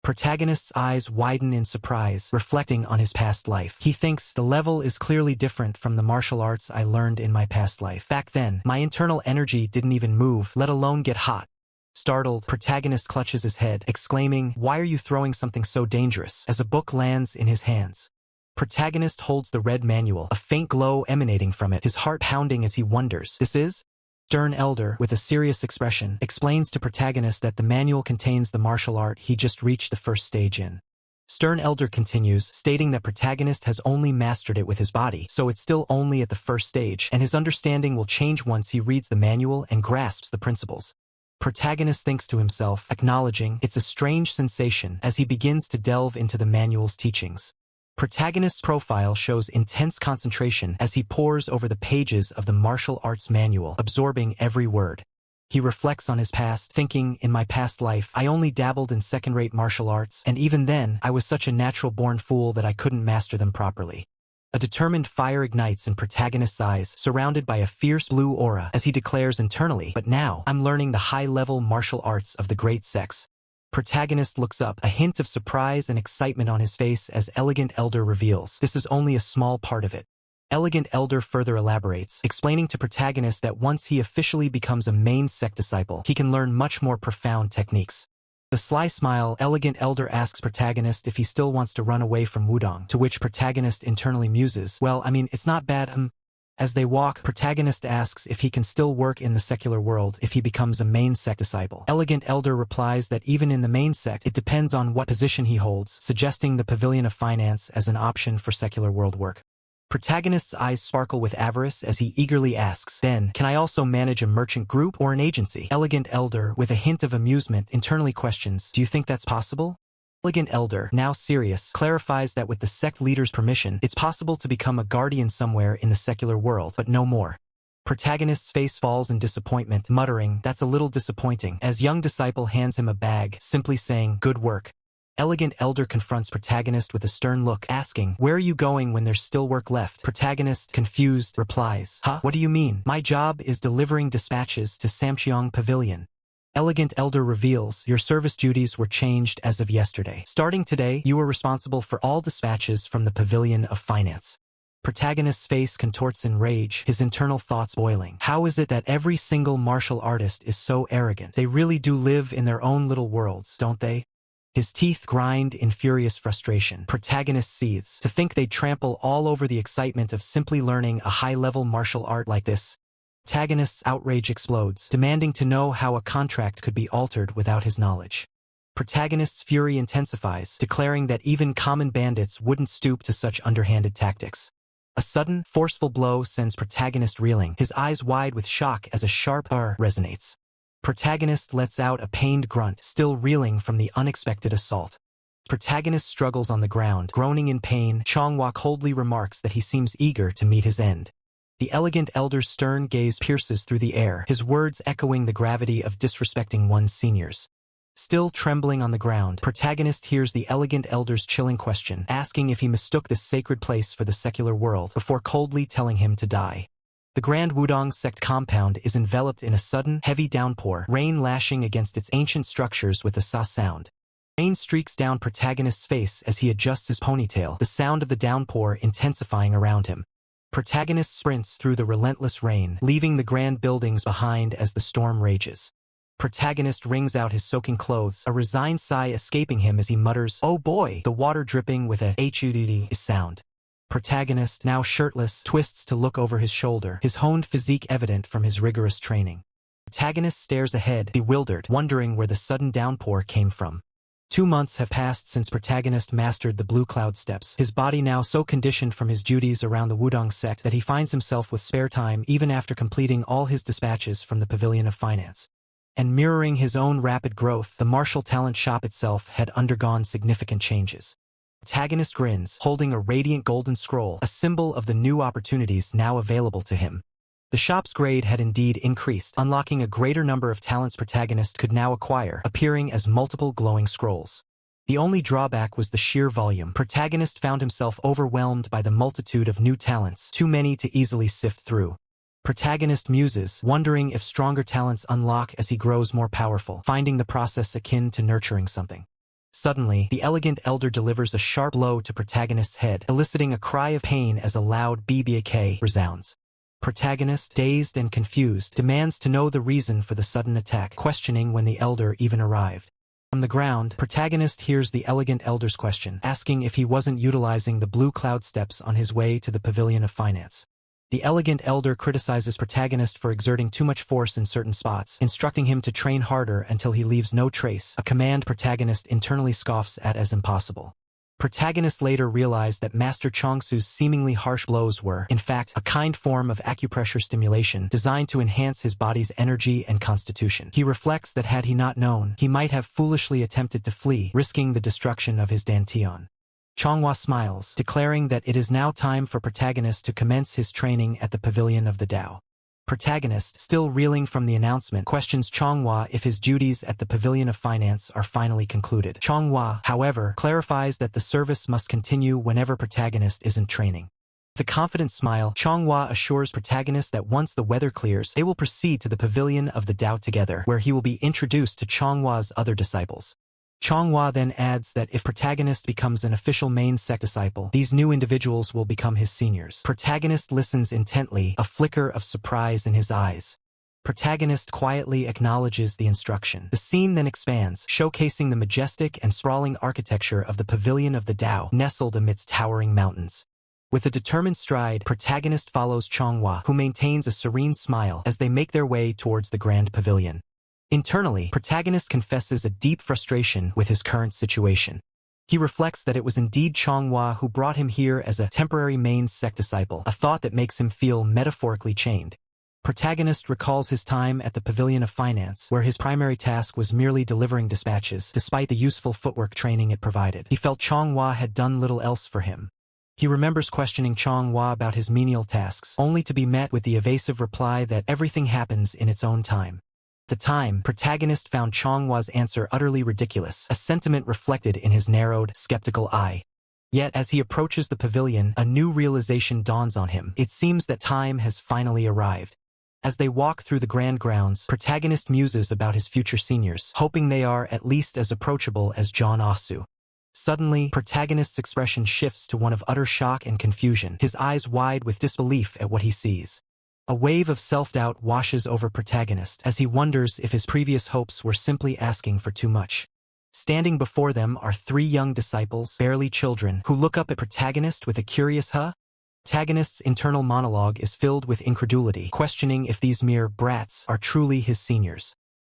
Protagonist's eyes widen in surprise, reflecting on his past life. He thinks, the level is clearly different from the martial arts I learned in my past life. Back then, my internal energy didn't even move, let alone get hot. Startled, protagonist clutches his head, exclaiming, "Why are you throwing something so dangerous?" as a book lands in his hands. Protagonist holds the red manual, a faint glow emanating from it, his heart pounding as he wonders, "This is?" Stern elder, with a serious expression, explains to protagonist that the manual contains the martial art he just reached the first stage in. Stern elder continues, stating that protagonist has only mastered it with his body, so it's still only at the first stage, and his understanding will change once he reads the manual and grasps the principles. Protagonist thinks to himself, acknowledging, it's a strange sensation, as he begins to delve into the manual's teachings. Protagonist's profile shows intense concentration as he pores over the pages of the martial arts manual, absorbing every word. He reflects on his past, thinking, in my past life, I only dabbled in second-rate martial arts, and even then, I was such a natural-born fool that I couldn't master them properly. A determined fire ignites in protagonist's eyes, surrounded by a fierce blue aura, as he declares internally, but now, I'm learning the high-level martial arts of the great sex. Protagonist looks up, a hint of surprise and excitement on his face as Elegant Elder reveals, this is only a small part of it. Elegant Elder further elaborates, explaining to protagonist that once he officially becomes a main sect disciple, he can learn much more profound techniques. The sly smile, Elegant Elder asks protagonist if he still wants to run away from Wudong, to which protagonist internally muses, well, I mean, it's not bad, As they walk, protagonist asks if he can still work in the secular world if he becomes a main sect disciple. Elegant Elder replies that even in the main sect, it depends on what position he holds, suggesting the Pavilion of Finance as an option for secular world work. Protagonist's eyes sparkle with avarice as he eagerly asks, then, can I also manage a merchant group or an agency? Elegant Elder, with a hint of amusement, internally questions, do you think that's possible? Elegant Elder, now serious, clarifies that with the sect leader's permission, it's possible to become a guardian somewhere in the secular world, but no more. Protagonist's face falls in disappointment, muttering, that's a little disappointing, as young disciple hands him a bag, simply saying, good work. Elegant Elder confronts protagonist with a stern look, asking, where are you going when there's still work left? Protagonist, confused, replies, huh? What do you mean? My job is delivering dispatches to Samcheong Pavilion. Elegant Elder reveals, your service duties were changed as of yesterday. Starting today, you are responsible for all dispatches from the Pavilion of Finance. Protagonist's face contorts in rage, his internal thoughts boiling. How is it that every single martial artist is so arrogant? They really do live in their own little worlds, don't they? His teeth grind in furious frustration. Protagonist seethes, to think they'd trample all over the excitement of simply learning a high-level martial art like this. Protagonist's outrage explodes, demanding to know how a contract could be altered without his knowledge. Protagonist's fury intensifies, declaring that even common bandits wouldn't stoop to such underhanded tactics. A sudden, forceful blow sends protagonist reeling, his eyes wide with shock as a sharp resonates. Protagonist lets out a pained grunt, still reeling from the unexpected assault. Protagonist struggles on the ground, groaning in pain. Chonghua coldly remarks that he seems eager to meet his end. The Elegant Elder's stern gaze pierces through the air, his words echoing the gravity of disrespecting one's seniors. Still trembling on the ground, protagonist hears the Elegant Elder's chilling question, asking if he mistook this sacred place for the secular world, before coldly telling him to die. The Grand Wudong sect compound is enveloped in a sudden, heavy downpour, rain lashing against its ancient structures with a sa sound. Rain streaks down protagonist's face as he adjusts his ponytail, the sound of the downpour intensifying around him. Protagonist sprints through the relentless rain, leaving the grand buildings behind as the storm rages. Protagonist wrings out his soaking clothes, a resigned sigh escaping him as he mutters, oh boy, the water dripping with a HUDD sound. Protagonist, now shirtless, twists to look over his shoulder, his honed physique evident from his rigorous training. Protagonist stares ahead, bewildered, wondering where the sudden downpour came from. 2 months have passed since Protagonist mastered the Blue Cloud Steps, his body now so conditioned from his duties around the Wudong sect that he finds himself with spare time even after completing all his dispatches from the Pavilion of Finance. And mirroring his own rapid growth, the martial talent shop itself had undergone significant changes. Protagonist grins, holding a radiant golden scroll, a symbol of the new opportunities now available to him. The shop's grade had indeed increased, unlocking a greater number of talents Protagonist could now acquire, appearing as multiple glowing scrolls. The only drawback was the sheer volume. Protagonist found himself overwhelmed by the multitude of new talents, too many to easily sift through. Protagonist muses, wondering if stronger talents unlock as he grows more powerful, finding the process akin to nurturing something. Suddenly, the elegant elder delivers a sharp blow to Protagonist's head, eliciting a cry of pain as a loud BBK resounds. Protagonist, dazed and confused, demands to know the reason for the sudden attack, questioning when the elder even arrived. From the ground, Protagonist hears the elegant elder's question, asking if he wasn't utilizing the Blue Cloud Steps on his way to the Pavilion of Finance. The elegant elder criticizes Protagonist for exerting too much force in certain spots, instructing him to train harder until he leaves no trace, a command Protagonist internally scoffs at as impossible. Protagonist later realized that Master Chongsu's seemingly harsh blows were, in fact, a kind form of acupressure stimulation designed to enhance his body's energy and constitution. He reflects that had he not known, he might have foolishly attempted to flee, risking the destruction of his dantian. Changhua smiles, declaring that it is now time for Protagonist to commence his training at the Pavilion of the Tao. Protagonist, still reeling from the announcement, questions Changhua if his duties at the Pavilion of Finance are finally concluded. Changhua, however, clarifies that the service must continue whenever Protagonist isn't training. With a confident smile, Changhua assures Protagonist that once the weather clears, they will proceed to the Pavilion of the Tao together, where he will be introduced to Chonghua's other disciples. Changhua then adds that if Protagonist becomes an official main sect disciple, these new individuals will become his seniors. Protagonist listens intently, a flicker of surprise in his eyes. Protagonist quietly acknowledges the instruction. The scene then expands, showcasing the majestic and sprawling architecture of the Pavilion of the Tao, nestled amidst towering mountains. With a determined stride, Protagonist follows Changhua, who maintains a serene smile as they make their way towards the grand pavilion. Internally, Protagonist confesses a deep frustration with his current situation. He reflects that it was indeed Changhua who brought him here as a temporary main sect disciple, a thought that makes him feel metaphorically chained. Protagonist recalls his time at the Pavilion of Finance, where his primary task was merely delivering dispatches, despite the useful footwork training it provided. He felt Changhua had done little else for him. He remembers questioning Changhua about his menial tasks, only to be met with the evasive reply that everything happens in its own time. At the time, Protagonist found Chonghua's answer utterly ridiculous, a sentiment reflected in his narrowed, skeptical eye. Yet as he approaches the pavilion, a new realization dawns on him. It seems that time has finally arrived. As they walk through the grand grounds, Protagonist muses about his future seniors, hoping they are at least as approachable as John Asu. Suddenly, Protagonist's expression shifts to one of utter shock and confusion, his eyes wide with disbelief at what he sees. A wave of self-doubt washes over Protagonist as he wonders if his previous hopes were simply asking for too much. Standing before them are 3 young disciples, barely children, who look up at Protagonist with a curious huh? Protagonist's internal monologue is filled with incredulity, questioning if these mere brats are truly his seniors.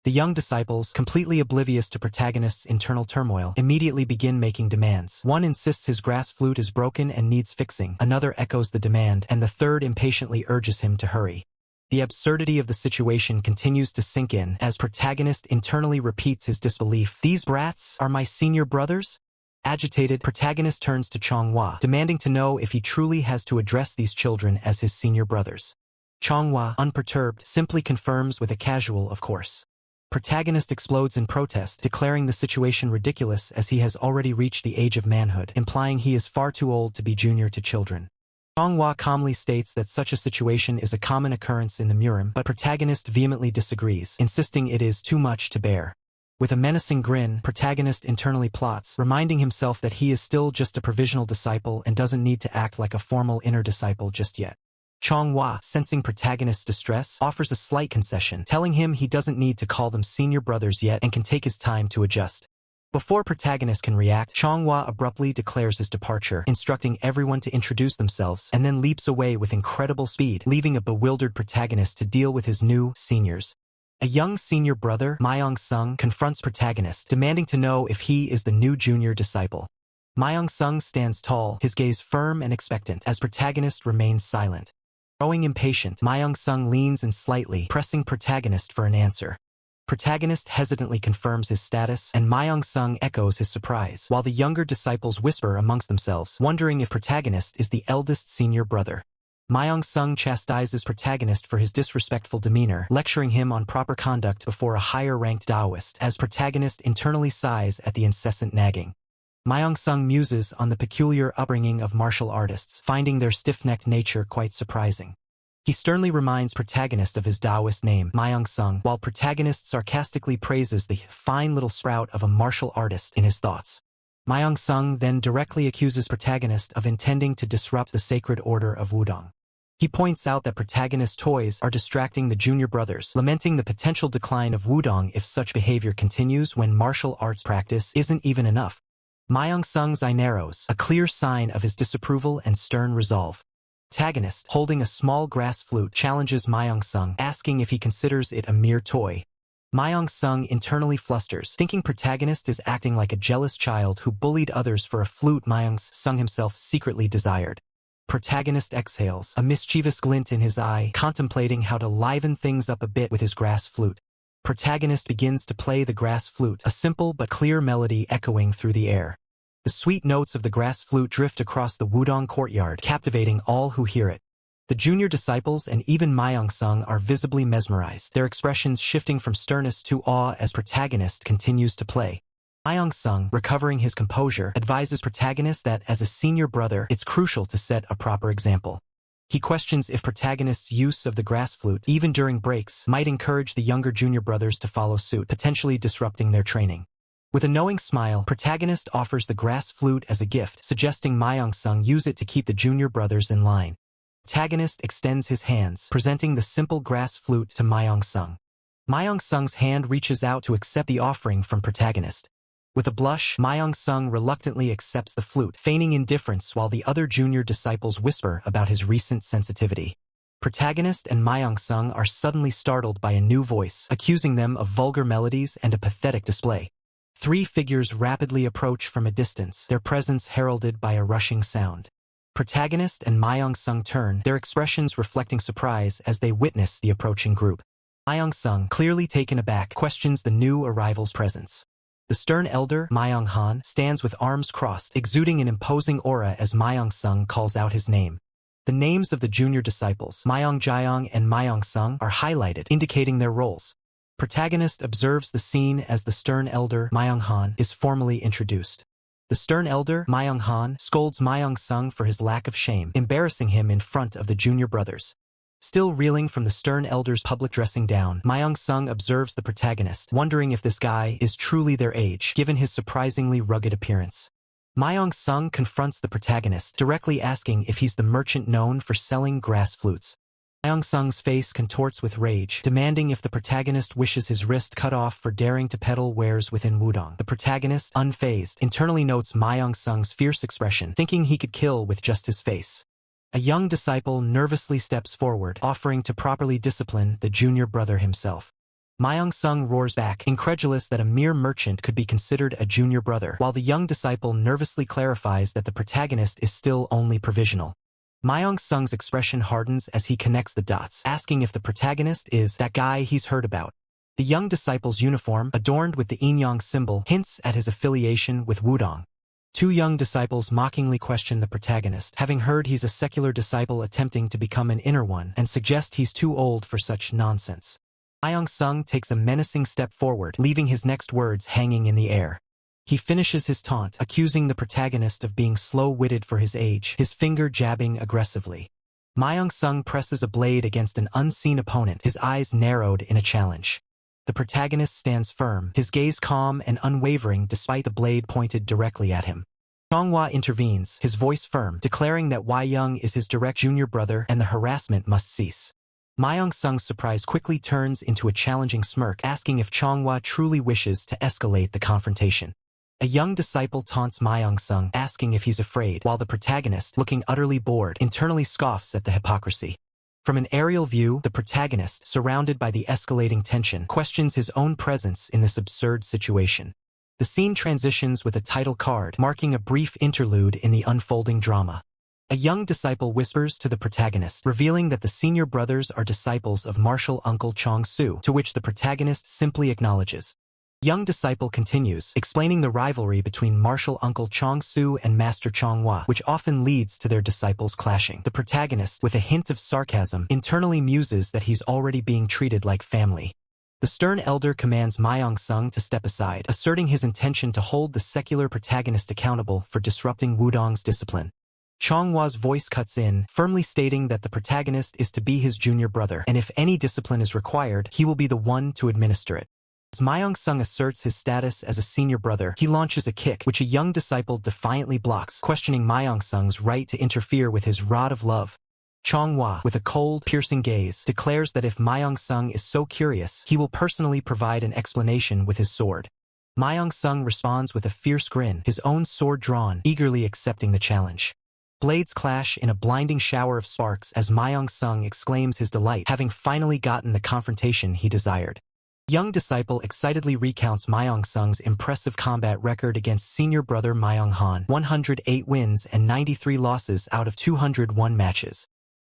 The young disciples, completely oblivious to Protagonist's internal turmoil, immediately begin making demands. One insists his grass flute is broken and needs fixing, another echoes the demand, and the third impatiently urges him to hurry. The absurdity of the situation continues to sink in as Protagonist internally repeats his disbelief. These brats are my senior brothers? Agitated, Protagonist turns to Changhua, demanding to know if he truly has to address these children as his senior brothers. Changhua, unperturbed, simply confirms with a casual of course. Protagonist explodes in protest, declaring the situation ridiculous as he has already reached the age of manhood, implying he is far too old to be junior to children. Manhwa calmly states that such a situation is a common occurrence in the Murim, but Protagonist vehemently disagrees, insisting it is too much to bear. With a menacing grin, Protagonist internally plots, reminding himself that he is still just a provisional disciple and doesn't need to act like a formal inner disciple just yet. Changhua, sensing Protagonist's distress, offers a slight concession, telling him he doesn't need to call them senior brothers yet and can take his time to adjust. Before protagonist can react, Shroomhua abruptly declares his departure, instructing everyone to introduce themselves, and then leaps away with incredible speed, leaving a bewildered protagonist to deal with his new seniors. A young senior brother, Myung-sung, confronts protagonist, demanding to know if he is the new junior disciple. Myung-sung stands tall, his gaze firm and expectant, as protagonist remains silent. Growing impatient, Myung-sung leans in slightly, pressing protagonist for an answer. Protagonist hesitantly confirms his status, and Myung-sung echoes his surprise, while the younger disciples whisper amongst themselves, wondering if protagonist is the eldest senior brother. Myung-sung chastises protagonist for his disrespectful demeanor, lecturing him on proper conduct before a higher-ranked Taoist, as protagonist internally sighs at the incessant nagging. Myung-sung muses on the peculiar upbringing of martial artists, finding their stiff-necked nature quite surprising. He sternly reminds protagonist of his Taoist name, Myung-sung, while protagonist sarcastically praises the fine little sprout of a martial artist in his thoughts. Myung-sung then directly accuses protagonist of intending to disrupt the sacred order of Wudong. He points out that protagonist's toys are distracting the junior brothers, lamenting the potential decline of Wudong if such behavior continues when martial arts practice isn't even enough. Myung-sung's eye narrows, a clear sign of his disapproval and stern resolve. Protagonist, holding a small grass flute, challenges Myung-sung, asking if he considers it a mere toy. Myung-sung internally flusters, thinking protagonist is acting like a jealous child who bullied others for a flute Myung-sung himself secretly desired. Protagonist exhales, a mischievous glint in his eye, contemplating how to liven things up a bit with his grass flute. Protagonist begins to play the grass flute, a simple but clear melody echoing through the air. The sweet notes of the grass flute drift across the Wudong courtyard, captivating all who hear it. The junior disciples and even Myung-sung are visibly mesmerized, their expressions shifting from sternness to awe as protagonist continues to play. Myung-sung, recovering his composure, advises protagonist that as a senior brother, it's crucial to set a proper example. He questions if protagonist's use of the grass flute, even during breaks, might encourage the younger junior brothers to follow suit, potentially disrupting their training. With a knowing smile, protagonist offers the grass flute as a gift, suggesting Myung-sung use it to keep the junior brothers in line. Protagonist extends his hands, presenting the simple grass flute to Myung-sung. Myung-sung's hand reaches out to accept the offering from protagonist. With a blush, Myung-sung reluctantly accepts the flute, feigning indifference while the other junior disciples whisper about his recent sensitivity. Protagonist and Myung-sung are suddenly startled by a new voice, accusing them of vulgar melodies and a pathetic display. Three figures rapidly approach from a distance, their presence heralded by a rushing sound. Protagonist and Myung-sung turn, their expressions reflecting surprise as they witness the approaching group. Myung-sung, clearly taken aback, questions the new arrival's presence. The stern elder, Myung-han, stands with arms crossed, exuding an imposing aura as Myung-sung calls out his name. The names of the junior disciples, Myung-jaeong and Myung-sung, are highlighted, indicating their roles. Protagonist observes the scene as the stern elder, Myung-han, is formally introduced. The stern elder, Myung-han, scolds Myung-sung for his lack of shame, embarrassing him in front of the junior brothers. Still reeling from the stern elder's public dressing down, Myung-sung observes the protagonist, wondering if this guy is truly their age, given his surprisingly rugged appearance. Myung-sung confronts the protagonist, directly asking if he's the merchant known for selling grass flutes. Myung-sung's face contorts with rage, demanding if the protagonist wishes his wrist cut off for daring to peddle wares within Wudong. The protagonist, unfazed, internally notes Myung-sung's fierce expression, thinking he could kill with just his face. A young disciple nervously steps forward, offering to properly discipline the junior brother himself. Myung-sung roars back, incredulous that a mere merchant could be considered a junior brother, while the young disciple nervously clarifies that the protagonist is still only provisional. Myung-sung's expression hardens as he connects the dots, asking if the protagonist is that guy he's heard about. The young disciple's uniform, adorned with the yin-yang symbol, hints at his affiliation with Wudong. Two young disciples mockingly question the protagonist, having heard he's a secular disciple attempting to become an inner one, and suggest he's too old for such nonsense. Myung-sung takes a menacing step forward, leaving his next words hanging in the air. He finishes his taunt, accusing the protagonist of being slow-witted for his age, his finger jabbing aggressively. Myung-sung presses a blade against an unseen opponent, his eyes narrowed in a challenge. The protagonist stands firm, his gaze calm and unwavering despite the blade pointed directly at him. Shroomhua intervenes, his voice firm, declaring that Young is his direct junior brother and the harassment must cease. Myung-sung's surprise quickly turns into a challenging smirk, asking if Shroomhua truly wishes to escalate the confrontation. A young disciple taunts Myeong-sung, asking if he's afraid, while the protagonist, looking utterly bored, internally scoffs at the hypocrisy. From an aerial view, the protagonist, surrounded by the escalating tension, questions his own presence in this absurd situation. The scene transitions with a title card, marking a brief interlude in the unfolding drama. A young disciple whispers to the protagonist, revealing that the senior brothers are disciples of martial uncle Chong-soo, to which the protagonist simply acknowledges. Young disciple continues, explaining the rivalry between martial uncle Chong-soo and master Chonghua, which often leads to their disciples clashing. The protagonist, with a hint of sarcasm, internally muses that he's already being treated like family. The stern elder commands Myeong-sung to step aside, asserting his intention to hold the secular protagonist accountable for disrupting Wudong's discipline. Chonghua's voice cuts in, firmly stating that the protagonist is to be his junior brother, and if any discipline is required, he will be the one to administer it. As Myeong-sung asserts his status as a senior brother, he launches a kick, which a young disciple defiantly blocks, questioning Myeong-sung's right to interfere with his rod of love. Chonghua, with a cold, piercing gaze, declares that if Myeong-sung is so curious, he will personally provide an explanation with his sword. Myeong-sung responds with a fierce grin, his own sword drawn, eagerly accepting the challenge. Blades clash in a blinding shower of sparks as Myeong-sung exclaims his delight, having finally gotten the confrontation he desired. Young disciple excitedly recounts Myeong-sung's impressive combat record against senior brother Myeong-han, 108 wins and 93 losses out of 201 matches.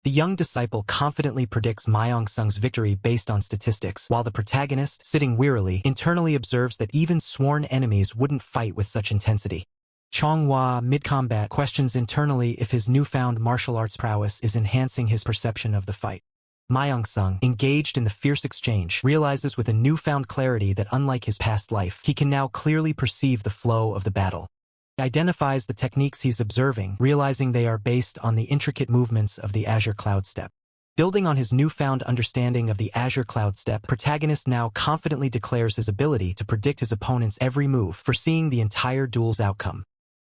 The young disciple confidently predicts Myeong-sung's victory based on statistics, while the protagonist, sitting wearily, internally observes that even sworn enemies wouldn't fight with such intensity. Chonghua, mid-combat, questions internally if his newfound martial arts prowess is enhancing his perception of the fight. Myeong-sung, engaged in the fierce exchange, realizes with a newfound clarity that unlike his past life, he can now clearly perceive the flow of the battle. He identifies the techniques he's observing, realizing they are based on the intricate movements of the Azure Cloud Step. Building on his newfound understanding of the Azure Cloud Step, protagonist now confidently declares his ability to predict his opponent's every move, foreseeing the entire duel's outcome.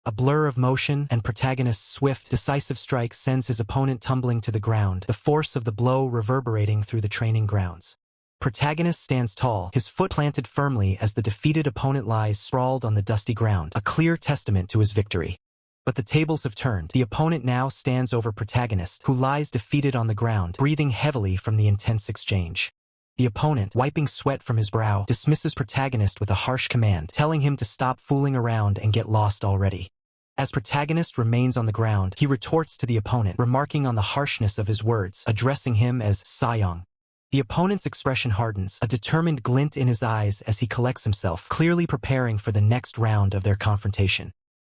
A blur of motion and protagonist's swift, decisive strike sends his opponent tumbling to the ground, the force of the blow reverberating through the training grounds. Protagonist stands tall, his foot planted firmly as the defeated opponent lies sprawled on the dusty ground, a clear testament to his victory. But the tables have turned. The opponent now stands over protagonist, who lies defeated on the ground, breathing heavily from the intense exchange. The opponent, wiping sweat from his brow, dismisses protagonist with a harsh command, telling him to stop fooling around and get lost already. As protagonist remains on the ground, he retorts to the opponent, remarking on the harshness of his words, addressing him as Sayong. The opponent's expression hardens, a determined glint in his eyes as he collects himself, clearly preparing for the next round of their confrontation.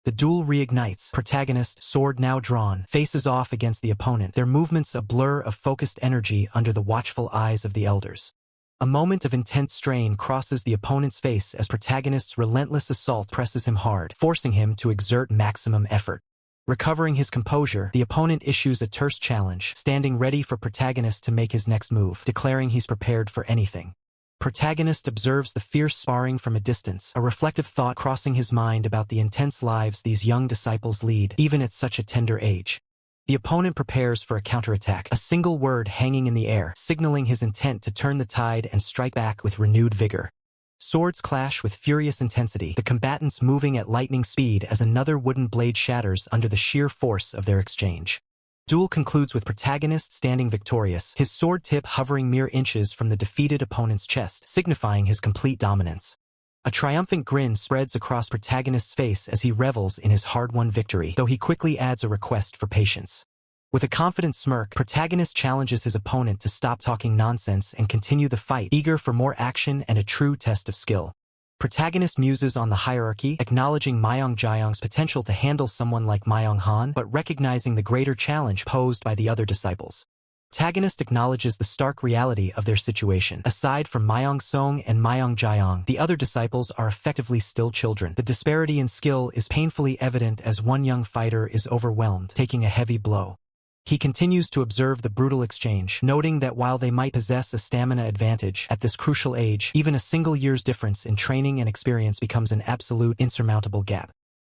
The duel reignites. Protagonist, sword now drawn, faces off against the opponent, their movements a blur of focused energy under the watchful eyes of the elders. A moment of intense strain crosses the opponent's face as protagonist's relentless assault presses him hard, forcing him to exert maximum effort. Recovering his composure, the opponent issues a terse challenge, standing ready for protagonist to make his next move, declaring he's prepared for anything. Protagonist observes the fierce sparring from a distance, a reflective thought crossing his mind about the intense lives these young disciples lead, even at such a tender age. The opponent prepares for a counterattack, a single word hanging in the air, signaling his intent to turn the tide and strike back with renewed vigor. Swords clash with furious intensity, the combatants moving at lightning speed as another wooden blade shatters under the sheer force of their exchange. Duel concludes with protagonist standing victorious, his sword tip hovering mere inches from the defeated opponent's chest, signifying his complete dominance. A triumphant grin spreads across protagonist's face as he revels in his hard-won victory, though he quickly adds a request for patience. With a confident smirk, protagonist challenges his opponent to stop talking nonsense and continue the fight, eager for more action and a true test of skill. Protagonist muses on the hierarchy, acknowledging Myeong-jaeong's potential to handle someone like Myeong-han, but recognizing the greater challenge posed by the other disciples. Protagonist acknowledges the stark reality of their situation. Aside from Myeong-sung and Myeong-jaeong, the other disciples are effectively still children. The disparity in skill is painfully evident as one young fighter is overwhelmed, taking a heavy blow. He continues to observe the brutal exchange, noting that while they might possess a stamina advantage, at this crucial age, even a single year's difference in training and experience becomes an absolute insurmountable gap.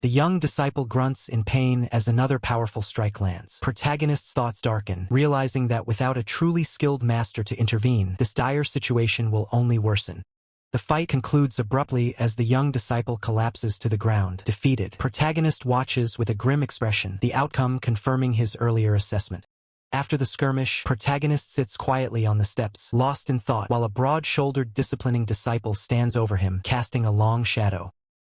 The young disciple grunts in pain as another powerful strike lands. Protagonist's thoughts darken, realizing that without a truly skilled master to intervene, this dire situation will only worsen. The fight concludes abruptly as the young disciple collapses to the ground, defeated. Protagonist watches with a grim expression, the outcome confirming his earlier assessment. After the skirmish, protagonist sits quietly on the steps, lost in thought, while a broad-shouldered disciplining disciple stands over him, casting a long shadow.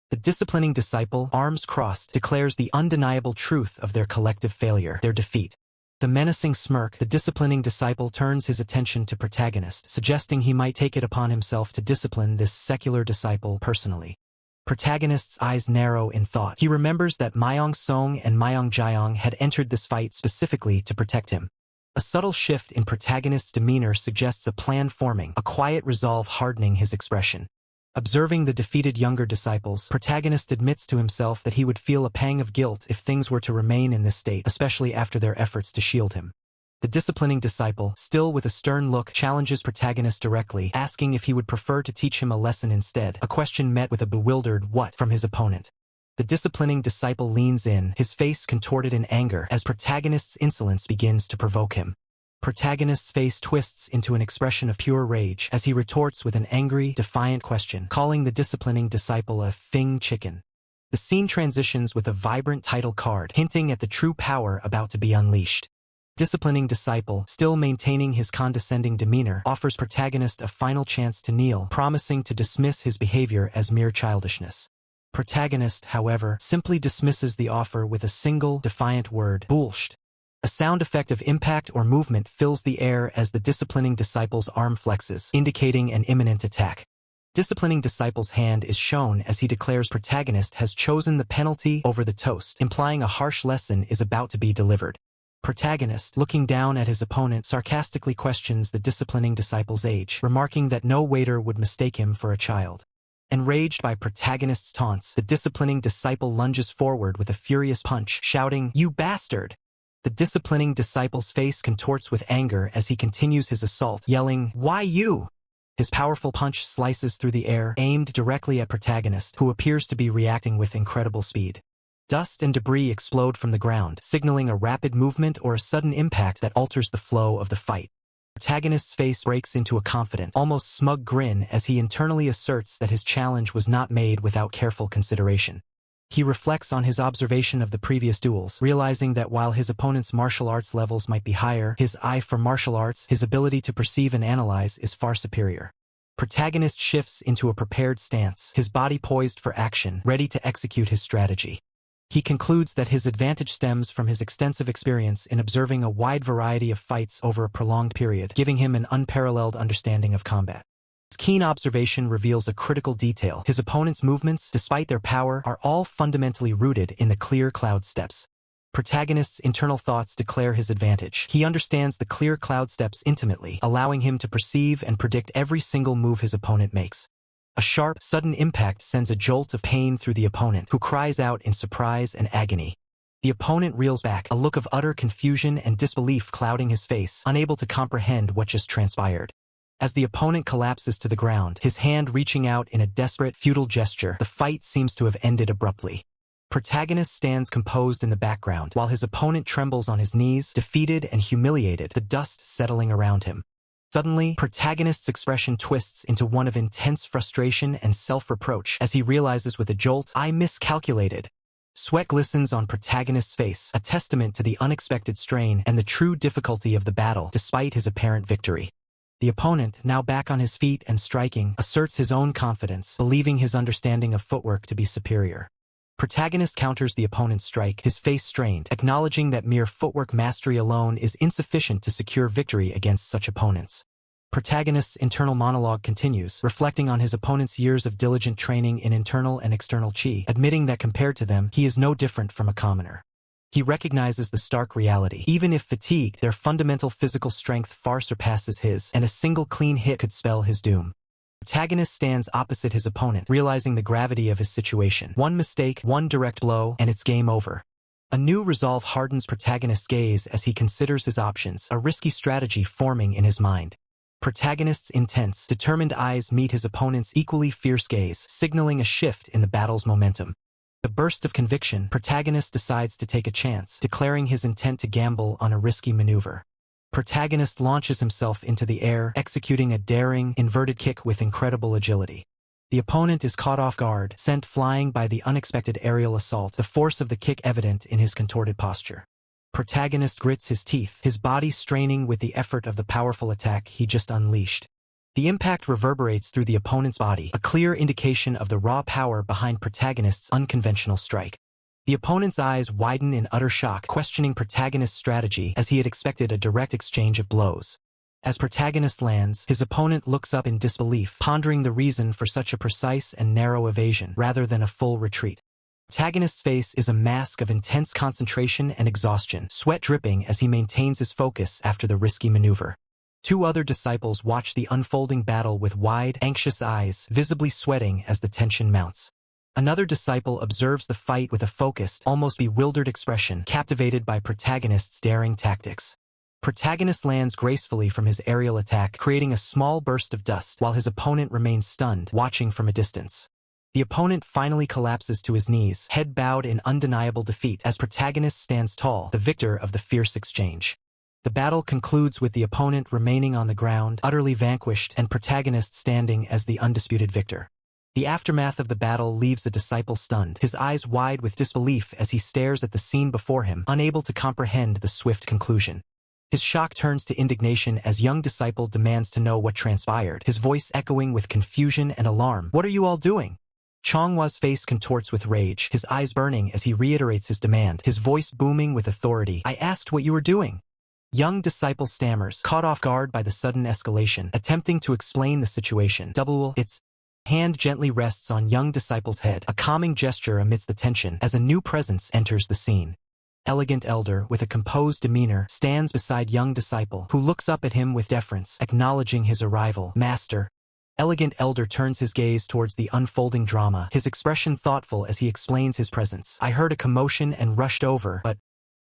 The disciplining disciple, arms crossed, declares the undeniable truth of their collective failure, their defeat. The menacing smirk, the disciplining disciple turns his attention to protagonist, suggesting he might take it upon himself to discipline this secular disciple personally. Protagonist's eyes narrow in thought. He remembers that Myong Song and Myong Jiang had entered this fight specifically to protect him. A subtle shift in protagonist's demeanor suggests a plan forming, a quiet resolve hardening his expression. Observing the defeated younger disciples, protagonist admits to himself that he would feel a pang of guilt if things were to remain in this state, especially after their efforts to shield him. The disciplining disciple, still with a stern look, challenges protagonist directly, asking if he would prefer to teach him a lesson instead, a question met with a bewildered "what" from his opponent. The disciplining disciple leans in, his face contorted in anger, as protagonist's insolence begins to provoke him. Protagonist's face twists into an expression of pure rage as he retorts with an angry, defiant question, calling the disciplining disciple a "fing chicken." The scene transitions with a vibrant title card, hinting at the true power about to be unleashed. Disciplining disciple, still maintaining his condescending demeanor, offers protagonist a final chance to kneel, promising to dismiss his behavior as mere childishness. Protagonist, however, simply dismisses the offer with a single, defiant word, "bullshit." A sound effect of impact or movement fills the air as the disciplining disciple's arm flexes, indicating an imminent attack. Disciplining disciple's hand is shown as he declares protagonist has chosen the penalty over the toast, implying a harsh lesson is about to be delivered. Protagonist, looking down at his opponent, sarcastically questions the disciplining disciple's age, remarking that no waiter would mistake him for a child. Enraged by protagonist's taunts, the disciplining disciple lunges forward with a furious punch, shouting, "You bastard!" The disciplining disciple's face contorts with anger as he continues his assault, yelling, "Why you?" His powerful punch slices through the air, aimed directly at protagonist, who appears to be reacting with incredible speed. Dust and debris explode from the ground, signaling a rapid movement or a sudden impact that alters the flow of the fight. Protagonist's face breaks into a confident, almost smug grin as he internally asserts that his challenge was not made without careful consideration. He reflects on his observation of the previous duels, realizing that while his opponent's martial arts levels might be higher, his eye for martial arts, his ability to perceive and analyze, is far superior. Protagonist shifts into a prepared stance, his body poised for action, ready to execute his strategy. He concludes that his advantage stems from his extensive experience in observing a wide variety of fights over a prolonged period, giving him an unparalleled understanding of combat. His keen observation reveals a critical detail. His opponent's movements, despite their power, are all fundamentally rooted in the clear cloud steps. Protagonist's internal thoughts declare his advantage. He understands the clear cloud steps intimately, allowing him to perceive and predict every single move his opponent makes. A sharp, sudden impact sends a jolt of pain through the opponent, who cries out in surprise and agony. The opponent reels back, a look of utter confusion and disbelief clouding his face, unable to comprehend what just transpired. As the opponent collapses to the ground, his hand reaching out in a desperate, futile gesture, the fight seems to have ended abruptly. Protagonist stands composed in the background, while his opponent trembles on his knees, defeated and humiliated, the dust settling around him. Suddenly, protagonist's expression twists into one of intense frustration and self-reproach as he realizes with a jolt, "I miscalculated." Sweat glistens on protagonist's face, a testament to the unexpected strain and the true difficulty of the battle, despite his apparent victory. The opponent, now back on his feet and striking, asserts his own confidence, believing his understanding of footwork to be superior. Protagonist counters the opponent's strike, his face strained, acknowledging that mere footwork mastery alone is insufficient to secure victory against such opponents. Protagonist's internal monologue continues, reflecting on his opponent's years of diligent training in internal and external chi, admitting that compared to them, he is no different from a commoner. He recognizes the stark reality. Even if fatigued, their fundamental physical strength far surpasses his, and a single clean hit could spell his doom. Protagonist stands opposite his opponent, realizing the gravity of his situation. One mistake, one direct blow, and it's game over. A new resolve hardens protagonist's gaze as he considers his options, a risky strategy forming in his mind. Protagonist's intense, determined eyes meet his opponent's equally fierce gaze, signaling a shift in the battle's momentum. A burst of conviction, protagonist decides to take a chance, declaring his intent to gamble on a risky maneuver. Protagonist launches himself into the air, executing a daring, inverted kick with incredible agility. The opponent is caught off guard, sent flying by the unexpected aerial assault, the force of the kick evident in his contorted posture. Protagonist grits his teeth, his body straining with the effort of the powerful attack he just unleashed. The impact reverberates through the opponent's body, a clear indication of the raw power behind protagonist's unconventional strike. The opponent's eyes widen in utter shock, questioning protagonist's strategy as he had expected a direct exchange of blows. As protagonist lands, his opponent looks up in disbelief, pondering the reason for such a precise and narrow evasion rather than a full retreat. Protagonist's face is a mask of intense concentration and exhaustion, sweat dripping as he maintains his focus after the risky maneuver. Two other disciples watch the unfolding battle with wide, anxious eyes, visibly sweating as the tension mounts. Another disciple observes the fight with a focused, almost bewildered expression, captivated by protagonist's daring tactics. Protagonist lands gracefully from his aerial attack, creating a small burst of dust, while his opponent remains stunned, watching from a distance. The opponent finally collapses to his knees, head bowed in undeniable defeat, as protagonist stands tall, the victor of the fierce exchange. The battle concludes with the opponent remaining on the ground, utterly vanquished, and protagonist standing as the undisputed victor. The aftermath of the battle leaves the disciple stunned, his eyes wide with disbelief as he stares at the scene before him, unable to comprehend the swift conclusion. His shock turns to indignation as young disciple demands to know what transpired, his voice echoing with confusion and alarm. "What are you all doing?" Chonghua's face contorts with rage, his eyes burning as he reiterates his demand, his voice booming with authority. "I asked what you were doing." Young disciple stammers, caught off guard by the sudden escalation, attempting to explain the situation. Its hand gently rests on young disciple's head, a calming gesture amidst the tension as a new presence enters the scene. Elegant elder, with a composed demeanor, stands beside young disciple, who looks up at him with deference, acknowledging his arrival. "Master." Elegant elder turns his gaze towards the unfolding drama, his expression thoughtful as he explains his presence. "I heard a commotion and rushed over, but..."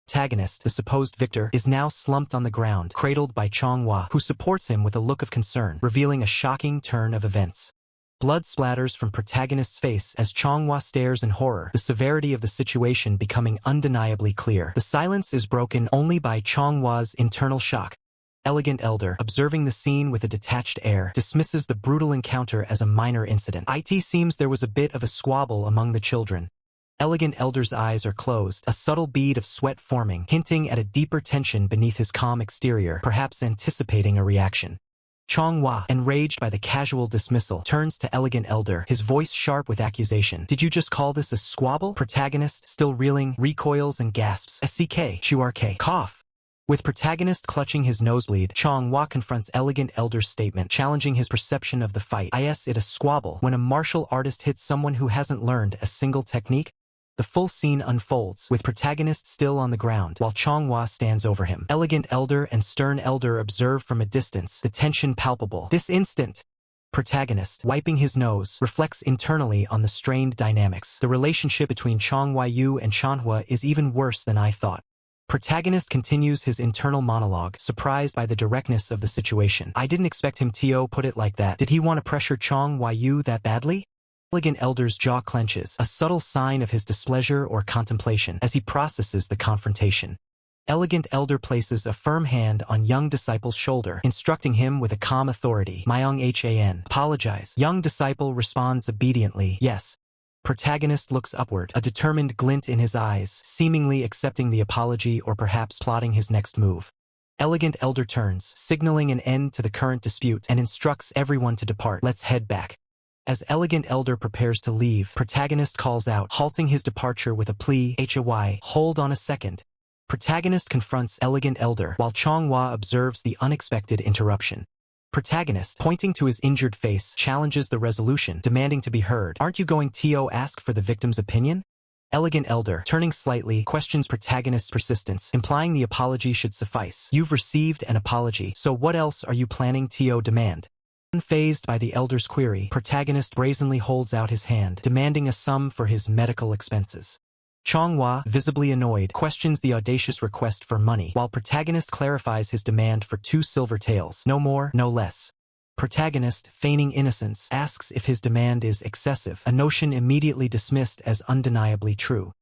Protagonist, the supposed victor, is now slumped on the ground, cradled by Chonghua, who supports him with a look of concern, revealing a shocking turn of events. Blood splatters from protagonist's face as Chonghua stares in horror, the severity of the situation becoming undeniably clear. The silence is broken only by Chonghua's internal shock. Elegant elder, observing the scene with a detached air, dismisses the brutal encounter as a minor incident. It seems there was a bit of a squabble among the children. Elegant elder's eyes are closed, a subtle bead of sweat forming, hinting at a deeper tension beneath his calm exterior, perhaps anticipating a reaction. Chonghua, enraged by the casual dismissal, turns to elegant elder, his voice sharp with accusation. "Did you just call this a squabble?" Protagonist, still reeling, recoils and gasps. "SCK, cough." With protagonist clutching his nosebleed, Chonghua confronts elegant elder's statement, challenging his perception of the fight. "Is it a squabble when a martial artist hits someone who hasn't learned a single technique?" The full scene unfolds, with protagonist still on the ground, while Chonghua stands over him. Elegant elder and stern elder observe from a distance, the tension palpable. This instant, protagonist, wiping his nose, reflects internally on the strained dynamics. The relationship between Chonghua Yu and Chanhua is even worse than I thought. Protagonist continues his internal monologue, surprised by the directness of the situation. "I didn't expect him to put it like that. Did he want to pressure Chonghua Yu that badly?" Elegant elder's jaw clenches, a subtle sign of his displeasure or contemplation, as he processes the confrontation. Elegant elder places a firm hand on young disciple's shoulder, instructing him with a calm authority. "Myung Han, apologize." Young disciple responds obediently, "Yes." Protagonist looks upward, a determined glint in his eyes, seemingly accepting the apology or perhaps plotting his next move. Elegant elder turns, signaling an end to the current dispute, and instructs everyone to depart. "Let's head back." As elegant elder prepares to leave, protagonist calls out, halting his departure with a plea. Hold on a second." Protagonist confronts elegant elder, while Chonghua observes the unexpected interruption. Protagonist, pointing to his injured face, challenges the resolution, demanding to be heard. "Aren't you going to ask for the victim's opinion?" Elegant elder, turning slightly, questions protagonist's persistence, implying the apology should suffice. "You've received an apology, so what else are you planning to demand?" Unfazed by the elder's query, protagonist brazenly holds out his hand, demanding a sum for his medical expenses. Chonghua, visibly annoyed, questions the audacious request for money, while protagonist clarifies his demand for 2 silver taels, no more, no less. Protagonist, feigning innocence, asks if his demand is excessive, a notion immediately dismissed as undeniably true.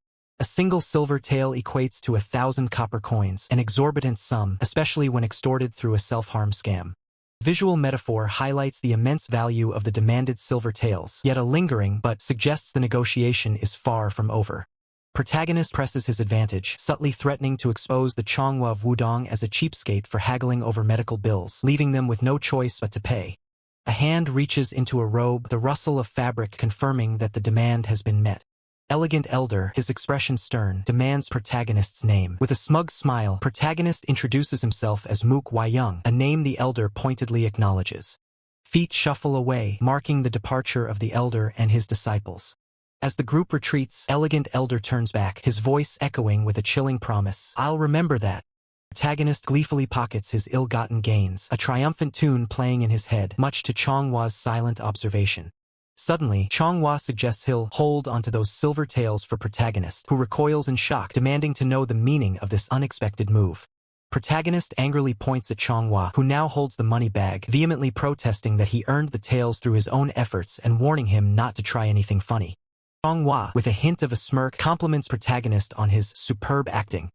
A single silver tael equates to 1,000 copper coins, an exorbitant sum, especially when extorted through a self-harm scam. Visual metaphor highlights the immense value of the demanded silver taels, yet a lingering but suggests the negotiation is far from over. Protagonist presses his advantage, subtly threatening to expose the Shroomhua of Wudong as a cheapskate for haggling over medical bills, leaving them with no choice but to pay. A hand reaches into a robe, the rustle of fabric confirming that the demand has been met. Elegant elder, his expression stern, demands protagonist's name. With a smug smile, protagonist introduces himself as Mook Wai-young, a name the elder pointedly acknowledges. Feet shuffle away, marking the departure of the elder and his disciples. As the group retreats, elegant elder turns back, his voice echoing with a chilling promise. "I'll remember that." Protagonist gleefully pockets his ill-gotten gains, a triumphant tune playing in his head, much to Chonghua's silent observation. Suddenly, Chonghua suggests he'll hold onto those silver taels for protagonist, who recoils in shock, demanding to know the meaning of this unexpected move. Protagonist angrily points at Chonghua, who now holds the money bag, vehemently protesting that he earned the taels through his own efforts and warning him not to try anything funny. Manhwa, with a hint of a smirk, compliments protagonist on his superb acting.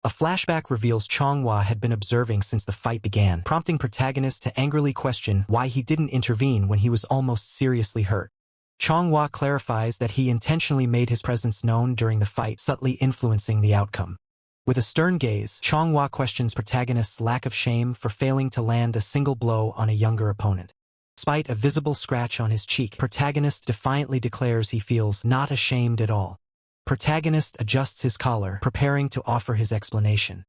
A flashback reveals Chonghua had been observing since the fight began, prompting protagonist to angrily question why he didn't intervene when he was almost seriously hurt. Chonghua clarifies that he intentionally made his presence known during the fight, subtly influencing the outcome. With a stern gaze, Chonghua questions protagonist's lack of shame for failing to land a single blow on a younger opponent. Despite a visible scratch on his cheek, protagonist defiantly declares he feels not ashamed at all. Protagonist adjusts his collar, preparing to offer his explanation.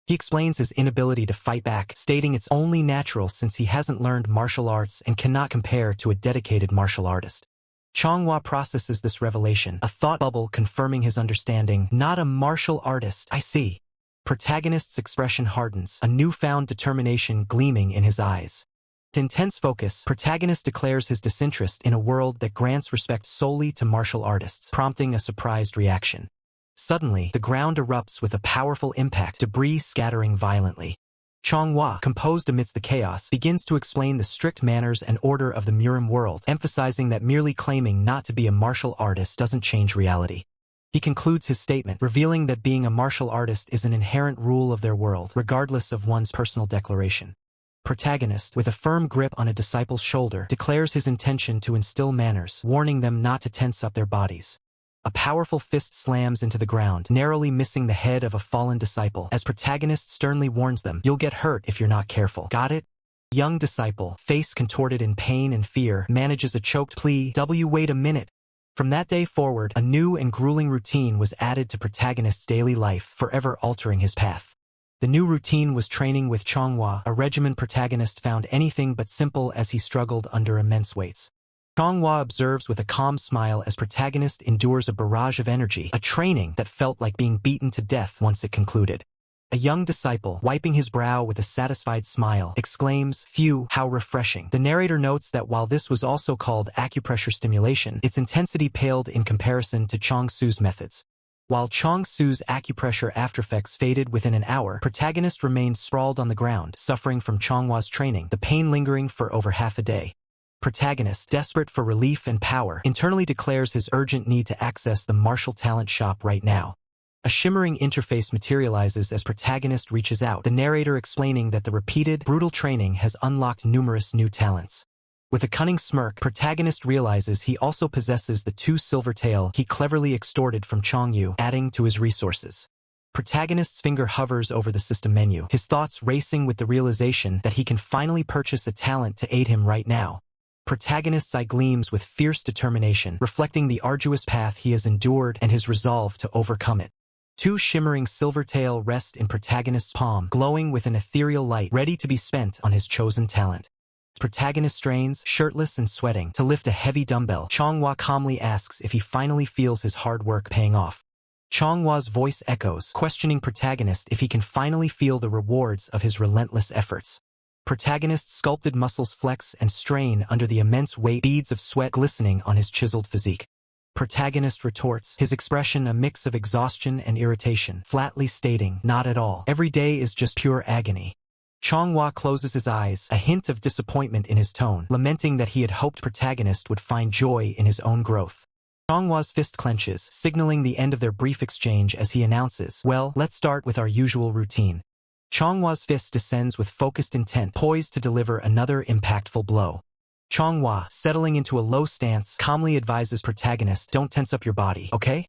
He explains his inability to fight back, stating it's only natural since he hasn't learned martial arts and cannot compare to a dedicated martial artist. Chonghua processes this revelation, a thought bubble confirming his understanding. "Not a martial artist, I see." Protagonist's expression hardens, a newfound determination gleaming in his eyes. With intense focus, protagonist declares his disinterest in a world that grants respect solely to martial artists, prompting a surprised reaction. Suddenly, the ground erupts with a powerful impact, debris scattering violently. Chonghua, composed amidst the chaos, begins to explain the strict manners and order of the Murim world, emphasizing that merely claiming not to be a martial artist doesn't change reality. He concludes his statement, revealing that being a martial artist is an inherent rule of their world, regardless of one's personal declaration. Protagonist, with a firm grip on a disciple's shoulder, declares his intention to instill manners, warning them not to tense up their bodies. A powerful fist slams into the ground, narrowly missing the head of a fallen disciple, as protagonist sternly warns them, "You'll get hurt if you're not careful. Got it?" Young disciple, face contorted in pain and fear, manages a choked plea, "Wait a minute." From that day forward, a new and grueling routine was added to protagonist's daily life, forever altering his path. The new routine was training with Chonghua, a regimen protagonist found anything but simple as he struggled under immense weights. Chonghua observes with a calm smile as protagonist endures a barrage of energy, a training that felt like being beaten to death once it concluded. A young disciple, wiping his brow with a satisfied smile, exclaims, "Phew, how refreshing." The narrator notes that while this was also called acupressure stimulation, its intensity paled in comparison to Chong Su's methods. While Chong Su's acupressure aftereffects faded within an hour, protagonist remained sprawled on the ground, suffering from Chonghua's training, the pain lingering for over half a day. Protagonist, desperate for relief and power, internally declares his urgent need to access the martial talent shop right now. A shimmering interface materializes as protagonist reaches out, the narrator explaining that the repeated, brutal training has unlocked numerous new talents. With a cunning smirk, protagonist realizes he also possesses the 2 silver tael he cleverly extorted from Chongyu, adding to his resources. Protagonist's finger hovers over the system menu, his thoughts racing with the realization that he can finally purchase a talent to aid him right now. Protagonist's eye gleams with fierce determination, reflecting the arduous path he has endured and his resolve to overcome it. 2 shimmering silver tael rest in protagonist's palm, glowing with an ethereal light, ready to be spent on his chosen talent. Protagonist strains, shirtless and sweating, to lift a heavy dumbbell. Chonghua calmly asks if he finally feels his hard work paying off. Chonghua's voice echoes, questioning protagonist if he can finally feel the rewards of his relentless efforts. Protagonist's sculpted muscles flex and strain under the immense weight, beads of sweat glistening on his chiseled physique. Protagonist retorts, his expression a mix of exhaustion and irritation, flatly stating, "Not at all. Every day is just pure agony." Chonghua closes his eyes, a hint of disappointment in his tone, lamenting that he had hoped protagonist would find joy in his own growth. Chonghua's fist clenches, signaling the end of their brief exchange as he announces, "Well, let's start with our usual routine." Chonghua's fist descends with focused intent, poised to deliver another impactful blow. Chonghua, settling into a low stance, calmly advises protagonist, don't tense up your body, okay?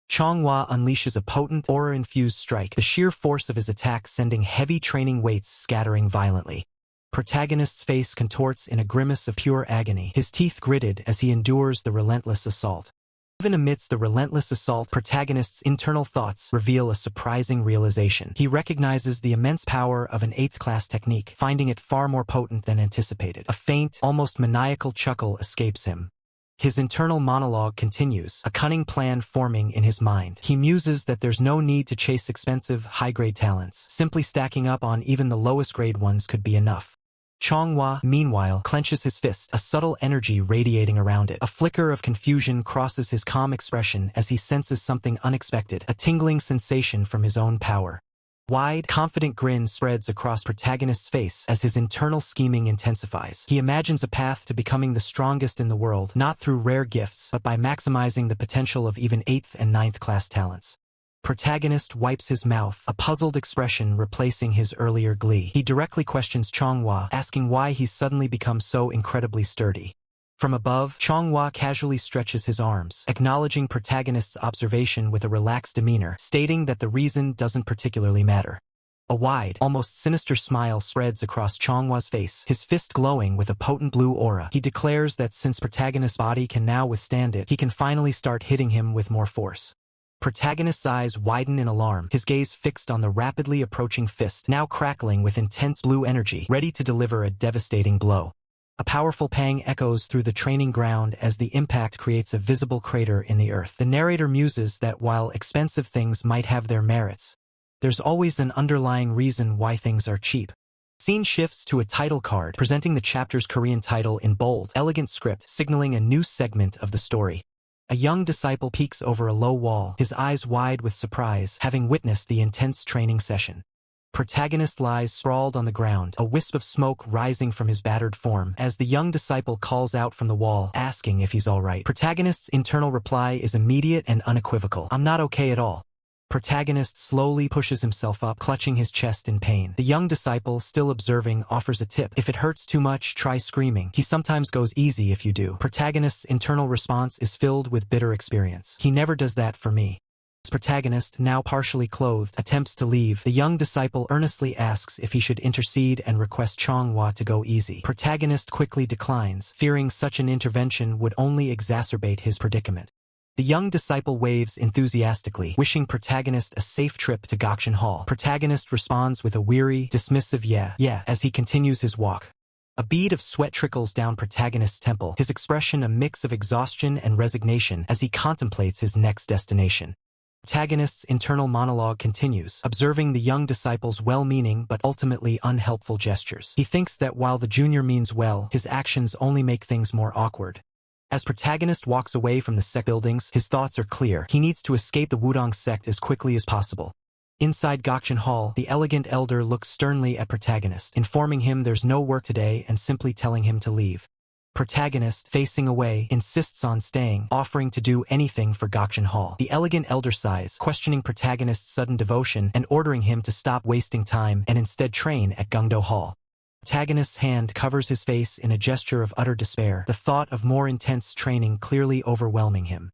Chonghua unleashes a potent, aura-infused strike, the sheer force of his attack sending heavy training weights scattering violently. Protagonist's face contorts in a grimace of pure agony, his teeth gritted as he endures the relentless assault. Even amidst the relentless assault, protagonist's internal thoughts reveal a surprising realization. He recognizes the immense power of an 8th-class technique, finding it far more potent than anticipated. A faint, almost maniacal chuckle escapes him. His internal monologue continues, a cunning plan forming in his mind. He muses that there's no need to chase expensive, high-grade talents. Simply stacking up on even the lowest-grade ones could be enough. Chonghua, meanwhile, clenches his fist, a subtle energy radiating around it. A flicker of confusion crosses his calm expression as he senses something unexpected, a tingling sensation from his own power. Wide, confident grin spreads across protagonist's face as his internal scheming intensifies. He imagines a path to becoming the strongest in the world, not through rare gifts, but by maximizing the potential of even 8th and 9th class talents. Protagonist wipes his mouth, a puzzled expression replacing his earlier glee. He directly questions Chonghua, asking why he's suddenly become so incredibly sturdy. From above, Chonghua casually stretches his arms, acknowledging protagonist's observation with a relaxed demeanor, stating that the reason doesn't particularly matter. A wide, almost sinister smile spreads across Chonghua's face, his fist glowing with a potent blue aura. He declares that since protagonist's body can now withstand it, he can finally start hitting him with more force. Protagonist's eyes widen in alarm, his gaze fixed on the rapidly approaching fist, now crackling with intense blue energy, ready to deliver a devastating blow. A powerful pang echoes through the training ground as the impact creates a visible crater in the earth. The narrator muses that while expensive things might have their merits, there's always an underlying reason why things are cheap. Scene shifts to a title card, presenting the chapter's Korean title in bold, elegant script, signaling a new segment of the story. A young disciple peeks over a low wall, his eyes wide with surprise, having witnessed the intense training session. Protagonist lies sprawled on the ground, a wisp of smoke rising from his battered form, as the young disciple calls out from the wall, asking if he's alright. Protagonist's internal reply is immediate and unequivocal. I'm not okay at all. Protagonist slowly pushes himself up, clutching his chest in pain. The young disciple, still observing, offers a tip. If it hurts too much, try screaming. He sometimes goes easy if you do. Protagonist's internal response is filled with bitter experience. He never does that for me. As protagonist, now partially clothed, attempts to leave, the young disciple earnestly asks if he should intercede and request Chonghua to go easy. Protagonist quickly declines, fearing such an intervention would only exacerbate his predicament. The young disciple waves enthusiastically, wishing protagonist a safe trip to Gakchen Hall. Protagonist responds with a weary, dismissive yeah, as he continues his walk. A bead of sweat trickles down protagonist's temple, his expression a mix of exhaustion and resignation as he contemplates his next destination. Protagonist's internal monologue continues, observing the young disciple's well-meaning but ultimately unhelpful gestures. He thinks that while the junior means well, his actions only make things more awkward. As protagonist walks away from the sect buildings, his thoughts are clear. He needs to escape the Wudong sect as quickly as possible. Inside Gakchen Hall, the elegant elder looks sternly at protagonist, informing him there's no work today and simply telling him to leave. Protagonist, facing away, insists on staying, offering to do anything for Gakchen Hall. The elegant elder sighs, questioning protagonist's sudden devotion and ordering him to stop wasting time and instead train at Gungdo Hall. Protagonist's hand covers his face in a gesture of utter despair, the thought of more intense training clearly overwhelming him.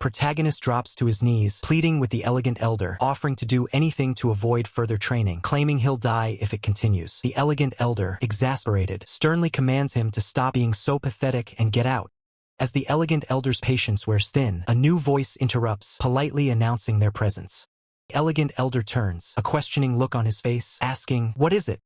Protagonist drops to his knees, pleading with the elegant elder, offering to do anything to avoid further training, claiming he'll die if it continues. The elegant elder, exasperated, sternly commands him to stop being so pathetic and get out. As the elegant elder's patience wears thin, a new voice interrupts, politely announcing their presence. The elegant elder turns, a questioning look on his face, asking, "What is it?"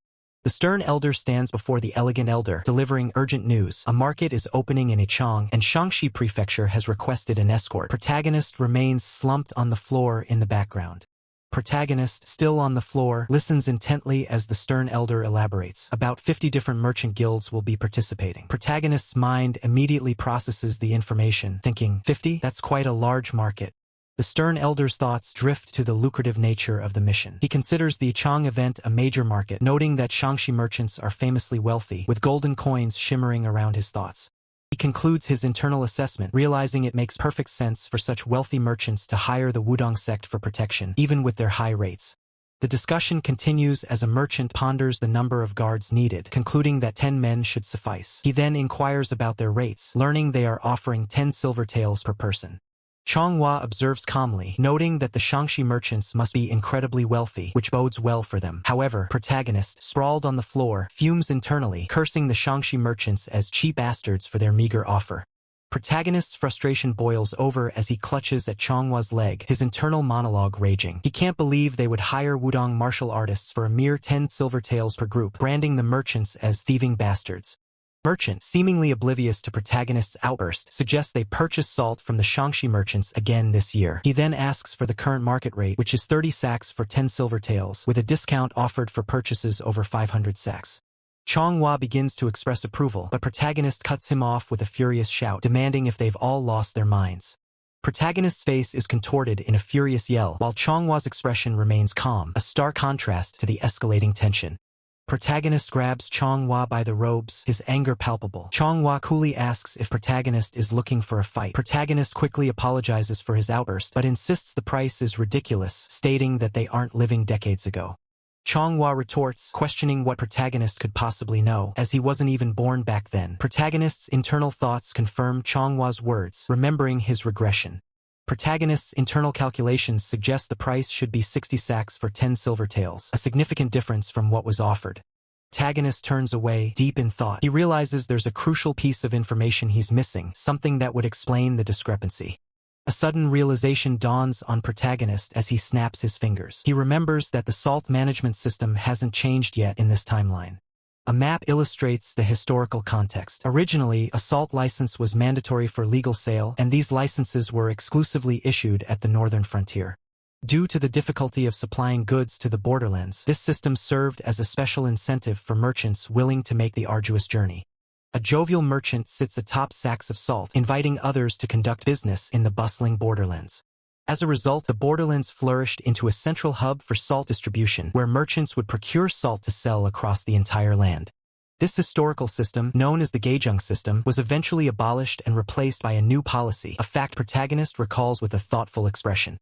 The stern elder stands before the elegant elder, delivering urgent news. A market is opening in Ichang, and Shaanxi Prefecture has requested an escort. Protagonist remains slumped on the floor in the background. Protagonist, still on the floor, listens intently as the stern elder elaborates. About 50 different merchant guilds will be participating. Protagonist's mind immediately processes the information, thinking, 50? That's quite a large market. The stern elder's thoughts drift to the lucrative nature of the mission. He considers the Ichang event a major market, noting that Shaanxi merchants are famously wealthy, with golden coins shimmering around his thoughts. He concludes his internal assessment, realizing it makes perfect sense for such wealthy merchants to hire the Wudong sect for protection, even with their high rates. The discussion continues as a merchant ponders the number of guards needed, concluding that 10 men should suffice. He then inquires about their rates, learning they are offering 10 silver taels per person. Shroomhua observes calmly, noting that the Shangxi merchants must be incredibly wealthy, which bodes well for them. However, protagonist, sprawled on the floor, fumes internally, cursing the Shangxi merchants as cheap bastards for their meager offer. Protagonist's frustration boils over as he clutches at Chonghua's leg, his internal monologue raging. He can't believe they would hire Wudong martial artists for a mere 10 silver taels per group, branding the merchants as thieving bastards. Merchant, seemingly oblivious to protagonist's outburst, suggests they purchase salt from the Shangxi merchants again this year. He then asks for the current market rate, which is 30 sacks for 10 silver taels, with a discount offered for purchases over 500 sacks. Chonghua begins to express approval, but protagonist cuts him off with a furious shout, demanding if they've all lost their minds. Protagonist's face is contorted in a furious yell, while Chonghua's expression remains calm, a stark contrast to the escalating tension. Protagonist grabs Chonghua by the robes, his anger palpable. Chonghua coolly asks if protagonist is looking for a fight. Protagonist quickly apologizes for his outburst, but insists the price is ridiculous, stating that they aren't living decades ago. Chonghua retorts, questioning what protagonist could possibly know, as he wasn't even born back then. Protagonist's internal thoughts confirm Chonghua's words, remembering his regression. Protagonist's internal calculations suggest the price should be 60 sacks for 10 silver taels, a significant difference from what was offered. Protagonist turns away, deep in thought. He realizes there's a crucial piece of information he's missing, something that would explain the discrepancy. A sudden realization dawns on protagonist as he snaps his fingers. He remembers that the salt management system hasn't changed yet in this timeline. A map illustrates the historical context. Originally, a salt license was mandatory for legal sale, and these licenses were exclusively issued at the northern frontier. Due to the difficulty of supplying goods to the borderlands, this system served as a special incentive for merchants willing to make the arduous journey. A jovial merchant sits atop sacks of salt, inviting others to conduct business in the bustling borderlands. As a result, the borderlands flourished into a central hub for salt distribution, where merchants would procure salt to sell across the entire land. This historical system, known as the Gaejung system, was eventually abolished and replaced by a new policy, a fact protagonist recalls with a thoughtful expression.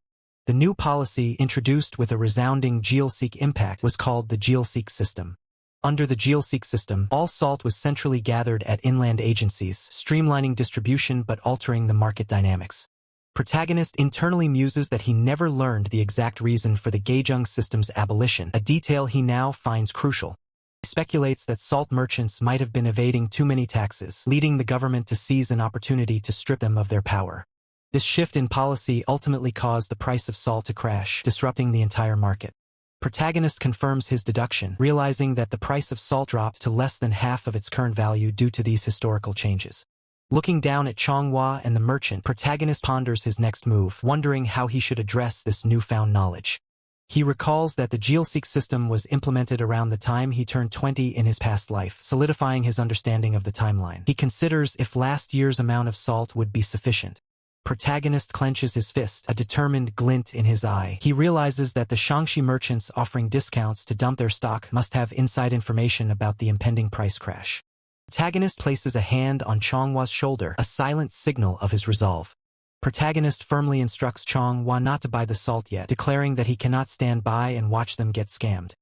The new policy, introduced with a resounding Geelseek impact, was called the Geelseek system. Under the Geelseek system, all salt was centrally gathered at inland agencies, streamlining distribution but altering the market dynamics. Protagonist internally muses that he never learned the exact reason for the Gaejung system's abolition, a detail he now finds crucial. He speculates that salt merchants might have been evading too many taxes, leading the government to seize an opportunity to strip them of their power. This shift in policy ultimately caused the price of salt to crash, disrupting the entire market. Protagonist confirms his deduction, realizing that the price of salt dropped to less than half of its current value due to these historical changes. Looking down at Chonghua and the merchant, protagonist ponders his next move, wondering how he should address this newfound knowledge. He recalls that the Geelseek system was implemented around the time he turned 20 in his past life, solidifying his understanding of the timeline. He considers if last year's amount of salt would be sufficient. Protagonist clenches his fist, a determined glint in his eye. He realizes that the Shangxi merchants offering discounts to dump their stock must have inside information about the impending price crash. Protagonist places a hand on Chonghua's shoulder, a silent signal of his resolve. Protagonist firmly instructs Chonghua not to buy the salt yet, declaring that he cannot stand by and watch them get scammed.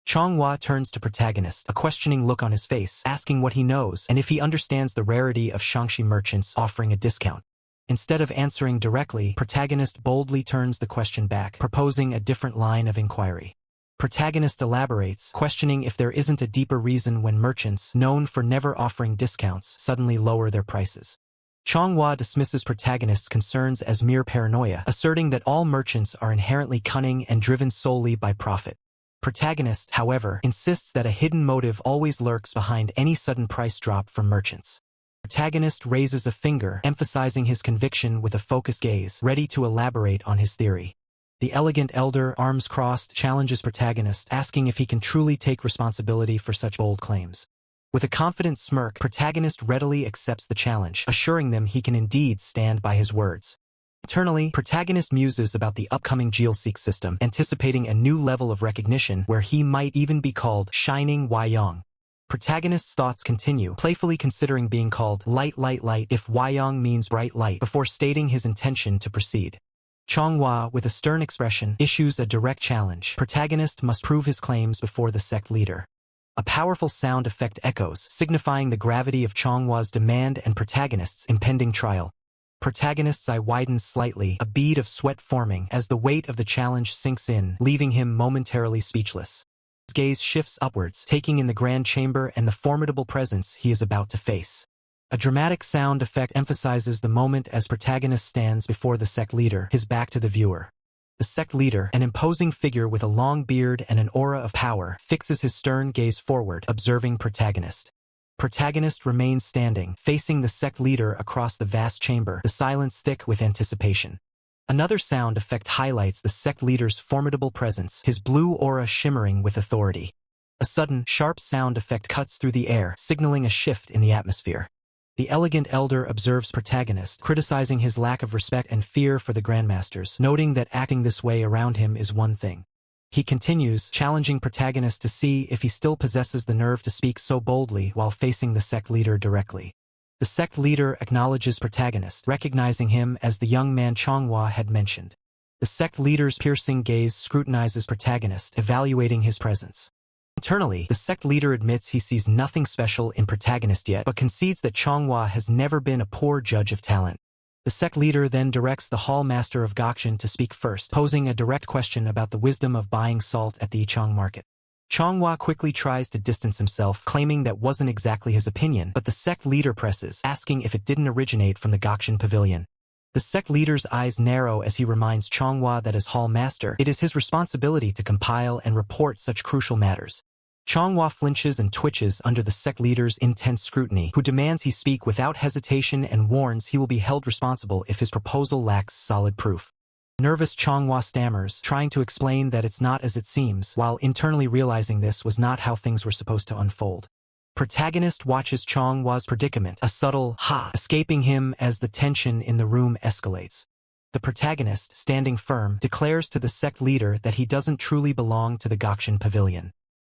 Chonghua turns to protagonist, a questioning look on his face, asking what he knows and if he understands the rarity of Shangxi merchants offering a discount. Instead of answering directly, protagonist boldly turns the question back, proposing a different line of inquiry. Protagonist elaborates, questioning if there isn't a deeper reason when merchants, known for never offering discounts, suddenly lower their prices. Chonghua dismisses protagonist's concerns as mere paranoia, asserting that all merchants are inherently cunning and driven solely by profit. Protagonist, however, insists that a hidden motive always lurks behind any sudden price drop from merchants. Protagonist raises a finger, emphasizing his conviction with a focused gaze, ready to elaborate on his theory. The elegant elder, arms crossed, challenges protagonist, asking if he can truly take responsibility for such bold claims. With a confident smirk, protagonist readily accepts the challenge, assuring them he can indeed stand by his words. Internally, protagonist muses about the upcoming Geelseek system, anticipating a new level of recognition where he might even be called Shining Wyong. Protagonist's thoughts continue, playfully considering being called Light if Wyong means bright light, before stating his intention to proceed. Manhwa, with a stern expression, issues a direct challenge. Protagonist must prove his claims before the sect leader. A powerful sound effect echoes, signifying the gravity of Manhwa's demand and protagonist's impending trial. Protagonist's eye widens slightly, a bead of sweat forming as the weight of the challenge sinks in, leaving him momentarily speechless. His gaze shifts upwards, taking in the grand chamber and the formidable presence he is about to face. A dramatic sound effect emphasizes the moment as protagonist stands before the sect leader, his back to the viewer. The sect leader, an imposing figure with a long beard and an aura of power, fixes his stern gaze forward, observing protagonist. Protagonist remains standing, facing the sect leader across the vast chamber, the silence thick with anticipation. Another sound effect highlights the sect leader's formidable presence, his blue aura shimmering with authority. A sudden, sharp sound effect cuts through the air, signaling a shift in the atmosphere. The elegant elder observes protagonist, criticizing his lack of respect and fear for the grandmasters, noting that acting this way around him is one thing. He continues, challenging protagonist to see if he still possesses the nerve to speak so boldly while facing the sect leader directly. The sect leader acknowledges protagonist, recognizing him as the young man Manhwa had mentioned. The sect leader's piercing gaze scrutinizes protagonist, evaluating his presence. Internally, the sect leader admits he sees nothing special in protagonist yet, but concedes that Manhwa has never been a poor judge of talent. The sect leader then directs the hall master of Gokchen to speak first, posing a direct question about the wisdom of buying salt at the Ichang market. Manhwa quickly tries to distance himself, claiming that wasn't exactly his opinion, but the sect leader presses, asking if it didn't originate from the Gokchen pavilion. The sect leader's eyes narrow as he reminds Manhwa that as hall master, it is his responsibility to compile and report such crucial matters. Manhwa flinches and twitches under the sect leader's intense scrutiny, who demands he speak without hesitation and warns he will be held responsible if his proposal lacks solid proof. Nervous Manhwa stammers, trying to explain that it's not as it seems, while internally realizing this was not how things were supposed to unfold. Protagonist watches Manhwa's predicament, a subtle ha escaping him as the tension in the room escalates. The protagonist, standing firm, declares to the sect leader that he doesn't truly belong to the Gokchen pavilion.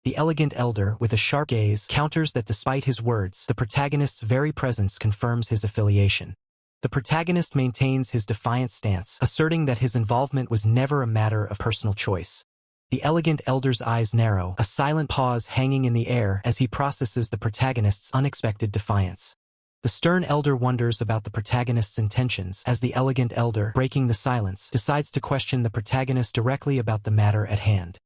The elegant elder, with a sharp gaze, counters that despite his words, the protagonist's very presence confirms his affiliation. The protagonist maintains his defiant stance, asserting that his involvement was never a matter of personal choice. The elegant elder's eyes narrow, a silent pause hanging in the air as he processes the protagonist's unexpected defiance. The stern elder wonders about the protagonist's intentions as the elegant elder, breaking the silence, decides to question the protagonist directly about the matter at hand.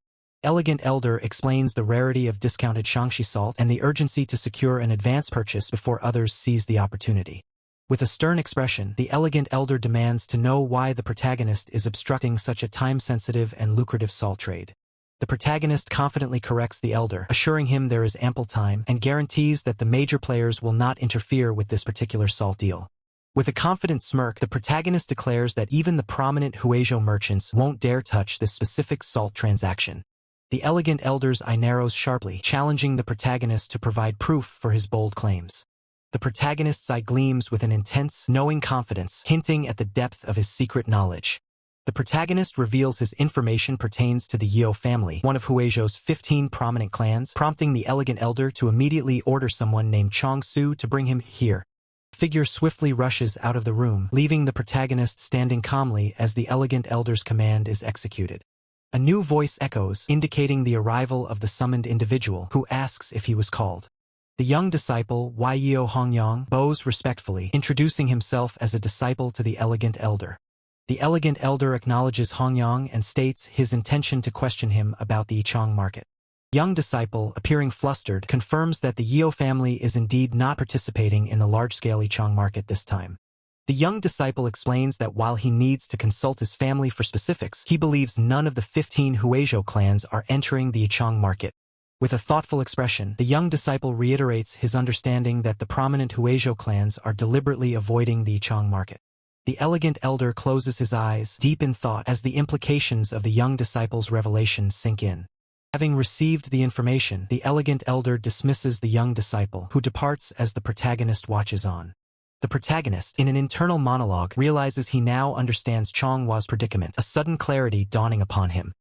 Elegant elder explains the rarity of discounted Shangxi salt and the urgency to secure an advance purchase before others seize the opportunity. With a stern expression, the elegant elder demands to know why the protagonist is obstructing such a time-sensitive and lucrative salt trade. The protagonist confidently corrects the elder, assuring him there is ample time, and guarantees that the major players will not interfere with this particular salt deal. With a confident smirk, the protagonist declares that even the prominent Huizhou merchants won't dare touch this specific salt transaction. The elegant elder's eye narrows sharply, challenging the protagonist to provide proof for his bold claims. The protagonist's eye gleams with an intense, knowing confidence, hinting at the depth of his secret knowledge. The protagonist reveals his information pertains to the Yeo family, one of Huizhou's 15 prominent clans, prompting the elegant elder to immediately order someone named Chong Su to bring him here. The figure swiftly rushes out of the room, leaving the protagonist standing calmly as the elegant elder's command is executed. A new voice echoes, indicating the arrival of the summoned individual, who asks if he was called. The young disciple, Yeo Hongyang, bows respectfully, introducing himself as a disciple to the elegant elder. The elegant elder acknowledges Hongyang and states his intention to question him about the Ichang market. Young disciple, appearing flustered, confirms that the Yeo family is indeed not participating in the large-scale Ichang market this time. The young disciple explains that while he needs to consult his family for specifics, he believes none of the 15 Huizhou clans are entering the Ichang market. With a thoughtful expression, the young disciple reiterates his understanding that the prominent Huizhou clans are deliberately avoiding the Ichang market. The elegant elder closes his eyes, deep in thought, as the implications of the young disciple's revelations sink in. Having received the information, the elegant elder dismisses the young disciple, who departs as the protagonist watches on. The protagonist, in an internal monologue, realizes he now understands Manhwa's predicament, a sudden clarity dawning upon him.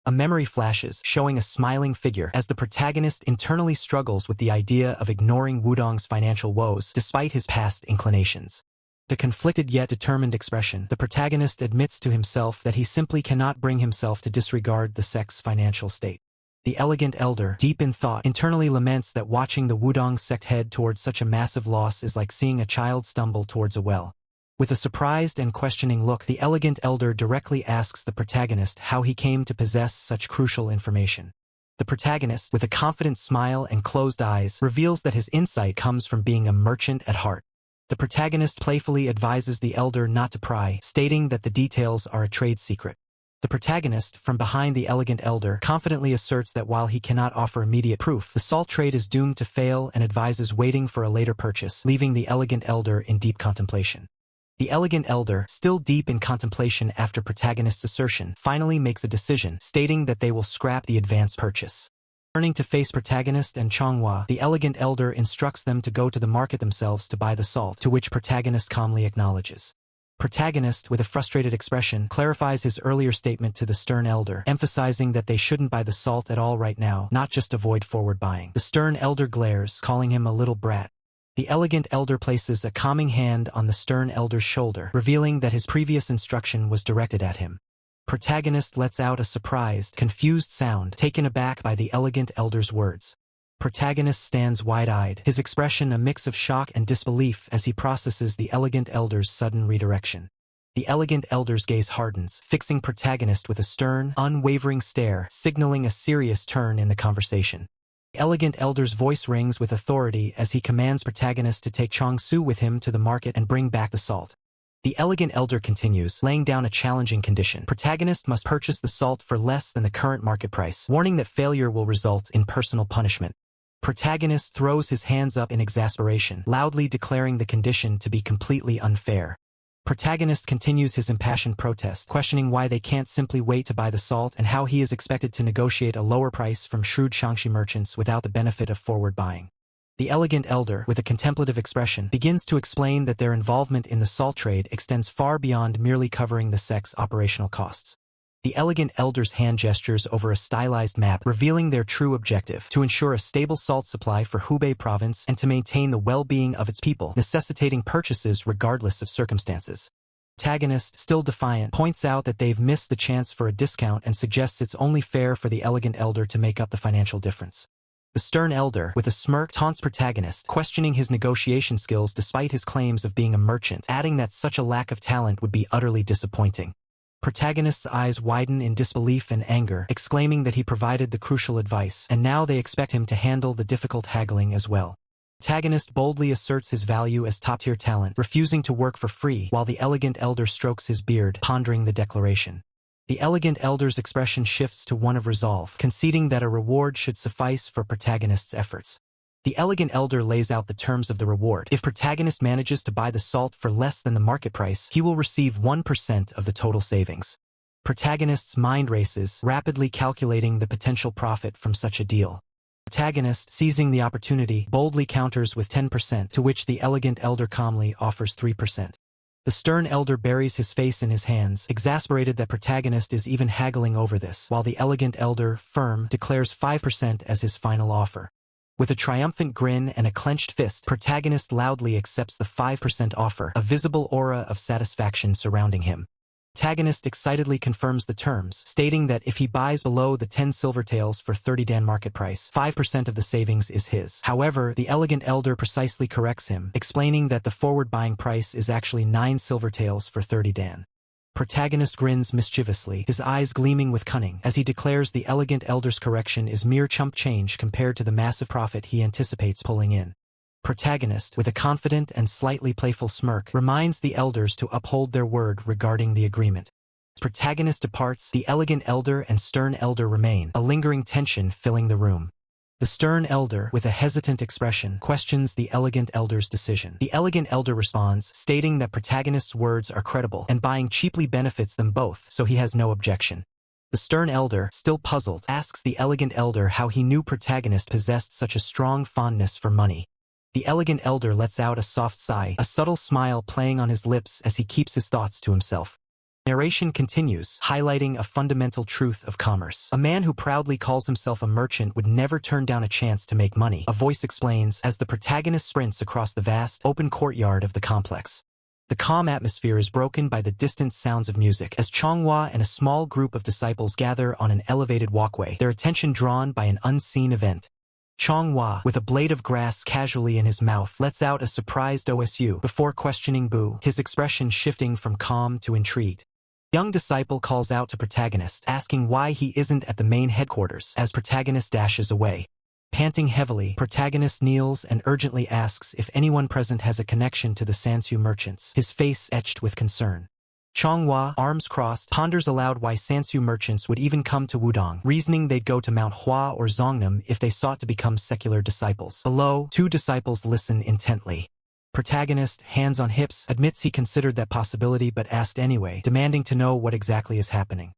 A memory flashes, showing a smiling figure as the protagonist internally struggles with the idea of ignoring Wudong's financial woes despite his past inclinations. The conflicted yet determined expression, the protagonist admits to himself that he simply cannot bring himself to disregard the sect's financial state. The elegant elder, deep in thought, internally laments that watching the Wudong sect head towards such a massive loss is like seeing a child stumble towards a well. With a surprised and questioning look, the elegant elder directly asks the protagonist how he came to possess such crucial information. The protagonist, with a confident smile and closed eyes, reveals that his insight comes from being a merchant at heart. The protagonist playfully advises the elder not to pry, stating that the details are a trade secret. The protagonist, from behind the elegant elder, confidently asserts that while he cannot offer immediate proof, the salt trade is doomed to fail and advises waiting for a later purchase, leaving the elegant elder in deep contemplation. The elegant elder, still deep in contemplation after protagonist's assertion, finally makes a decision, stating that they will scrap the advance purchase. Turning to face protagonist and Manhwa, the elegant elder instructs them to go to the market themselves to buy the salt, to which protagonist calmly acknowledges. Protagonist, with a frustrated expression, clarifies his earlier statement to the stern elder, emphasizing that they shouldn't buy the salt at all right now, not just avoid forward buying. The stern elder glares, calling him a little brat. The elegant elder places a calming hand on the stern elder's shoulder, revealing that his previous instruction was directed at him. Protagonist lets out a surprised, confused sound, taken aback by the elegant elder's words. Protagonist stands wide-eyed, his expression a mix of shock and disbelief as he processes the elegant elder's sudden redirection. The elegant elder's gaze hardens, fixing protagonist with a stern, unwavering stare, signaling a serious turn in the conversation. The elegant elder's voice rings with authority as he commands protagonist to take Chong-su with him to the market and bring back the salt. The elegant elder continues, laying down a challenging condition. Protagonist must purchase the salt for less than the current market price, warning that failure will result in personal punishment. Protagonist throws his hands up in exasperation, loudly declaring the condition to be completely unfair. Protagonist continues his impassioned protest, questioning why they can't simply wait to buy the salt and how he is expected to negotiate a lower price from shrewd Shangxi merchants without the benefit of forward buying. The elegant elder, with a contemplative expression, begins to explain that their involvement in the salt trade extends far beyond merely covering the sect's operational costs. The elegant elder's hand gestures over a stylized map, revealing their true objective: to ensure a stable salt supply for Hubei province and to maintain the well-being of its people, necessitating purchases regardless of circumstances. Protagonist, still defiant, points out that they've missed the chance for a discount and suggests it's only fair for the elegant elder to make up the financial difference. The stern elder, with a smirk, taunts protagonist, questioning his negotiation skills despite his claims of being a merchant, adding that such a lack of talent would be utterly disappointing. Protagonist's eyes widen in disbelief and anger, exclaiming that he provided the crucial advice, and now they expect him to handle the difficult haggling as well. Protagonist boldly asserts his value as top-tier talent, refusing to work for free, while the elegant elder strokes his beard, pondering the declaration. The elegant elder's expression shifts to one of resolve, conceding that a reward should suffice for protagonist's efforts. The elegant elder lays out the terms of the reward. If protagonist manages to buy the salt for less than the market price, he will receive 1% of the total savings. Protagonist's mind races, rapidly calculating the potential profit from such a deal. Protagonist, seizing the opportunity, boldly counters with 10%, to which the elegant elder calmly offers 3%. The stern elder buries his face in his hands, exasperated that protagonist is even haggling over this, while the elegant elder, firm, declares 5% as his final offer. With a triumphant grin and a clenched fist, protagonist loudly accepts the 5% offer, a visible aura of satisfaction surrounding him. Protagonist excitedly confirms the terms, stating that if he buys below the 10 silvertaels for 30 dan market price, 5% of the savings is his. However, the elegant elder precisely corrects him, explaining that the forward buying price is actually 9 silvertaels for 30 dan. Protagonist grins mischievously, his eyes gleaming with cunning, as he declares the elegant elder's correction is mere chump change compared to the massive profit he anticipates pulling in. Protagonist, with a confident and slightly playful smirk, reminds the elders to uphold their word regarding the agreement. As protagonist departs, the elegant elder and stern elder remain, a lingering tension filling the room. The stern elder, with a hesitant expression, questions the elegant elder's decision. The elegant elder responds, stating that protagonist's words are credible, and buying cheaply benefits them both, so he has no objection. The stern elder, still puzzled, asks the elegant elder how he knew protagonist possessed such a strong fondness for money. The elegant elder lets out a soft sigh, a subtle smile playing on his lips as he keeps his thoughts to himself. Narration continues, highlighting a fundamental truth of commerce. A man who proudly calls himself a merchant would never turn down a chance to make money, a voice explains as the protagonist sprints across the vast, open courtyard of the complex. The calm atmosphere is broken by the distant sounds of music as Shroomhua and a small group of disciples gather on an elevated walkway, their attention drawn by an unseen event. Shroomhua, with a blade of grass casually in his mouth, lets out a surprised OSU before questioning Boo, his expression shifting from calm to intrigued. Young disciple calls out to protagonist, asking why he isn't at the main headquarters as protagonist dashes away. Panting heavily, protagonist kneels and urgently asks if anyone present has a connection to the Sansu merchants, his face etched with concern. Shroomhua, arms crossed, ponders aloud why Sansu merchants would even come to Wudong, reasoning they'd go to Mount Hua or Zongnam if they sought to become secular disciples. Below, two disciples listen intently. Protagonist, hands on hips, admits he considered that possibility but asked anyway, demanding to know what exactly is happening.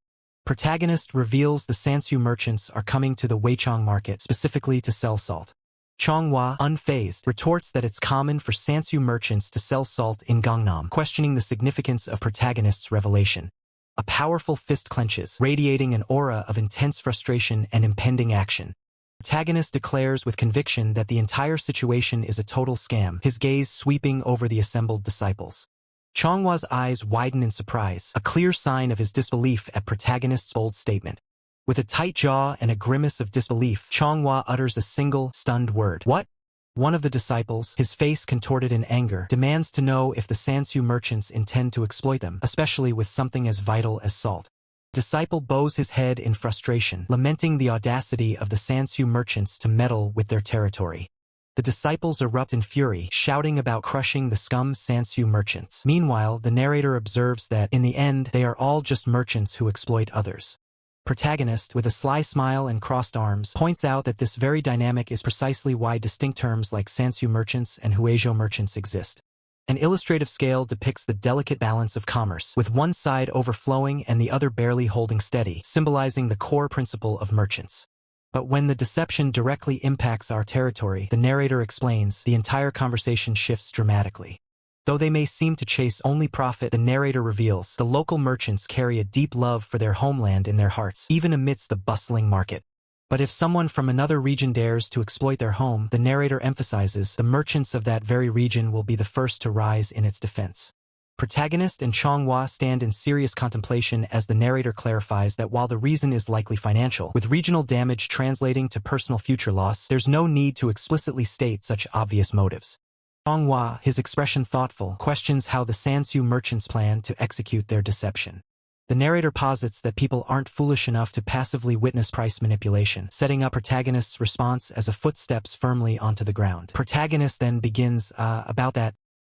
Protagonist reveals the Sansu merchants are coming to the Weichong market specifically to sell salt. Shroomhua, unfazed, retorts that it's common for Sansu merchants to sell salt in Gangnam, questioning the significance of protagonist's revelation. A powerful fist clenches, radiating an aura of intense frustration and impending action. Protagonist declares with conviction that the entire situation is a total scam, his gaze sweeping over the assembled disciples. Shroomhua's eyes widen in surprise, a clear sign of his disbelief at protagonist's bold statement. With a tight jaw and a grimace of disbelief, Shroomhua utters a single, stunned word. What? One of the disciples, his face contorted in anger, demands to know if the Sansu merchants intend to exploit them, especially with something as vital as salt. Disciple bows his head in frustration, lamenting the audacity of the Sansu merchants to meddle with their territory. The disciples erupt in fury, shouting about crushing the scum Sansu merchants. Meanwhile, the narrator observes that, in the end, they are all just merchants who exploit others. Protagonist, with a sly smile and crossed arms, points out that this very dynamic is precisely why distinct terms like Sansu merchants and Huizhou merchants exist. An illustrative scale depicts the delicate balance of commerce, with one side overflowing and the other barely holding steady, symbolizing the core principle of merchants. But when the deception directly impacts our territory, the narrator explains, the entire conversation shifts dramatically. Though they may seem to chase only profit, the narrator reveals, the local merchants carry a deep love for their homeland in their hearts, even amidst the bustling market. But if someone from another region dares to exploit their home, the narrator emphasizes, the merchants of that very region will be the first to rise in its defense. Protagonist and Shroomhua stand in serious contemplation as the narrator clarifies that while the reason is likely financial, with regional damage translating to personal future loss, there's no need to explicitly state such obvious motives. Manhwa, his expression thoughtful, questions how the Sansu merchants plan to execute their deception. The narrator posits that people aren't foolish enough to passively witness price manipulation, setting up protagonist's response as a footsteps firmly onto the ground. Protagonist then begins, about that.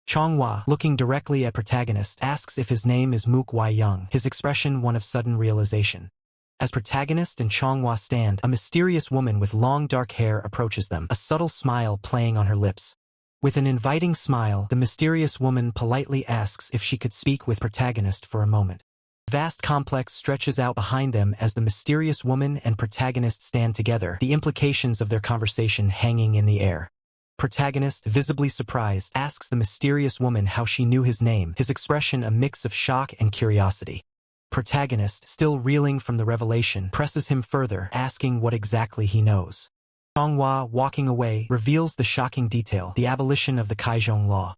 Shroomhua, looking directly at protagonist, asks if his name is Mook Y Young, his expression one of sudden realization. As protagonist and Shroomhua stand, a mysterious woman with long dark hair approaches them, a subtle smile playing on her lips. With an inviting smile, the mysterious woman politely asks if she could speak with protagonist for a moment. A vast complex stretches out behind them as the mysterious woman and protagonist stand together, the implications of their conversation hanging in the air. Protagonist, visibly surprised, asks the mysterious woman how she knew his name, his expression a mix of shock and curiosity. Protagonist, still reeling from the revelation, presses him further, asking what exactly he knows. Shroomhua, walking away, reveals the shocking detail, the abolition of the Kaizhong law.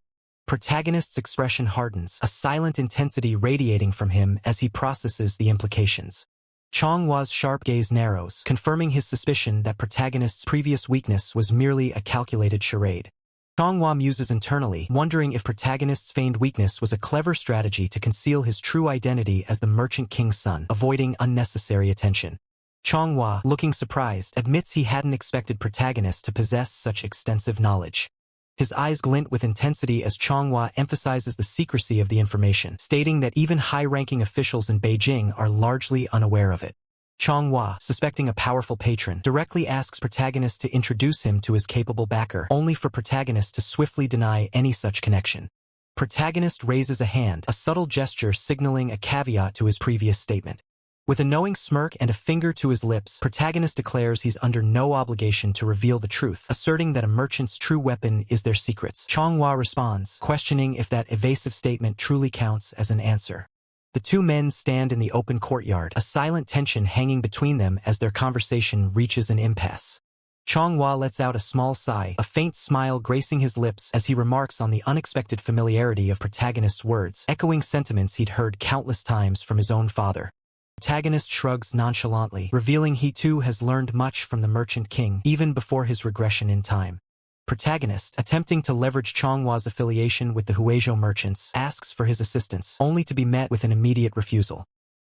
Protagonist's expression hardens, a silent intensity radiating from him as he processes the implications. Shroomhua's sharp gaze narrows, confirming his suspicion that protagonist's previous weakness was merely a calculated charade. Shroomhua muses internally, wondering if protagonist's feigned weakness was a clever strategy to conceal his true identity as the merchant king's son, avoiding unnecessary attention. Shroomhua, looking surprised, admits he hadn't expected protagonist to possess such extensive knowledge. His eyes glint with intensity as Shroomhua emphasizes the secrecy of the information, stating that even high-ranking officials in Beijing are largely unaware of it. Shroomhua, suspecting a powerful patron, directly asks protagonist to introduce him to his capable backer, only for protagonist to swiftly deny any such connection. Protagonist raises a hand, a subtle gesture signaling a caveat to his previous statement. With a knowing smirk and a finger to his lips, protagonist declares he's under no obligation to reveal the truth, asserting that a merchant's true weapon is their secrets. Shroomhua responds, questioning if that evasive statement truly counts as an answer. The two men stand in the open courtyard, a silent tension hanging between them as their conversation reaches an impasse. Changhua lets out a small sigh, a faint smile gracing his lips as he remarks on the unexpected familiarity of protagonist's words, echoing sentiments he'd heard countless times from his own father. Protagonist shrugs nonchalantly, revealing he too has learned much from the Merchant King, even before his regression in time. Protagonist, attempting to leverage Chonghua's affiliation with the Huizhou merchants, asks for his assistance, only to be met with an immediate refusal.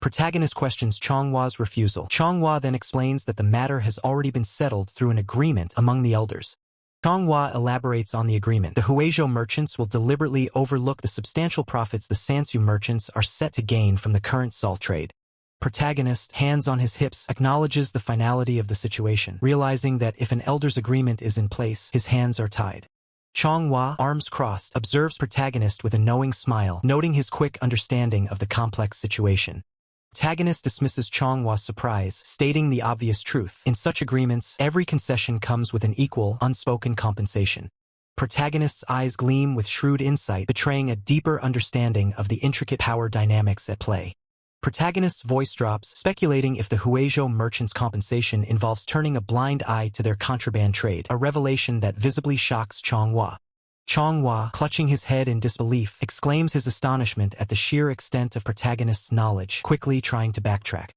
Protagonist questions Chonghua's refusal. Changhua then explains that the matter has already been settled through an agreement among the elders. Changhua elaborates on the agreement. The Huizhou merchants will deliberately overlook the substantial profits the Sansu merchants are set to gain from the current salt trade. Protagonist, hands on his hips, acknowledges the finality of the situation, realizing that if an elder's agreement is in place, his hands are tied. Changhua, arms crossed, observes protagonist with a knowing smile, noting his quick understanding of the complex situation. Protagonist dismisses Chonghua's surprise, stating the obvious truth. In such agreements, every concession comes with an equal, unspoken compensation. Protagonist's eyes gleam with shrewd insight, betraying a deeper understanding of the intricate power dynamics at play. Protagonist's voice drops, speculating if the Huizhou merchants' compensation involves turning a blind eye to their contraband trade, a revelation that visibly shocks Changhua. Changhua, clutching his head in disbelief, exclaims his astonishment at the sheer extent of protagonist's knowledge, quickly trying to backtrack.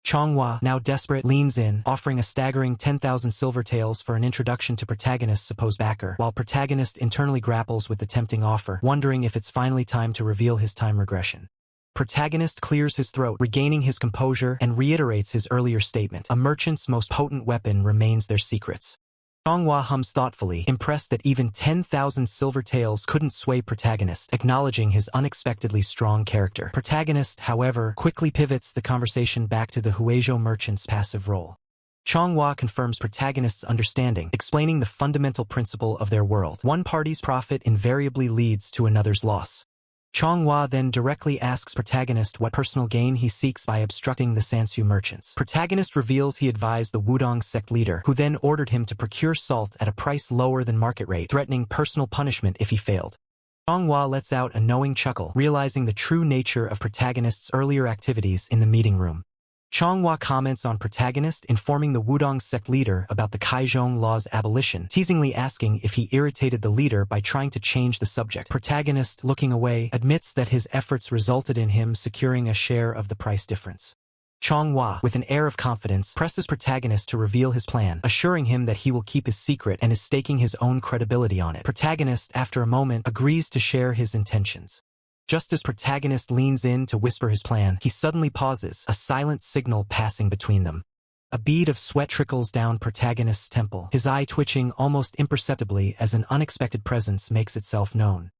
Changhua, now desperate, leans in, offering a staggering 10,000 silver taels for an introduction to protagonist's supposed backer, while protagonist internally grapples with the tempting offer, wondering if it's finally time to reveal his time regression. Protagonist clears his throat, regaining his composure, and reiterates his earlier statement. A merchant's most potent weapon remains their secrets. Changhua hums thoughtfully, impressed that even 10,000 silver taels couldn't sway protagonist, acknowledging his unexpectedly strong character. Protagonist, however, quickly pivots the conversation back to the Huizhou merchant's passive role. Changhua confirms protagonist's understanding, explaining the fundamental principle of their world. One party's profit invariably leads to another's loss. Changhua then directly asks protagonist what personal gain he seeks by obstructing the Sansu merchants. Protagonist reveals he advised the Wudong sect leader, who then ordered him to procure salt at a price lower than market rate, threatening personal punishment if he failed. Changhua lets out a knowing chuckle, realizing the true nature of protagonist's earlier activities in the meeting room. Changhua comments on protagonist informing the Wudong sect leader about the Kaizhong law's abolition, teasingly asking if he irritated the leader by trying to change the subject. Protagonist, looking away, admits that his efforts resulted in him securing a share of the price difference. Changhua, with an air of confidence, presses protagonist to reveal his plan, assuring him that he will keep his secret and is staking his own credibility on it. Protagonist, after a moment, agrees to share his intentions. Just as protagonist leans in to whisper his plan, he suddenly pauses, a silent signal passing between them. A bead of sweat trickles down protagonist's temple, his eye twitching almost imperceptibly as an unexpected presence makes itself known.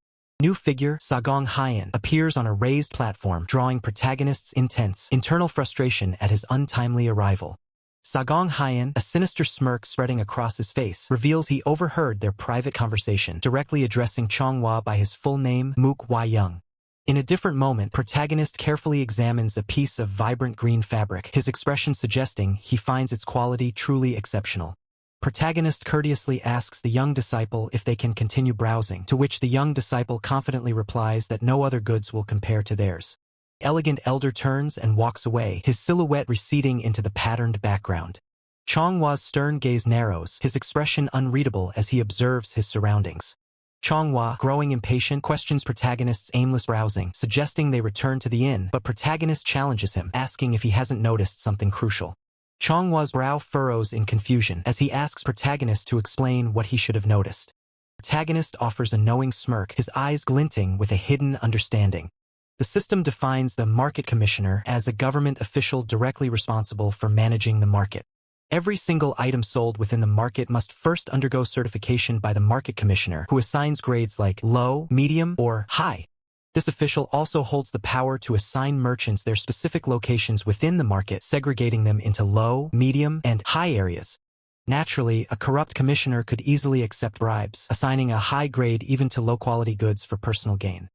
New figure, Sagong Haiyan, appears on a raised platform, drawing protagonist's intense, internal frustration at his untimely arrival. Sagong Haiyan, a sinister smirk spreading across his face, reveals he overheard their private conversation, directly addressing Changhua by his full name, Mook Wai-young. In a different moment, protagonist carefully examines a piece of vibrant green fabric, his expression suggesting he finds its quality truly exceptional. Protagonist courteously asks the young disciple if they can continue browsing, to which the young disciple confidently replies that no other goods will compare to theirs. The elegant elder turns and walks away, his silhouette receding into the patterned background. Chonghua's stern gaze narrows, his expression unreadable as he observes his surroundings. Changhua, growing impatient, questions protagonist's aimless browsing, suggesting they return to the inn, but protagonist challenges him, asking if he hasn't noticed something crucial. Chonghua's brow furrows in confusion as he asks protagonist to explain what he should have noticed. Protagonist offers a knowing smirk, his eyes glinting with a hidden understanding. The system defines the market commissioner as a government official directly responsible for managing the market. Every single item sold within the market must first undergo certification by the market commissioner, who assigns grades like low, medium, or high. This official also holds the power to assign merchants their specific locations within the market, segregating them into low, medium, and high areas. Naturally, a corrupt commissioner could easily accept bribes, assigning a high grade even to low-quality goods for personal gain.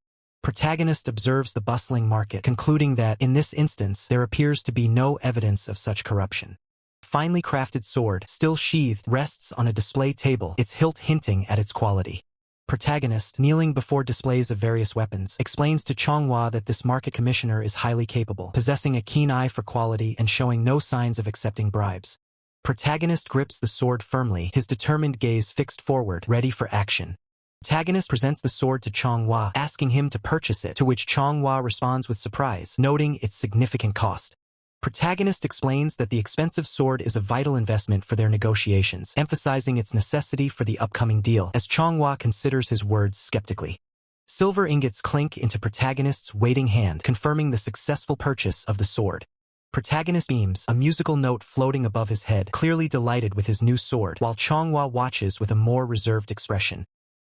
Protagonist observes the bustling market, concluding that, in this instance, there appears to be no evidence of such corruption. Finely crafted sword, still sheathed, rests on a display table, its hilt hinting at its quality. Protagonist, kneeling before displays of various weapons, explains to Changhua that this market commissioner is highly capable, possessing a keen eye for quality and showing no signs of accepting bribes. Protagonist grips the sword firmly, his determined gaze fixed forward, ready for action. Protagonist presents the sword to Shroomhua, asking him to purchase it, to which Shroomhua responds with surprise, noting its significant cost. Protagonist explains that the expensive sword is a vital investment for their negotiations, emphasizing its necessity for the upcoming deal, as Shroomhua considers his words skeptically. Silver ingots clink into Protagonist's waiting hand, confirming the successful purchase of the sword. Protagonist beams, a musical note floating above his head, clearly delighted with his new sword, while Shroomhua watches with a more reserved expression.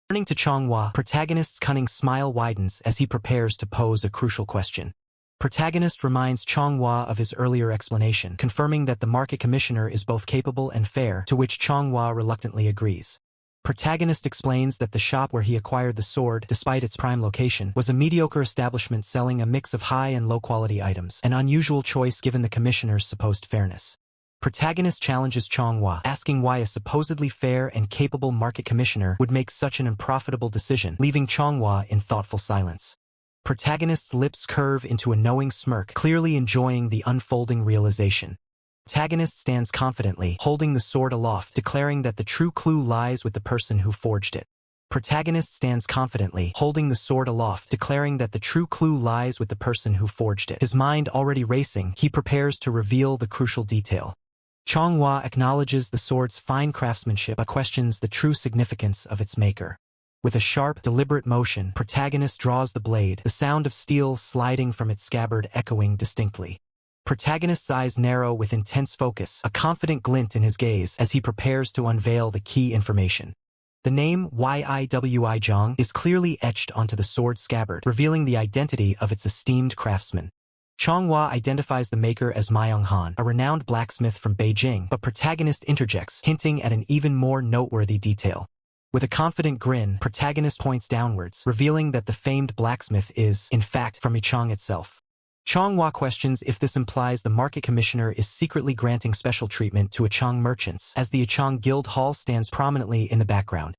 Turning to Shroomhua, Protagonist's cunning smile widens as he prepares to pose a crucial question. Protagonist reminds Shroomhua of his earlier explanation, confirming that the market commissioner is both capable and fair, to which Shroomhua reluctantly agrees. Protagonist explains that the shop where he acquired the sword, despite its prime location, was a mediocre establishment selling a mix of high and low-quality items, an unusual choice given the commissioner's supposed fairness. Protagonist challenges Shroomhua, asking why a supposedly fair and capable market commissioner would make such an unprofitable decision, leaving Shroomhua in thoughtful silence. Protagonist's lips curve into a knowing smirk, clearly enjoying the unfolding realization. Protagonist stands confidently, holding the sword aloft, declaring that the true clue lies with the person who forged it. Protagonist stands confidently, holding the sword aloft, declaring that the true clue lies with the person who forged it. His mind already racing, he prepares to reveal the crucial detail. Shroomhua acknowledges the sword's fine craftsmanship but questions the true significance of its maker. With a sharp, deliberate motion, Protagonist draws the blade, the sound of steel sliding from its scabbard echoing distinctly. Protagonist's eyes narrow with intense focus, a confident glint in his gaze as he prepares to unveil the key information. The name Yiwi Zhang is clearly etched onto the sword scabbard, revealing the identity of its esteemed craftsman. Shroomhua identifies the maker as Myung Han, a renowned blacksmith from Beijing, but Protagonist interjects, hinting at an even more noteworthy detail. With a confident grin, Protagonist points downwards, revealing that the famed blacksmith is, in fact, from Yichang itself. Shroomhua questions if this implies the market commissioner is secretly granting special treatment to Yichang merchants, as the Yichang Guild Hall stands prominently in the background.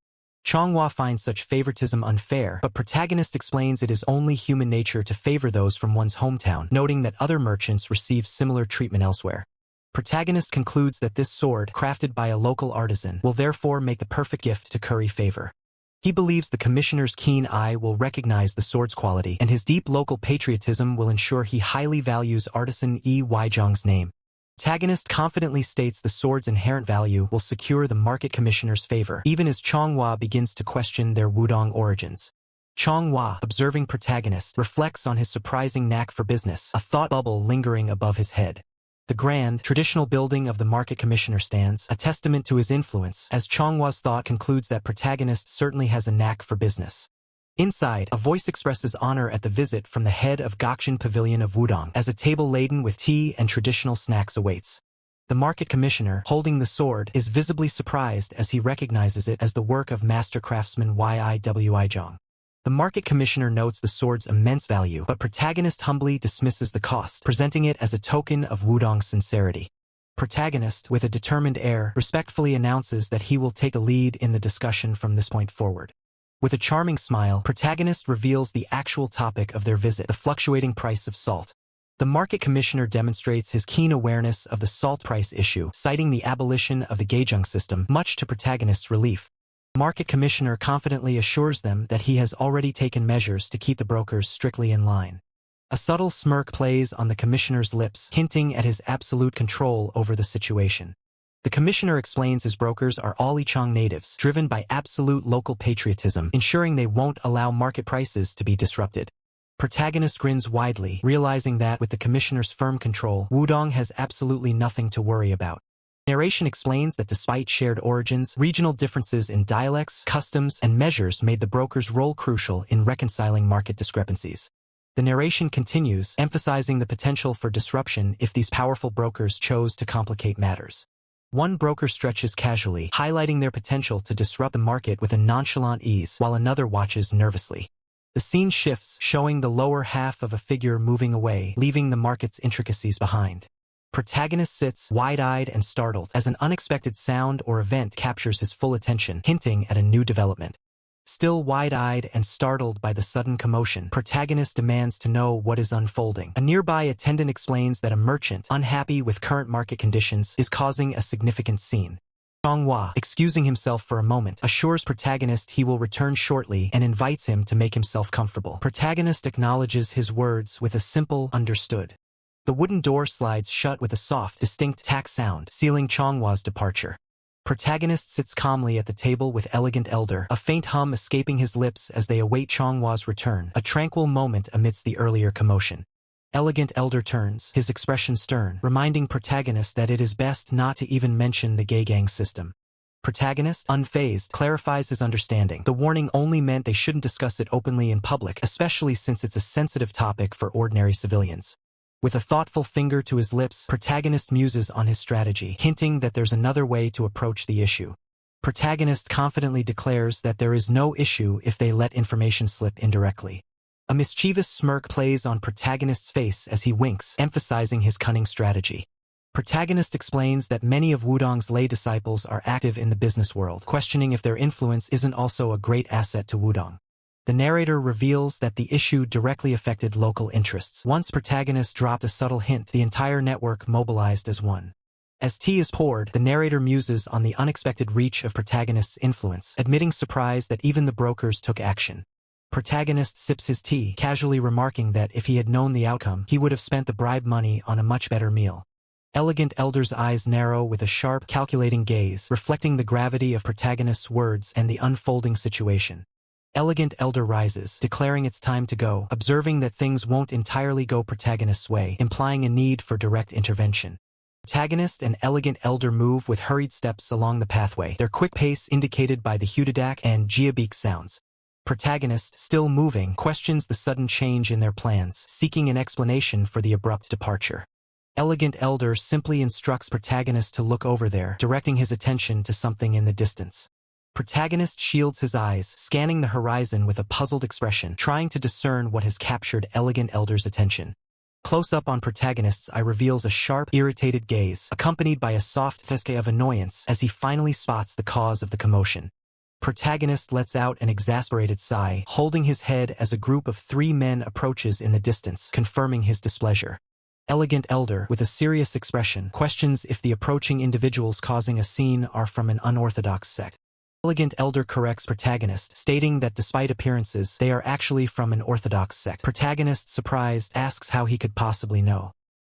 Shroomhua finds such favoritism unfair, but Protagonist explains it is only human nature to favor those from one's hometown, noting that other merchants receive similar treatment elsewhere. Protagonist concludes that this sword, crafted by a local artisan, will therefore make the perfect gift to curry favor. He believes the commissioner's keen eye will recognize the sword's quality, and his deep local patriotism will ensure he highly values artisan Yiwi Zhang's name. Protagonist confidently states the sword's inherent value will secure the market commissioner's favor, even as Shroomhua begins to question their Wudong origins. Shroomhua, observing Protagonist, reflects on his surprising knack for business, a thought bubble lingering above his head. The grand, traditional building of the market commissioner stands, a testament to his influence, as Shroomhua's thought concludes that Protagonist certainly has a knack for business. Inside, a voice expresses honor at the visit from the head of Gokjin Pavilion of Wudong, as a table laden with tea and traditional snacks awaits. The market commissioner, holding the sword, is visibly surprised as he recognizes it as the work of master craftsman Yiwi Zhang. The market commissioner notes the sword's immense value, but Protagonist humbly dismisses the cost, presenting it as a token of Wudong's sincerity. Protagonist, with a determined air, respectfully announces that he will take the lead in the discussion from this point forward. With a charming smile, Protagonist reveals the actual topic of their visit, the fluctuating price of salt. The market commissioner demonstrates his keen awareness of the salt price issue, citing the abolition of the gaejung system, much to Protagonist's relief. The market commissioner confidently assures them that he has already taken measures to keep the brokers strictly in line. A subtle smirk plays on the commissioner's lips, hinting at his absolute control over the situation. The commissioner explains his brokers are all Yichang natives, driven by absolute local patriotism, ensuring they won't allow market prices to be disrupted. Protagonist grins widely, realizing that with the commissioner's firm control, Wudong has absolutely nothing to worry about. Narration explains that despite shared origins, regional differences in dialects, customs, and measures made the broker's role crucial in reconciling market discrepancies. The narration continues, emphasizing the potential for disruption if these powerful brokers chose to complicate matters. One broker stretches casually, highlighting their potential to disrupt the market with a nonchalant ease, while another watches nervously. The scene shifts, showing the lower half of a figure moving away, leaving the market's intricacies behind. Protagonist sits, wide-eyed and startled, as an unexpected sound or event captures his full attention, hinting at a new development. Still wide-eyed and startled by the sudden commotion, protagonist demands to know what is unfolding. A nearby attendant explains that a merchant, unhappy with current market conditions, is causing a significant scene. Shroomhua, excusing himself for a moment, assures protagonist he will return shortly and invites him to make himself comfortable. Protagonist acknowledges his words with a simple "understood." The wooden door slides shut with a soft, distinct tack sound, sealing Chonghua's departure. Protagonist sits calmly at the table with Elegant Elder, a faint hum escaping his lips as they await Chonghua's return, a tranquil moment amidst the earlier commotion. Elegant Elder turns, his expression stern, reminding protagonist that it is best not to even mention the gang system. Protagonist, unfazed, clarifies his understanding. The warning only meant they shouldn't discuss it openly in public, especially since it's a sensitive topic for ordinary civilians. With a thoughtful finger to his lips, protagonist muses on his strategy, hinting that there's another way to approach the issue. Protagonist confidently declares that there is no issue if they let information slip indirectly. A mischievous smirk plays on protagonist's face as he winks, emphasizing his cunning strategy. Protagonist explains that many of Wudong's lay disciples are active in the business world, questioning if their influence isn't also a great asset to Wudong. The narrator reveals that the issue directly affected local interests. Once protagonist dropped a subtle hint, the entire network mobilized as one. As tea is poured, the narrator muses on the unexpected reach of protagonist's influence, admitting surprise that even the brokers took action. Protagonist sips his tea, casually remarking that if he had known the outcome, he would have spent the bribe money on a much better meal. Elegant Elder's eyes narrow with a sharp, calculating gaze, reflecting the gravity of protagonist's words and the unfolding situation. Elegant Elder rises, declaring it's time to go, observing that things won't entirely go protagonist's way, implying a need for direct intervention. Protagonist and Elegant Elder move with hurried steps along the pathway, their quick pace indicated by the hudadak and jiabeek sounds. Protagonist, still moving, questions the sudden change in their plans, seeking an explanation for the abrupt departure. Elegant Elder simply instructs protagonist to look over there, directing his attention to something in the distance. Protagonist shields his eyes, scanning the horizon with a puzzled expression, trying to discern what has captured Elegant Elder's attention. Close up on protagonist's eye reveals a sharp, irritated gaze, accompanied by a soft fesque of annoyance as he finally spots the cause of the commotion. Protagonist lets out an exasperated sigh, holding his head as a group of 3 men approaches in the distance, confirming his displeasure. Elegant Elder, with a serious expression, questions if the approaching individuals causing a scene are from an unorthodox sect. Elegant Elder corrects protagonist, stating that despite appearances, they are actually from an orthodox sect. Protagonist, surprised, asks how he could possibly know.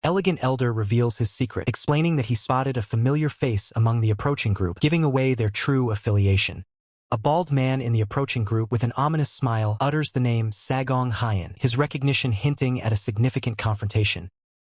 Elegant Elder reveals his secret, explaining that he spotted a familiar face among the approaching group, giving away their true affiliation. A bald man in the approaching group with an ominous smile utters the name Sagong Hyan, his recognition hinting at a significant confrontation.